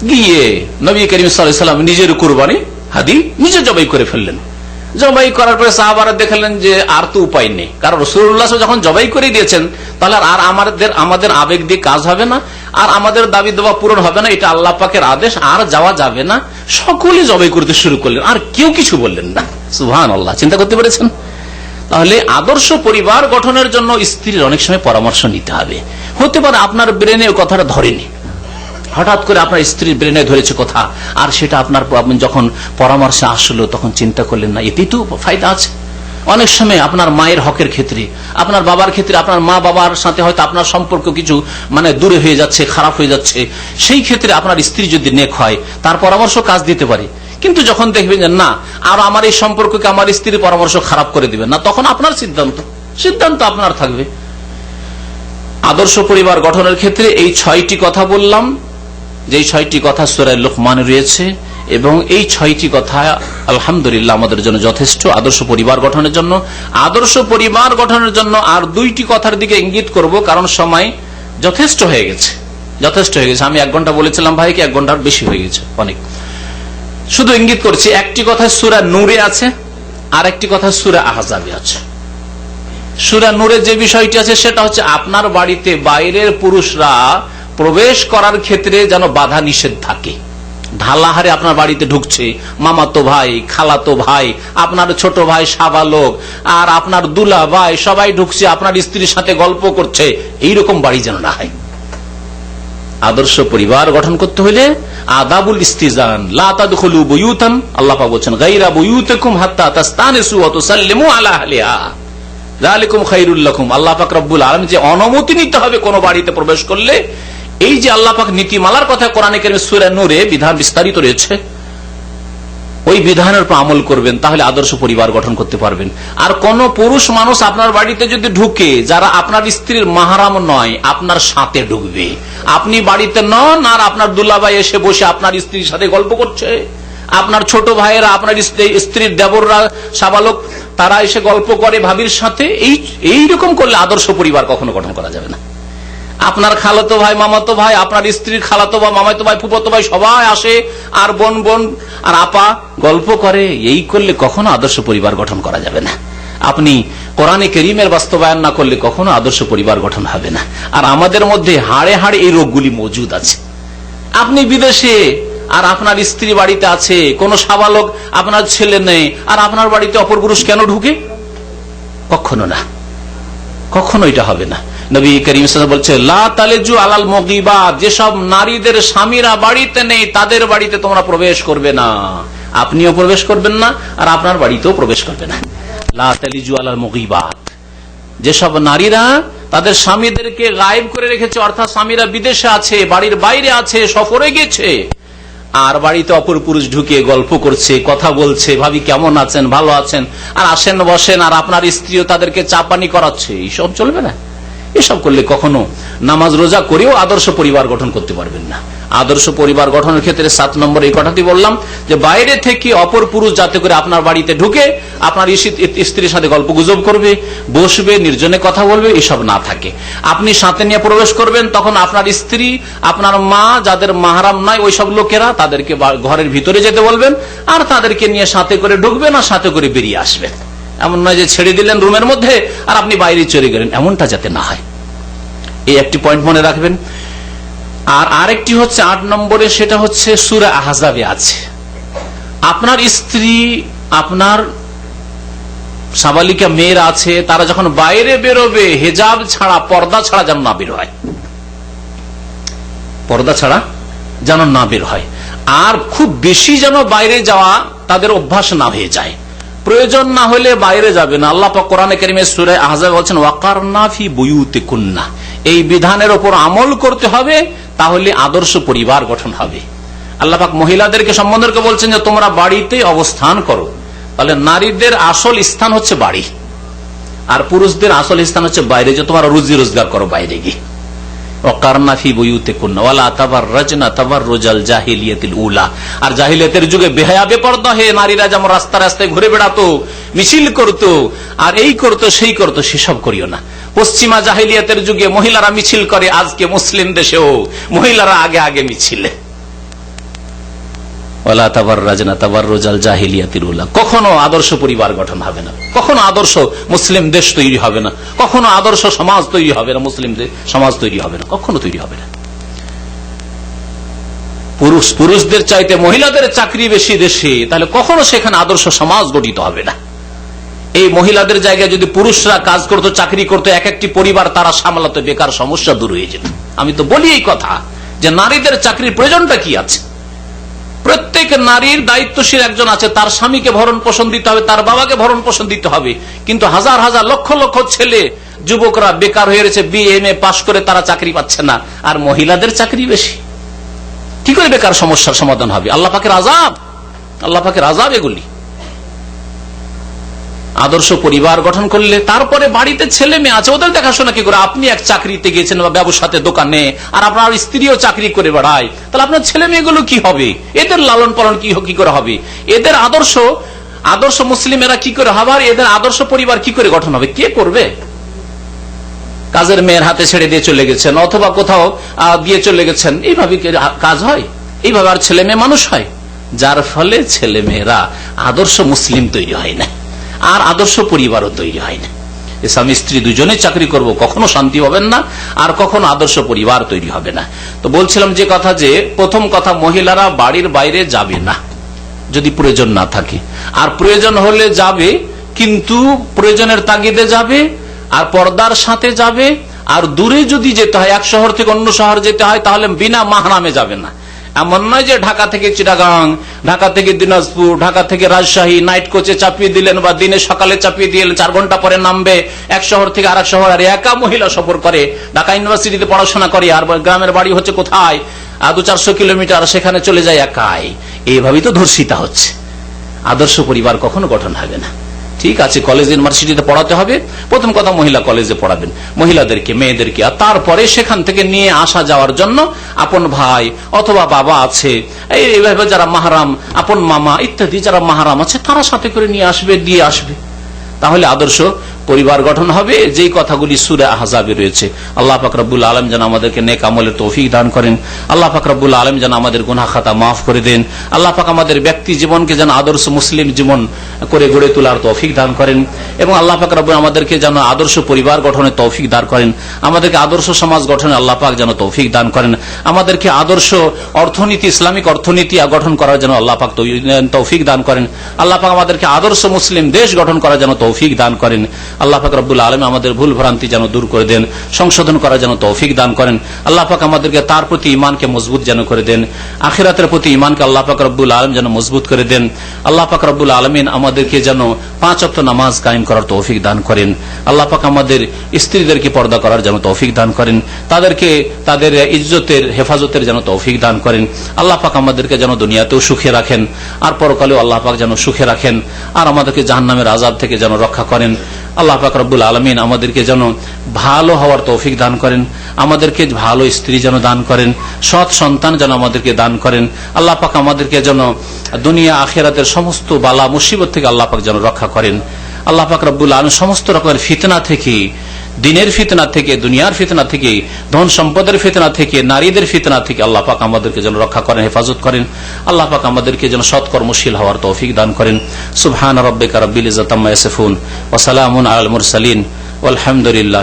গিয়ে নবী করিম সাল্লাল্লাহু আলাইহি ওয়াসাল্লাম নিজের কুরবানি হাদি নিজে জবাই করে ফেললেন। জবাই করার পরে সাহাবারা দেখলেন যে আর তো উপায় নেই, কারণ রাসূলুল্লাহ যখন জবাই করে দিয়েছেন, তাহলে আর আমাদের আবেগ দিয়ে কাজ হবে না, আর আমাদের দাবি দেওয়া পূরণ হবে না, এটা আল্লাহ পাকের আদেশ, আর যাওয়া যাবে না। সকলে জবাই করতে শুরু করলেন, আর কেউ কিছু বললেন না। সুবহানাল্লাহ, চিন্তা করতে পেরেছেন? তাহলে আদর্শ পরিবার গঠনের জন্য স্ত্রীর অনেক সময় পরামর্শ নিতে হবে। হতে পারে আপনার ব্রেনে ওই কথাটা ধরেনি, হঠাৎ করে আপনার স্ত্রীর ব্রেনে ধরেছে কথা, আর সেটা আপনার যখন পরামর্শে আসলো তখন চিন্তা করলেন না, এতেই তো ফায়দা আছে। অনেক সময় আপনার মায়ের হকের ক্ষেত্রে, আপনার বাবার ক্ষেত্রে, আপনার মা বাবার সাথে হয়তো আপনার সম্পর্ক কিছু দূরে হয়ে যাচ্ছে, খারাপ হয়ে যাচ্ছে, সেই ক্ষেত্রে আপনার স্ত্রী যদি নেক হয়, তার পরামর্শ কাজ দিতে পারে। কিন্তু যখন দেখবেন যে না, আর আমার এই সম্পর্ককে আমার স্ত্রীর পরামর্শ খারাপ করে দিবেন না, তখন আপনার সিদ্ধান্ত আপনার থাকবে। আদর্শ পরিবার গঠনের ক্ষেত্রে এই 6টি কথা বললাম, যে 6টি কথা সূরা লুকমান রয়েছে, এবং এই 6টি কথা আলহামদুলিল্লাহ আমাদের জন্য যথেষ্ট আদর্শ পরিবার গঠনের জন্য। আদর্শ পরিবার গঠনের জন্য আর 2টি কথার দিকে ইঙ্গিত করব, কারণ সময় যথেষ্ট হয়ে গেছে। আমি 1 ঘন্টা বলেছিলাম ভাইকে, 1 ঘন্টার বেশি হয়ে গেছে অনেক। শুধু ইঙ্গিত করছি, একটি কথা সূরা নূরে আছে, আর একটি কথা সূরা আহজাবে আছে। সূরা নূরে যে বিষয়টি আছে সেটা হচ্ছে আপনার বাড়িতে বাইরের পুরুষরা প্রবেশ করার ক্ষেত্রে যেন বাধা নিষেধ থাকে। ঢালাহারে আপনার বাড়িতে ঢুকছে মামাতো ভাই, খালাতো ভাই, আপনার ছোট ভাই সাবালক, আর আপনার দুলা ভাই, সবাই ঢুকছে, আপনার স্ত্রীর সাথে গল্প করছে, এইরকম বাড়ি যেন না হয়। আদর্শ পরিবার গঠন করতে হলে আদাবুল ইস্তিজান, লা তাদখুলু বুয়ুতান, আল্লাহ পাক বলেন গায়রা বুয়ুতিকুম হাত্তা তাস্তানিসু ওয়া তুসাল্লিমু আলা আহলিহা যালিকুম খায়রুল লাকুম। আল্লাহ পাক রব্বুল আলামিন যে অনুমতি নিতে হবে কোন বাড়িতে প্রবেশ করলে, এই যে আল্লাহ পাক নীতিমালার কথা কোরআনে কারিমে সূরা নূরে বিধান বিস্তারিত রয়েছে, ওই বিধানের উপর আমল করবেন, তাহলে আদর্শ পরিবার গঠন করতে পারবেন। আর কোন পুরুষ মানুষ আপনার বাড়িতে যদি ঢুকে যারা আপনার স্ত্রীর মাহরাম নয়, আপনার সাথে ঢুকবে, আপনি বাড়িতে নন, আর আপনার দুলাভাই এসে বসে আপনার স্ত্রীর সাথে গল্প করছে, আপনার ছোট ভাইয়েরা, আপনার স্ত্রীর দেবররা, সাবালক, তারা এসে গল্প করে ভাবির সাথে, এইরকম করলে আদর্শ পরিবার কখনো গঠন করা যাবে না। আপনার খালাতো ভাই, মামাতো ভাই, আপনার স্ত্রীর খালাতো ভাই, মামাতো ভাই, ফুফাতো ভাই সবাই আসে, আর বোন আর আপা গল্প করে, এই করলে কখনো আদর্শ পরিবার গঠন করা যাবে না। আপনি কোরআনে কারীমের বাস্তবায়ন না করলে কখনো আদর্শ পরিবার গঠন হবে না। আর আমাদের মধ্যে হাড়ে হাড়ে এই রোগগুলি মজুদ আছে। আপনি বিদেশে আর আপনার স্ত্রী বাড়িতে আছে, কোন সাবালক আপনার ছেলে নেই, আর আপনার বাড়িতে অপর পুরুষ কেন ঢুকে? কখনো না, কখনো এটা হবে না। নবী করিম সাল্লাল্লাহু আলাইহি ওয়াসাল্লাম বলছে লা তালিজু আলাল মুগিবাত, যেসব নারীদের স্বামীরা বাড়িতে নেই তাদের বাড়িতে তোমরা প্রবেশ করবে না, আপনিও প্রবেশ করবেন না, আর আপনার বাড়িতেও প্রবেশ করবে না। লা তালিজু আলাল মুগিবাত, যেসব নারীরা তাদের স্বামীদেরকে গায়েব করে রেখেছে, অর্থাৎ স্বামীরা বিদেশে আছে, বাড়ির বাইরে আছে, সফরে গেছে, আর বাড়িতে অপর পুরুষ ঢুকে গল্প করছে, কথা বলছে, ভাবি কেমন আছেন, ভালো আছেন, আর আসেন বসেন, আর আপনার স্ত্রীও তাদেরকে চা পানি করাচ্ছে, এইসব চলবে না। এসব করলে কখনো নামাজ রোজা করেও আদর্শ পরিবার গঠন করতে পারবেন না। আদর্শ পরিবার গঠনের ক্ষেত্রে 7 নম্বর এই কথাটি বললাম, যে বাইরে থেকে অপর পুরুষ যাতে করে আপনার বাড়িতে ঢুকে আপনার স্ত্রীর সাথে গল্প গুজব করবে, বসবে, নির্জনে কথা বলবে, এসব না থাকে। আপনি সাথে নিয়ে প্রবেশ করবেন, তখন আপনার স্ত্রী, আপনার মা, যাদের মাহরাম নাই ওইসব লোকেরা, তাদেরকে ঘরের ভিতরে যেতে বলবেন, আর তাদেরকে নিয়ে সাথে করে ঢুকবেন, আর সাথে করে বেরিয়ে আসবেন। এমন নয় যে ছেড়ে দিলেন রুমের মধ্যে আর আপনি বাইরে চলে গেলেন, এমনটা যাতে না হয়। এই একটি পয়েন্ট মনে রাখবেন। আর আরেকটি হচ্ছে 8 নম্বরে, সেটা হচ্ছে সূরা আহজাবে আছে, আপনার স্ত্রী, আপনার সাবালিকা মেয়েরা আছে, তারা যখন বাইরে বেরোবে হেজাব ছাড়া, পর্দা ছাড়া যেন না বের হয়, পর্দা ছাড়া যেন না বের হয়। আর খুব বেশি যেন বাইরে যাওয়া তাদের অভ্যাস না হয়ে যায়, প্রয়োজন না হলে বাইরে যাবে না। আল্লাহ পাক কোরআনে কারীমে সূরা আহজাব বলছেন ওয়াকারনা ফি বুয়ুতিকুন্না, এই বিধানের উপর আমল করতে হবে, তাহলে আদর্শ পরিবার গঠন হবে। আল্লাহ পাক মহিলাদেরকে সম্বোধন করে বলছেন যে তোমরা বাড়িতে অবস্থান করো, তাহলে নারীদের আসল স্থান হচ্ছে বাড়ি, আর পুরুষদের আসল স্থান হচ্ছে বাইরে, যে তোমরা রুজি রোজগার করো বাইরে গিয়ে। ওয়াকারনা ফি বুয়ুতিকুন্না ওয়ালা তাবাররাজনা তাবাররুজাল জাহিলিয়াতিল উলা, আর জাহিলিয়াতের যুগে বেহায়া বেপরদা হয়ে নারীরা যেমন রাস্তা রাস্তায় ঘুরে বেড়াতো, মিছিল করতো, আর এই করতো সেই করতো, সেসব করিও না। পশ্চিমা জাহিলিয়াতের যুগে মহিলারা মিছিল করে, আজকে মুসলিম দেশেও মহিলারা আগে আগে মিছিলে। ওয়ালা তাবাররাজনা তাবাররুজাল জাহিলিয়াতিল উলা, কখনো আদর্শ পরিবার গঠন হবে না, কখনো আদর্শ মুসলিম দেশ তৈরি হবে না, কখনো আদর্শ সমাজ তৈরি হবে না, মুসলিম সমাজ তৈরি হবে না, কখনো তৈরি হবে না। পুরুষদের চাইতে মহিলাদের চাকরি বেশি দেশে, তাহলে কখনো সেখানে আদর্শ সমাজ গঠিত হবে না। এই মহিলাদের জায়গায় যদি পুরুষরা কাজ করতো, চাকরি করতো, এক একটি পরিবার তারা সামলাতো, বেকার সমস্যা দূর হয়ে যেত। আমি তো বলি এই কথা, যে নারীদের চাকরির প্রয়োজনটা কি আছে? প্রত্যেক নারীর দায়িত্বশীল একজন আছে, তার স্বামীকে ভরণ পোষণ দিতে হবে, তার বাবাকে ভরণ পোষণ দিতে হবে। কিন্তু হাজার হাজার লক্ষ লক্ষ ছেলে, যুবকরা বেকার হয়ে রয়েছে, BA পাশ করে তারা চাকরি পাচ্ছে না, আর মহিলাদের চাকরি বেশি। কি করে বেকার সমস্যার সমাধান হবে? আল্লাহ পাকের আযাব, আল্লাহ পাকের আযাব এগুলি। আদর্শ পরিবার গঠন করলে তারপরে বাড়িতে ছেলে মেয়ে আছে, ওদের দেখাশোনা কি করে? আপনি এক চাকরিতে গেছেন বা ব্যবসাতে দোকানে, আর আপনার স্ত্রীও চাকরি করে বেড়ায়, তাহলে আপনার ছেলে মেয়েগুলো কি হবে? এদের লালন পালন কি করে হবে? এদের আদর্শ মুসলিমেরা কি করে হবে? আর এদের আদর্শ পরিবার কি করে গঠন হবে? কে করবে? কাজের মেয়ের হাতে ছেড়ে দিয়ে চলে গেছেন, অথবা কোথাও দিয়ে চলে গেছেন, এইভাবে কাজ হয়? এইভাবে আর ছেলে মেয়ে মানুষ হয়? যার ফলে ছেলে মেয়েরা আদর্শ মুসলিম তৈরি হয় না, আর আদর্শ পরিবারও তৈরি হয় না। স্বামী স্ত্রী দুজনে চাকরি করব, কখনো শান্তি হবেন না, আর কখনো আদর্শ পরিবার তৈরি হবে না। তো বলছিলাম যে কথা, যে প্রথম কথা, মহিলারা বাড়ির বাইরে যাবে না যদি প্রয়োজন না থাকে, আর প্রয়োজন হলে যাবে, কিন্তু প্রয়োজনের তাগিদে যাবে, আর পর্দার সাথে যাবে। আর দূরে যদি যেতে হয়, এক শহর থেকে অন্য শহর যেতে হয়, তাহলে বিনা মাহরামে যাবে না। এমন নয় যে ঢাকা থেকে চিটাগাং, ঢাকা থেকে দিনাজপুর, ঢাকা থেকে রাজশাহী নাইট কোচে চাপিয়ে দিলেন, বা দিনে সকালে চাপিয়ে দিলেন, 4 ঘন্টা পরে নামবে, এক শহর থেকে আরেক শহর। আর একা মহিলা সফর করে, ঢাকা ইউনিভার্সিটিতে পড়াশোনা করে, আর গ্রামের বাড়ি হচ্ছে কোথায় 200-400 কিলোমিটার, সেখানে চলে যায় একাই। এইভাবেই তো ধর্ষিতা হচ্ছে। আদর্শ পরিবার কখনো গঠন হবে না। ঠিক আছে, কলেজ ইউনিভার্সিটিতে পড়াতে হবে, প্রথম কথা মহিলা কলেজে পড়াবেন, মহিলাদেরকে, মেয়েদেরকে, আর তারপরে সেখান থেকে নিয়ে আসা যাওয়ার জন্য আপন ভাই অথবা বাবা আছে, এইভাবে যারা মাহারাম, আপন মামা ইত্যাদি যারা মাহারাম আছে, তারা সাথে করে নিয়ে আসবে, দিয়ে আসবে। তাহলে আদর্শ পরিবার গঠন হবে। যেই কথাগুলি সূরা আহজাবে রয়েছে, আল্লাহ পাক রব্বুল আলামিন যেন আমাদেরকে নেক আমলের তৌফিক দান করেন। আল্লাহ পাক রব্বুল আলামিন যেন আমাদের গুনাহ খাতা মাফ করে দেন। আল্লাহ পাক আমাদের ব্যক্তি জীবনকে যেন আদর্শ মুসলিম জীবন করে গড়ে তোলার তৌফিক দান করেন, এবং আল্লাহ পাক রব্বুল আমাদেরকে যেন আদর্শ পরিবার গঠনের তৌফিক দান করেন। আমাদেরকে আদর্শ সমাজ গঠনে আল্লাহ পাক যেন তৌফিক দান করেন। আমাদেরকে আদর্শ অর্থনীতি, ইসলামিক অর্থনীতি গঠন করার জন্য আল্লাহ পাক তৌফিক দান করেন। আল্লাহ পাক আমাদেরকে আদর্শ মুসলিম দেশ গঠন করার জন্য তৌফিক দান করেন। আল্লাহ পাক রব্বুল আলামিন আমাদের ভুল ভ্রান্তি যেন দূর করে দেন, সংশোধন করার যেন তৌফিক দান করেন। আল্লাহ পাক আমাদেরকে তার প্রতি ঈমানকে মজবুত যেন করে দেন, আখিরাতের প্রতি ঈমানকে আল্লাহ পাক রব্বুল আলামিন যেন মজবুত করে দেন। আল্লাহ পাক রব্বুল আলামিন আমাদেরকে যেন 5 ওয়াক্ত নামাজ কায়েম করার তৌফিক দান করেন। আল্লাহ পাক আমাদের স্ত্রীদেরকে পর্দা করার যেন তৌফিক দান করেন, তাদেরকে তাদের ইজ্জতের হেফাজতের যেন তৌফিক দান করেন। আল্লাহ পাক আমাদেরকে যেন দুনিয়াতেও সুখে রাখেন, আর পরকালেও আল্লাহ পাক যেন সুখে রাখেন, আর আমাদেরকে জাহান্নামের আযাব থেকে যেন রক্ষা করেন। আল্লাহ পাক রব্বুল আলামিন আমাদেরকে যেন ভালো হওয়ার তৌফিক দান করেন, আমাদেরকে ভালো স্ত্রী যেন দান করেন, সৎ সন্তান যেন আমাদেরকে দান করেন। আল্লাহ পাক আমাদেরকে যেন দুনিয়া আখিরাতের সমস্ত বালা মুসিবত থেকে আল্লাহ পাক যেন রক্ষা করেন। আল্লাহ পাক রব্বুল আলামিন সমস্ত রকমের ফিতনা থেকে, দিনের ফিতনা থেকে, দুনিয়ার ফিতনা থেকে, ধন সম্পদের ফিতনা থেকে, নারীদের ফিতনা থেকে আল্লাহ পাক আমাদেরকে যেন রক্ষা করেন, হেফাজত করেন। আল্লাহ পাক আমাদেরকে যেন সৎকর্মশীল হওয়ার তৌফিক দান করেন। সুবহান রাব্বিকা রাব্বিল ইজ্জাতি আম্মা ইয়াসিফুন ওয়া সালামুন আলাল মুরসালিন ওয়ালহামদুলিল্লাহি।